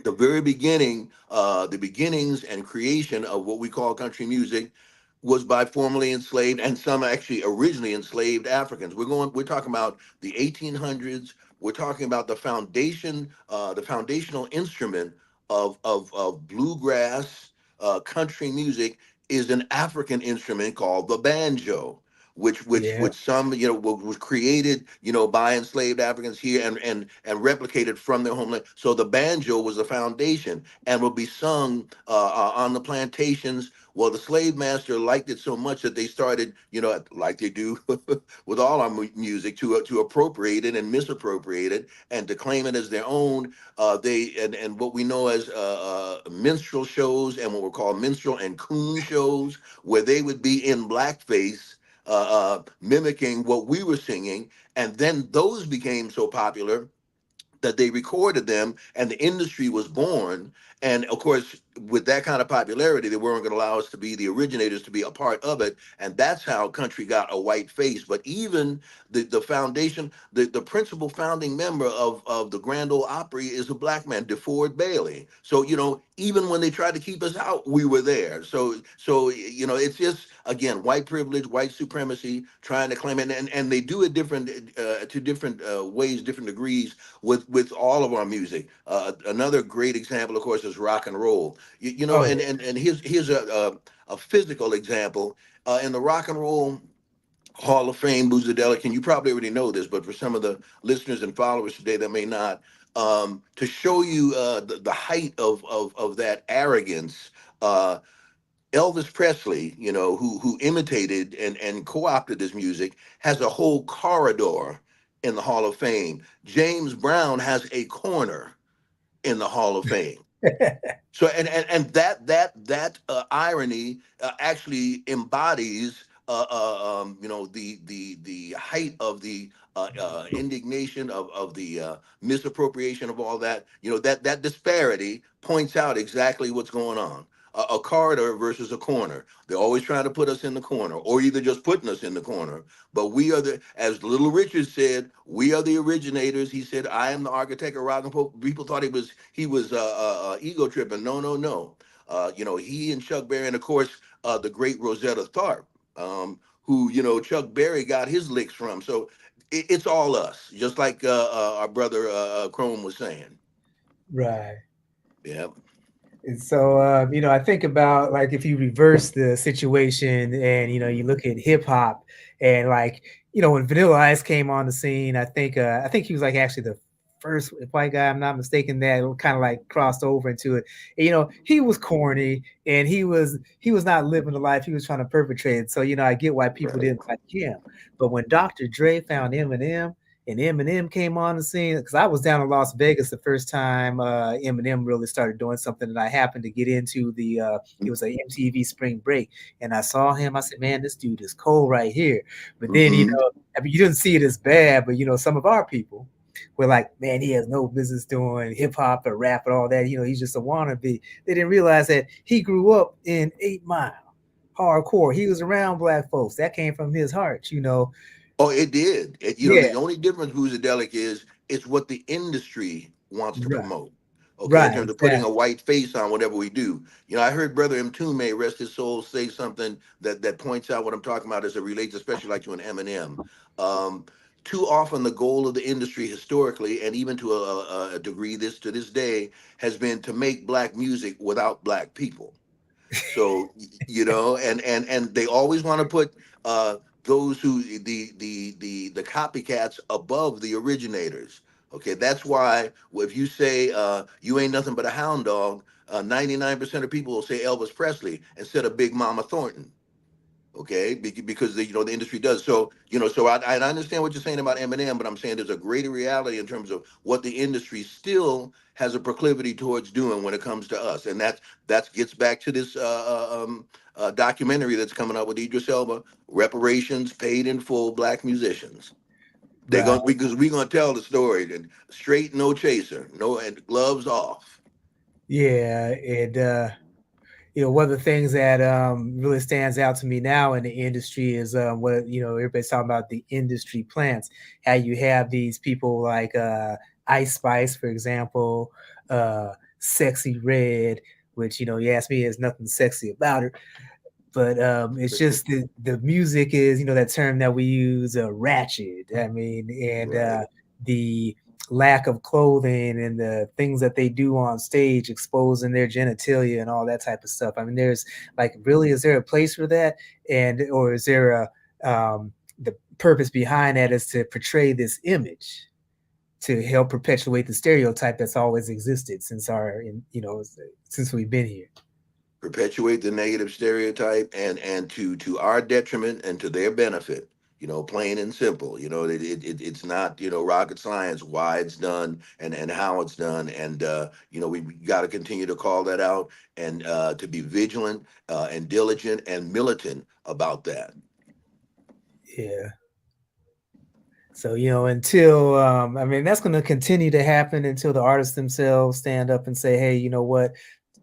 Speaker 6: the very beginning, the beginnings and creation of what we call country music, was by formerly enslaved and some actually originally enslaved Africans. We're talking about the 1800s. We're talking about the foundational instrument of bluegrass country music is an African instrument called the banjo,
Speaker 2: Yeah.
Speaker 6: which some was created by enslaved Africans here and replicated from their homeland. So the banjo was the foundation and will be sung on the plantations. Well, the slave master liked it so much that they started, like they do with all our music, to appropriate it and misappropriate it and to claim it as their own. They and what we know as minstrel shows and what were called minstrel and coon shows, where they would be in blackface, mimicking what we were singing, and then those became so popular that they recorded them and the industry was born. And of course, with that kind of popularity, they weren't going to allow us to be the originators, to be a part of it. And that's how country got a white face. But even the foundation, the principal founding member of the Grand Ole Opry is a black man, DeFord Bailey. So, even when they tried to keep us out, we were there. So it's just, again, white privilege, white supremacy, trying to claim it. And they do it to different ways, different degrees with all of our music. Another great example, of course, is rock and roll.
Speaker 2: Oh yeah.
Speaker 6: And here's a physical example in the Rock and Roll Hall of Fame, Boozadelic, and you probably already know this, but for some of the listeners and followers today that may not, to show you the height of that arrogance. Elvis Presley, who imitated and co-opted this music, has a whole corridor in the Hall of Fame. James Brown has a corner in the Hall of Fame. So and that irony actually embodies the height of the indignation of the misappropriation of all that. That disparity points out exactly what's going on. A corridor versus a corner. They're always trying to put us in the corner, or either just putting us in the corner. But we are as Little Richard said, we are the originators. He said, "I am the architect of rock and roll." People thought he was ego tripping. No, no, no. He and Chuck Berry, and of course, the great Rosetta Tharpe, who Chuck Berry got his licks from. So it's all us, just like our brother Krome was saying.
Speaker 2: Right.
Speaker 6: Yeah.
Speaker 2: And so, I think about like if you reverse the situation and you look at hip hop and like when Vanilla Ice came on the scene, I think he was like actually the first white guy, I'm not mistaken, that kind of like crossed over into it. And, he was corny and he was not living the life he was trying to perpetrate. And so I get why people
Speaker 6: Right.
Speaker 2: didn't like him. But when Dr. Dre found Eminem, and Eminem came on the scene because I was down in Las Vegas the first time Eminem really started doing something, and I happened to get into it was an MTV Spring Break, and I saw him. I said, "Man, this dude is cold right here." But then
Speaker 6: Hmm.
Speaker 2: I mean, you didn't see it as bad, but some of our people were like, "Man, he has no business doing hip hop or rap and all that. He's just a wannabe." They didn't realize that he grew up in 8 Mile hardcore. He was around black folks. That came from his heart.
Speaker 6: Oh, it did.
Speaker 2: Yeah,
Speaker 6: The only difference, Boozadelic, is it's what the industry wants to
Speaker 2: right,
Speaker 6: promote. Okay, in
Speaker 2: right,
Speaker 6: terms of putting a
Speaker 2: exactly.
Speaker 6: white face on whatever we do. I heard Brother Mtume, rest his soul, say something that points out what I'm talking about as it relates, especially like to an Eminem. Um, Too often, the goal of the industry historically, and even to a degree to this day, has been to make black music without black people. So and they always want to put those who the copycats above the originators. Okay, that's why if you say you ain't nothing but a hound dog, 99% of people will say Elvis Presley instead of Big Mama Thornton. Okay, because the industry does. So I understand what you're saying about Eminem, but I'm saying there's a greater reality in terms of what the industry still has a proclivity towards doing when it comes to us, and that gets back to this documentary that's coming out with Idris Elba, reparations paid in full black musicians. They're
Speaker 2: Right.
Speaker 6: going because we're gonna tell the story and straight, no chaser, no, and gloves off.
Speaker 2: Yeah, and one of the things that really stands out to me now in the industry is what everybody's talking about, the industry plants. How you have these people like Ice Spice, for example, Sexy Red, which you ask me, there's nothing sexy about her. but it's just the music is, that term that we use, ratchet. I mean, and
Speaker 6: Right.
Speaker 2: the lack of clothing and the things that they do on stage, exposing their genitalia and all that type of stuff. I mean, there's like, really, is there a place for that? And or is there the purpose behind that is to portray this image to help perpetuate the stereotype that's always existed since since we've been here.
Speaker 6: Perpetuate the negative stereotype, and to our detriment and to their benefit, plain and simple. It's not, rocket science why it's done and how it's done. And we got to continue to call that out, and to be vigilant and diligent and militant about that.
Speaker 2: Yeah. So, until I mean, that's going to continue to happen until the artists themselves stand up and say, hey, you know what,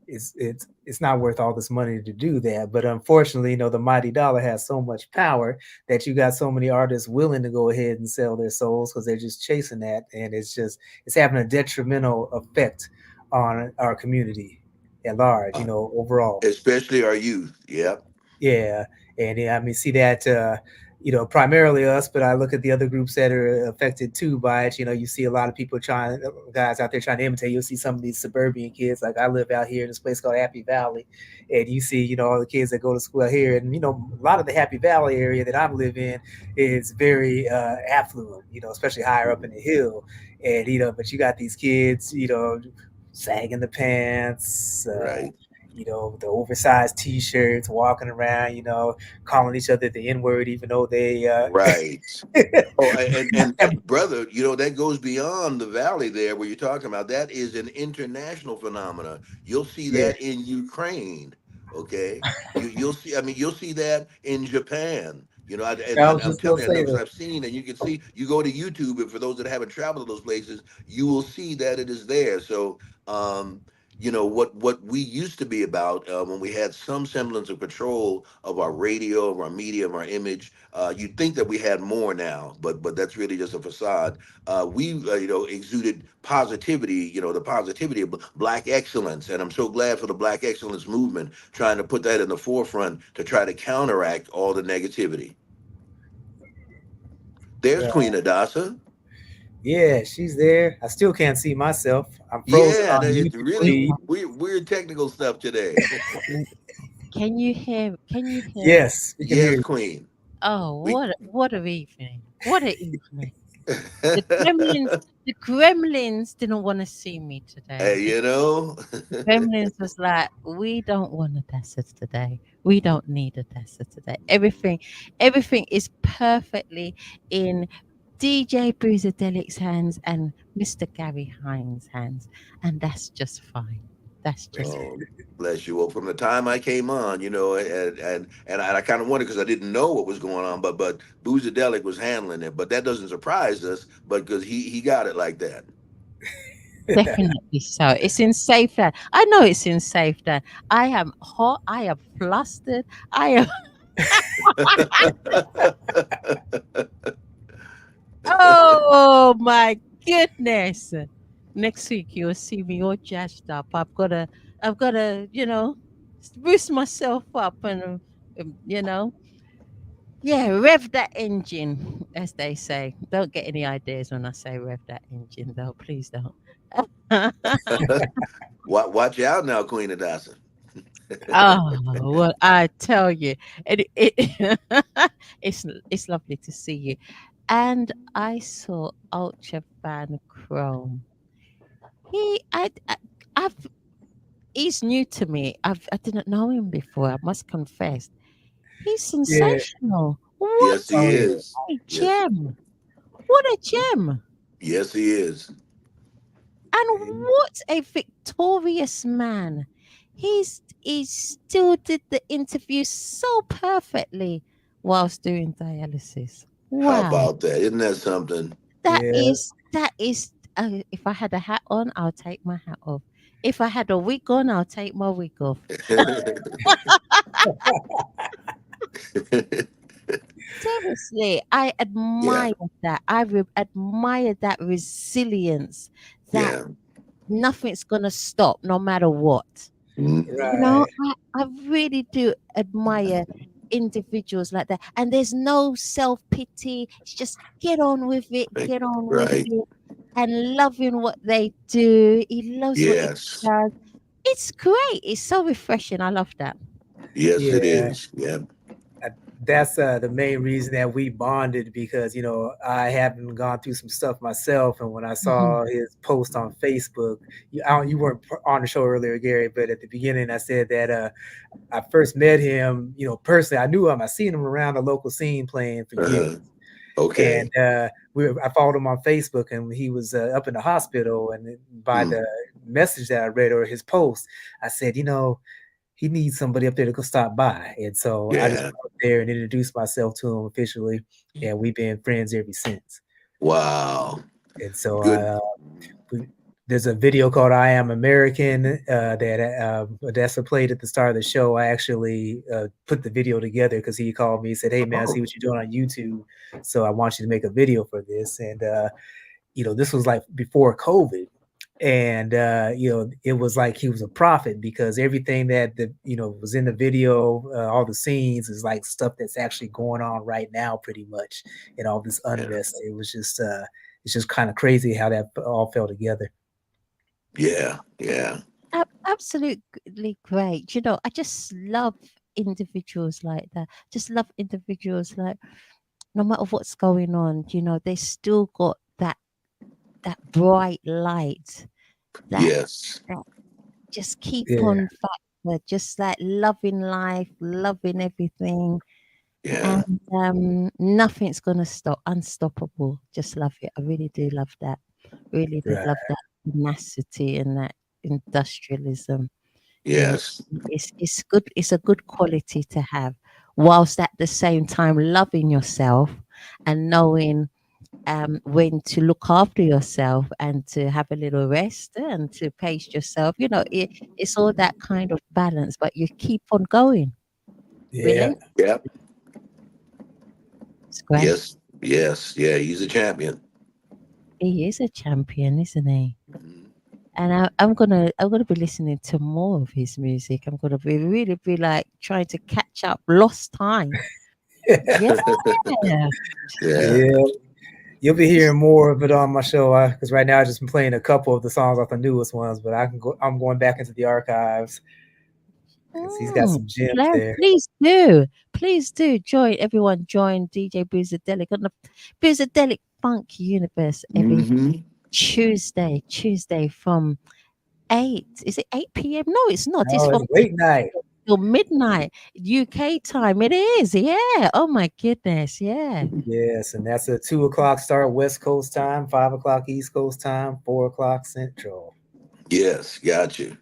Speaker 2: it's not worth all this money to do that. But unfortunately, the mighty dollar has so much power that you got so many artists willing to go ahead and sell their souls because they're just chasing that, and it's having a detrimental effect on our community at large, overall.
Speaker 6: Especially our youth. Yep.
Speaker 2: Yeah, and I mean, see that primarily us, but I look at the other groups that are affected too by it. You see a lot of people guys out there trying to imitate. You'll see some of these suburban kids. Like, I live out here in this place called Happy Valley, and you see, all the kids that go to school here, and a lot of the Happy Valley area that I live in is very affluent. Especially higher up in the hill, and but you got these kids, sagging the pants.
Speaker 6: Right.
Speaker 2: The oversized T-shirts, walking around, calling each other the N-word, even though they.
Speaker 6: Right. Oh, and brother, that goes beyond the valley there where you're talking about. That is an international phenomena. You'll see
Speaker 2: Yeah.
Speaker 6: that in Ukraine. Okay, you'll see. I mean, you'll see that in Japan.
Speaker 2: I was
Speaker 6: I'm
Speaker 2: just gonna
Speaker 6: telling you, I know
Speaker 2: say
Speaker 6: because
Speaker 2: that.
Speaker 6: I've seen, and you can see. You go to YouTube, and for those that haven't traveled to those places, you will see that it is there. So, what we used to be about when we had some semblance of control of our radio, of our media, of our image. You'd think that we had more now, but that's really just a facade. We exuded positivity, the positivity of black excellence, and I'm so glad for the black excellence movement trying to put that in the forefront to try to counteract all the negativity. There's Queen Adasa.
Speaker 2: Yeah, she's there. I still can't see myself. I'm frozen
Speaker 6: Yeah,
Speaker 2: on
Speaker 6: it's
Speaker 2: YouTube
Speaker 6: really
Speaker 2: feed.
Speaker 6: weird technical stuff today.
Speaker 1: Can you hear? Can you hear me?
Speaker 2: Yes, we can hear
Speaker 6: Yes,
Speaker 2: you.
Speaker 6: Queen.
Speaker 1: Oh,
Speaker 6: We
Speaker 1: what a evening! What a evening! The gremlins didn't want to see me today.
Speaker 6: Hey,
Speaker 1: The gremlins was like, we don't want a desert today. We don't need a desert today. Everything is perfectly in DJ Boozadelic's hands and Mr. Gary Hines' hands, and that's just fine. That's just
Speaker 6: Oh, bless you. Well, from the time I came on, and I kind of wondered because I didn't know what was going on, but Boozadelic was handling it. But that doesn't surprise us, but because he got it like that.
Speaker 1: definitely so. It's in safe land. I know it's in safe land. I am hot. I am flustered. I am. Oh my goodness! Next week you'll see me all jazzed up. I've gotta, boost myself up and, you know, yeah, rev that engine, as they say. Don't get any ideas when I say rev that engine, though. Please don't.
Speaker 6: Watch out now, Queen Adasa.
Speaker 1: Oh, well, I tell you, it it's lovely to see you. And I saw Ultra Van Krome. He, I've, he's new to me. I didn't know him before. I must confess. He's
Speaker 2: Yeah.
Speaker 1: sensational. What
Speaker 6: Yes, he
Speaker 2: Oh yeah.
Speaker 6: is.
Speaker 1: a
Speaker 6: Yes,
Speaker 1: gem! What a gem!
Speaker 6: yes, he is.
Speaker 1: And what a victorious man! He still did the interview so perfectly whilst doing dialysis.
Speaker 6: How
Speaker 1: Wow,
Speaker 6: about that? Isn't that something?
Speaker 2: Yeah.
Speaker 1: that is. If I had a hat on, I'll take my hat off. If I had a wig on, I'll take my wig off. Seriously, I
Speaker 6: Yeah,
Speaker 1: admire that. Admire that resilience. That
Speaker 6: yeah.
Speaker 1: nothing's gonna stop, no matter what. You know,
Speaker 2: Right.
Speaker 1: I really do admire individuals like that. And there's no self pity. It's just get on with it,
Speaker 6: Right.
Speaker 1: get on with
Speaker 6: Right.
Speaker 1: it, and loving what they do. He loves what he
Speaker 6: Yes.
Speaker 1: does. It's great. It's so refreshing. I love that.
Speaker 6: Yes, it
Speaker 2: Yeah.
Speaker 6: is. Yeah.
Speaker 2: That's the main reason that we bonded, because I haven't gone through some stuff myself, and when I
Speaker 1: Mhm.
Speaker 2: saw his post on Facebook, you weren't on the show earlier, Gary, but at the beginning I said that I first met him, personally. I knew him. I seen him around the local scene playing for years,
Speaker 6: Uh-huh. Okay.
Speaker 2: and I followed him on Facebook, and he was up in the hospital. And by
Speaker 6: Mm.
Speaker 2: the message that I read or his post, I said, he needs somebody up there to go stop by. And so I just
Speaker 6: Yeah.
Speaker 2: went up there and introduced myself to him officially, and we've been friends ever since.
Speaker 6: Wow.
Speaker 2: And so
Speaker 6: Good.
Speaker 2: there's a video called "I Am American" that's played at the start of the show. I actually put the video together because he called me and said, "Hey man, I see
Speaker 6: Oh,
Speaker 2: what you're doing on YouTube, so I want you to make a video for this." And this was like before COVID. And it was like he was a prophet, because everything that was in the video, all the scenes, is like stuff that's actually going on right now, pretty much, and all this
Speaker 6: yeah.
Speaker 2: unrest. It's just kind of crazy how that all fell together.
Speaker 6: Yeah. Yeah.
Speaker 1: Absolutely great. You know, I just love individuals like that. Just love individuals like, no matter what's going on, they still got that bright light that
Speaker 6: Yes.
Speaker 1: that just keep
Speaker 2: Yeah,
Speaker 1: on factor, just like loving life, loving everything,
Speaker 6: Yeah.
Speaker 1: and nothing's gonna stop. Unstoppable. Just love it. I really do love that. Really do
Speaker 2: right.
Speaker 1: love that tenacity and that industrialism. You know,
Speaker 6: Yes.
Speaker 1: it's good. It's a good quality to have, whilst at the same time loving yourself and knowing when to look after yourself and to have a little rest and to pace yourself. It's all that kind of balance, but you keep on going.
Speaker 2: Yeah,
Speaker 1: Brilliant.
Speaker 6: Yep.
Speaker 1: It's great.
Speaker 6: Yes. Yes. Yeah. He's a champion.
Speaker 1: He is a champion, isn't he?
Speaker 6: Mhm.
Speaker 1: And I'm gonna be listening to more of his music. I'm gonna be really be like trying to catch up lost time. Yeah.
Speaker 6: Yeah.
Speaker 2: yeah. You'll be hearing more of it on my show, because right now I've just been playing a couple of the songs off the newest ones, but I'm going back into the archives because he's got
Speaker 1: Mm,
Speaker 2: some gems there.
Speaker 1: please do join everyone. Join DJ Boozadelic on the Boozadelic Funk Universe every
Speaker 6: Hmm.
Speaker 1: Tuesday from 8. Is it 8 p.m.? No, it's not. It's
Speaker 2: Oh,
Speaker 1: from
Speaker 2: it's late night.
Speaker 1: till midnight UK time. It is. Yeah. Oh my goodness. Yeah.
Speaker 2: Yes, and that's a 2 o'clock start West Coast time, 5 o'clock East Coast time, 4 o'clock Central.
Speaker 6: Yes. Got you.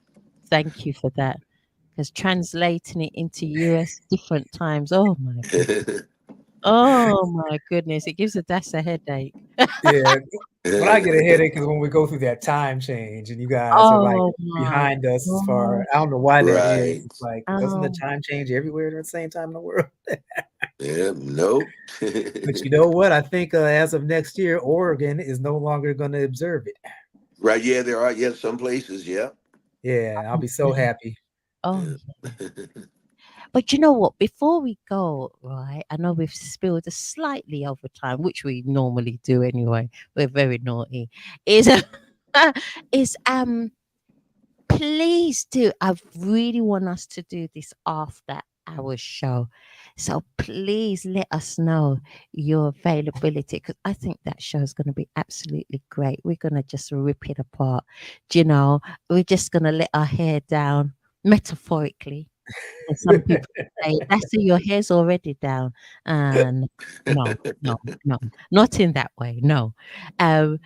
Speaker 1: Thank you for that. Because translating it into US different times. Oh my goodness. Oh my goodness. It gives us a headache.
Speaker 2: Yeah, when I get a headache is when we go through that time change, and you guys are like
Speaker 1: Oh my
Speaker 2: behind us as far. I
Speaker 1: gosh.
Speaker 2: don't know why that is.
Speaker 6: Right.
Speaker 2: It's like, doesn't the
Speaker 1: Oh,
Speaker 2: time change everywhere at the same time in the world?
Speaker 6: Yeah. Nope.
Speaker 2: But you know what? I think as of next year, Oregon is no longer going to observe it.
Speaker 6: Right. Yeah. There are. Yeah. Some places. Yeah.
Speaker 2: Yeah, I'll be so
Speaker 1: yeah.
Speaker 2: happy.
Speaker 1: Oh,
Speaker 6: Yeah.
Speaker 1: yeah. But you know what? Before we go, right? I know we've spilled a slightly over time, which we normally do anyway. We're very naughty. Is is please do. I really want us to do this after our show. So please let us know your availability, because I think that show is going to be absolutely great. We're going to just rip it apart. Do you know, we're just going to let our hair down metaphorically. And some people say, that's it, your hair's already down. And no, no, no, not in that way. No. And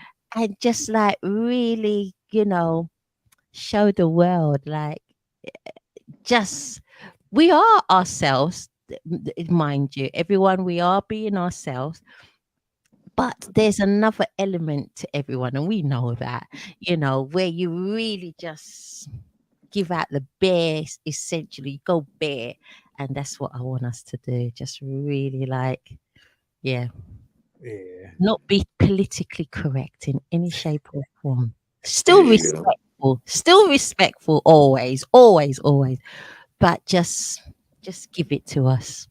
Speaker 1: just like really, show the world, like, just we are ourselves, mind you, everyone, we are being ourselves, but there's another element to everyone, and we know that, where you really just give out the bare, essentially go bare. And that's what I want us to do, just really, like, yeah,
Speaker 2: Yeah.
Speaker 1: not be politically correct in any shape or form,
Speaker 6: There
Speaker 1: still
Speaker 6: you go.
Speaker 1: respect, Still respectful, always, always, always. But just give it to us,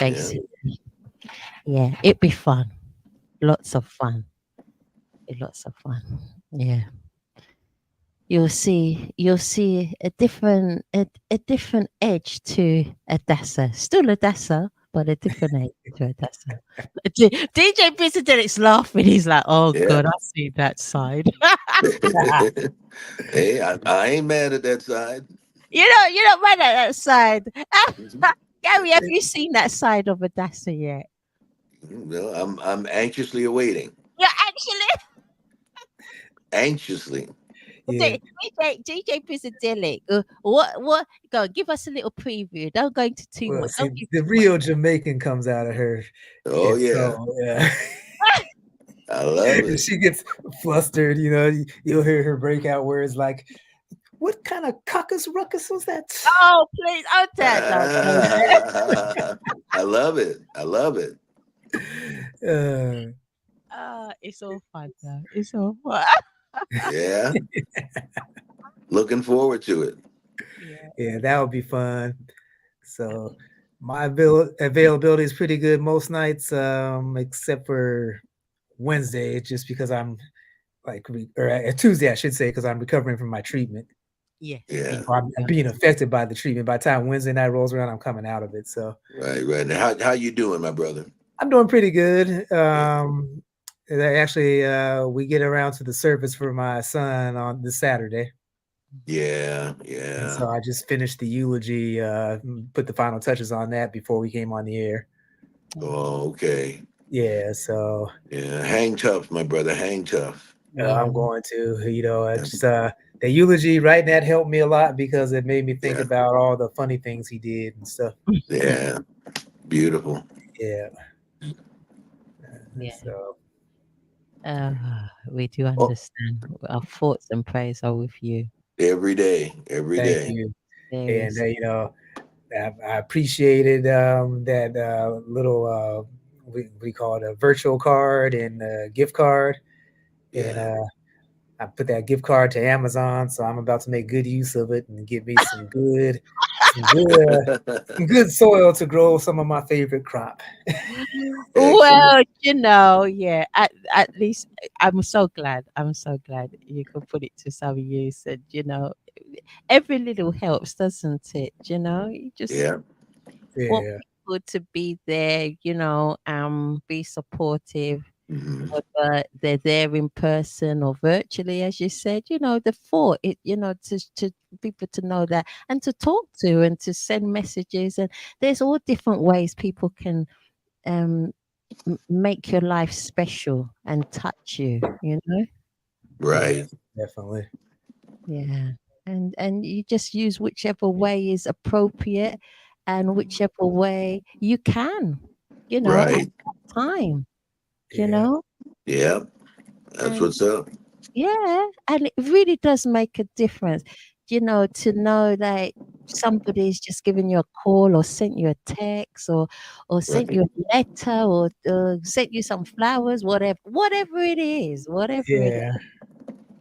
Speaker 6: Yeah.
Speaker 1: basically. Yeah, it'd be fun. Lots of fun. Lots of fun. Yeah. You'll see a different edge to Adassa. Still Adassa, but a different edge to Adassa. DJ Pizzadelics laughing. He's like, "Oh
Speaker 6: Yeah.
Speaker 1: God, I see that side."
Speaker 6: Hey, I ain't mad at that side.
Speaker 1: You're not mad at that side.
Speaker 6: Mhm.
Speaker 1: Gary, have you seen that side of Adassa yet?
Speaker 6: Well, I'm anxiously awaiting.
Speaker 1: Yeah, actually,
Speaker 6: Anxiously.
Speaker 2: Yeah.
Speaker 1: DJ Pizzadelic. What? Go give us a little preview. Don't go into too
Speaker 2: Well,
Speaker 1: much.
Speaker 2: see,
Speaker 1: Don't give
Speaker 2: the
Speaker 1: too much.
Speaker 2: real Jamaican comes out of her,
Speaker 6: Oh
Speaker 2: and
Speaker 6: yeah.
Speaker 2: so yeah.
Speaker 6: I love it.
Speaker 2: She gets flustered. You'll hear her break out words like, "What kind of caucus ruckus was that?"
Speaker 1: Oh, please, oh, Dad, don't.
Speaker 6: I love it. I love it.
Speaker 2: Uh,
Speaker 1: It's all fun though. It's all fun.
Speaker 6: Yeah. Looking forward to it.
Speaker 1: Yeah.
Speaker 2: yeah, that would be fun. So my availability is pretty good most nights, except for Wednesday, just because I'm or Tuesday, I should say, because I'm recovering from my treatment.
Speaker 1: Yes.
Speaker 6: Yeah.
Speaker 1: Yes.
Speaker 2: Or I'm being affected by the treatment. By the time Wednesday night rolls around, I'm coming out of it. So
Speaker 6: Right, right. Now how you doing, my brother?
Speaker 2: I'm doing pretty good.
Speaker 6: Yeah.
Speaker 2: Actually, we get around to the service for my son on this Saturday.
Speaker 6: Yeah,
Speaker 2: And
Speaker 6: yeah.
Speaker 2: so I just finished the eulogy, put the final touches on that before we came on the air.
Speaker 6: Oh, okay.
Speaker 2: Yeah, so
Speaker 6: Yeah. Hang tough, my brother. Hang tough.
Speaker 1: Yeah.
Speaker 2: I'm going to,
Speaker 6: Yeah.
Speaker 2: it's the eulogy writing that helped me a lot because it made me think
Speaker 6: Yeah.
Speaker 2: about all the funny things he did and stuff.
Speaker 6: Yeah. Beautiful.
Speaker 2: Yeah.
Speaker 1: Yeah.
Speaker 2: So
Speaker 1: We do
Speaker 6: Oh,
Speaker 1: understand. Our thoughts and prayers are with you.
Speaker 6: every day. Every
Speaker 2: thank
Speaker 6: day.
Speaker 2: you.
Speaker 1: There
Speaker 2: And
Speaker 1: is.
Speaker 2: I appreciated that little we call it a virtual card and a gift card. And
Speaker 6: Yeah.
Speaker 2: I put that gift card to Amazon, so I'm about to make good use of it and get me some good, some good soil to grow some of my favorite crop.
Speaker 6: Excellent.
Speaker 1: Well, yeah. At least I'm so glad. I'm so glad you could put it to some use, and every little helps, doesn't it? You just
Speaker 6: Yeah.
Speaker 1: want
Speaker 2: Yeah,
Speaker 1: people to be there. Be supportive,
Speaker 6: Hmm.
Speaker 1: whether they're there in person or virtually, as you said. The thought it. To people to know that and to talk to and to send messages, and there's all different ways people can um make your life special and touch you.
Speaker 2: yeah,
Speaker 6: Right.
Speaker 2: definitely.
Speaker 1: Yeah. And you just use whichever way is appropriate and whichever way you can, at
Speaker 6: Right.
Speaker 1: that time, you
Speaker 2: Yeah,
Speaker 1: know?
Speaker 6: Yeah. That's
Speaker 1: And
Speaker 6: what's up.
Speaker 1: yeah, and it really does make a difference, to know that somebody's just given you a call or sent you a text or sent
Speaker 6: Right.
Speaker 1: you a letter or sent you some flowers, whatever it is, whatever it is.
Speaker 2: yeah,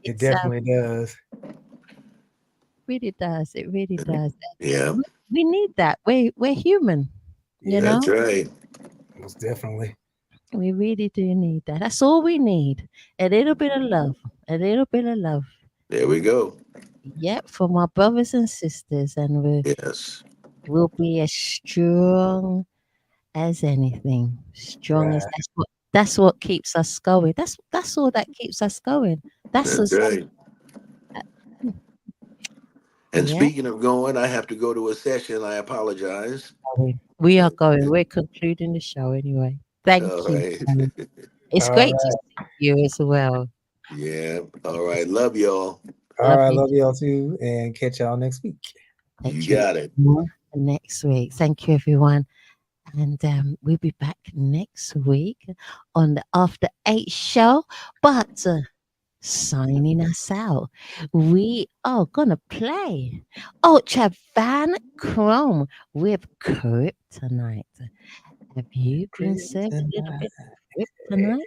Speaker 2: it
Speaker 1: It's
Speaker 2: definitely does.
Speaker 1: really does. It really does.
Speaker 6: Yeah.
Speaker 1: We need that. We're human, you
Speaker 2: Yeah,
Speaker 6: That's
Speaker 1: know?
Speaker 6: right.
Speaker 2: most definitely.
Speaker 1: We really do need that. That's all we need. A little bit of love. A little bit of love.
Speaker 6: There we go.
Speaker 1: Yep, from our brothers and sisters, and
Speaker 6: Yes.
Speaker 1: we'll be as strong as anything. Strong as
Speaker 2: Right.
Speaker 1: that's what keeps us going. That's all that keeps us going. That's
Speaker 6: That's
Speaker 1: us.
Speaker 6: right.
Speaker 1: uh, mm,
Speaker 6: And
Speaker 1: Yeah,
Speaker 6: speaking of going, I have to go to a session. I apologize.
Speaker 1: going. We are going. We're concluding the show anyway. Thank
Speaker 6: All
Speaker 1: you.
Speaker 6: right.
Speaker 1: It's
Speaker 2: All
Speaker 1: great to
Speaker 2: right.
Speaker 1: see you as well.
Speaker 6: Yeah. All right. Love y'all.
Speaker 2: All
Speaker 1: Love
Speaker 2: right.
Speaker 1: you.
Speaker 2: Love y'all too. And catch y'all next week.
Speaker 6: You
Speaker 1: Catch you
Speaker 6: got it.
Speaker 1: next week. Thank you, everyone. And we'll be back next week on the After 8 show. But signing us out, we are going to play Ultra Van Krome with Kryptonite. Have you been served a little bit of kryptonite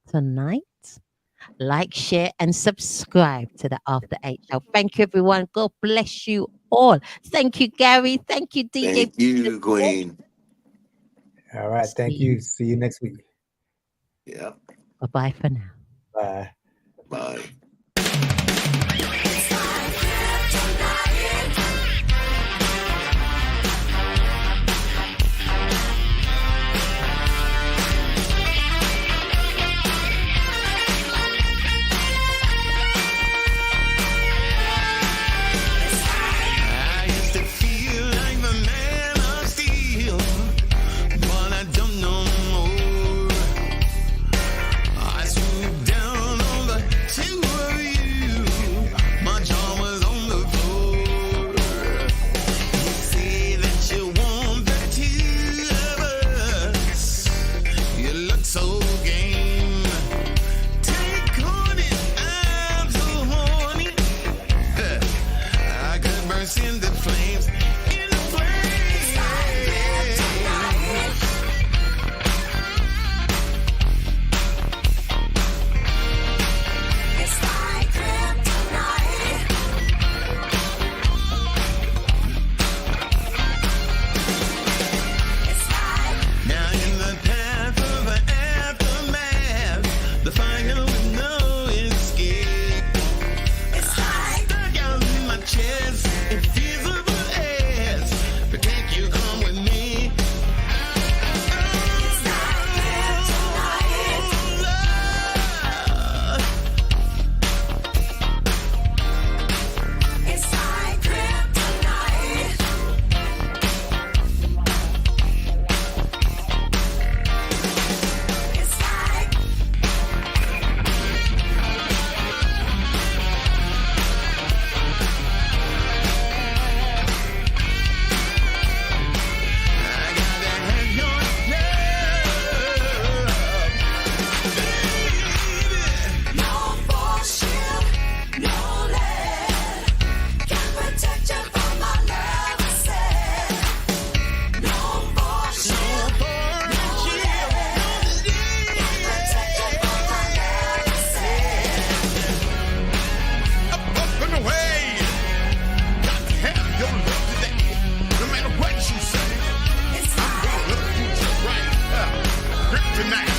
Speaker 1: tonight? like, share, and subscribe to the After 8 show. Thank you, everyone. God bless you all. Thank you, Gary. Thank you, DJ.
Speaker 6: Thank you, Queen.
Speaker 2: All right. Thank you. See you next week.
Speaker 6: Yeah.
Speaker 1: Bye-bye for now.
Speaker 2: Bye.
Speaker 6: Bye.
Speaker 3: I used to feel like the man of steel, but I don't know more. I swooped down on the two of you. My jaw was on the floor. You say that you want the two of us. You look so game. Take on it, I'm so horny. I could burst into flames, into flames.
Speaker 8: It's like kryptonite. It's like
Speaker 3: Now in the path of the aftermath, the final with no escape.
Speaker 8: it's like
Speaker 3: Stuck out in my chest, invisible as. But can't you come with me?
Speaker 8: it's like kryptonite.
Speaker 3: Love.
Speaker 8: It's like kryptonite. It's like
Speaker 3: I gotta have your love.
Speaker 8: no bullshit, no lead. Can protect you from my love, I said. No bullshit, no lead. Can protect you from my love, I said.
Speaker 3: Up and away. Got to have your love today. No matter what you say,
Speaker 8: It's
Speaker 3: I'm gonna love you just right. Kryptonite.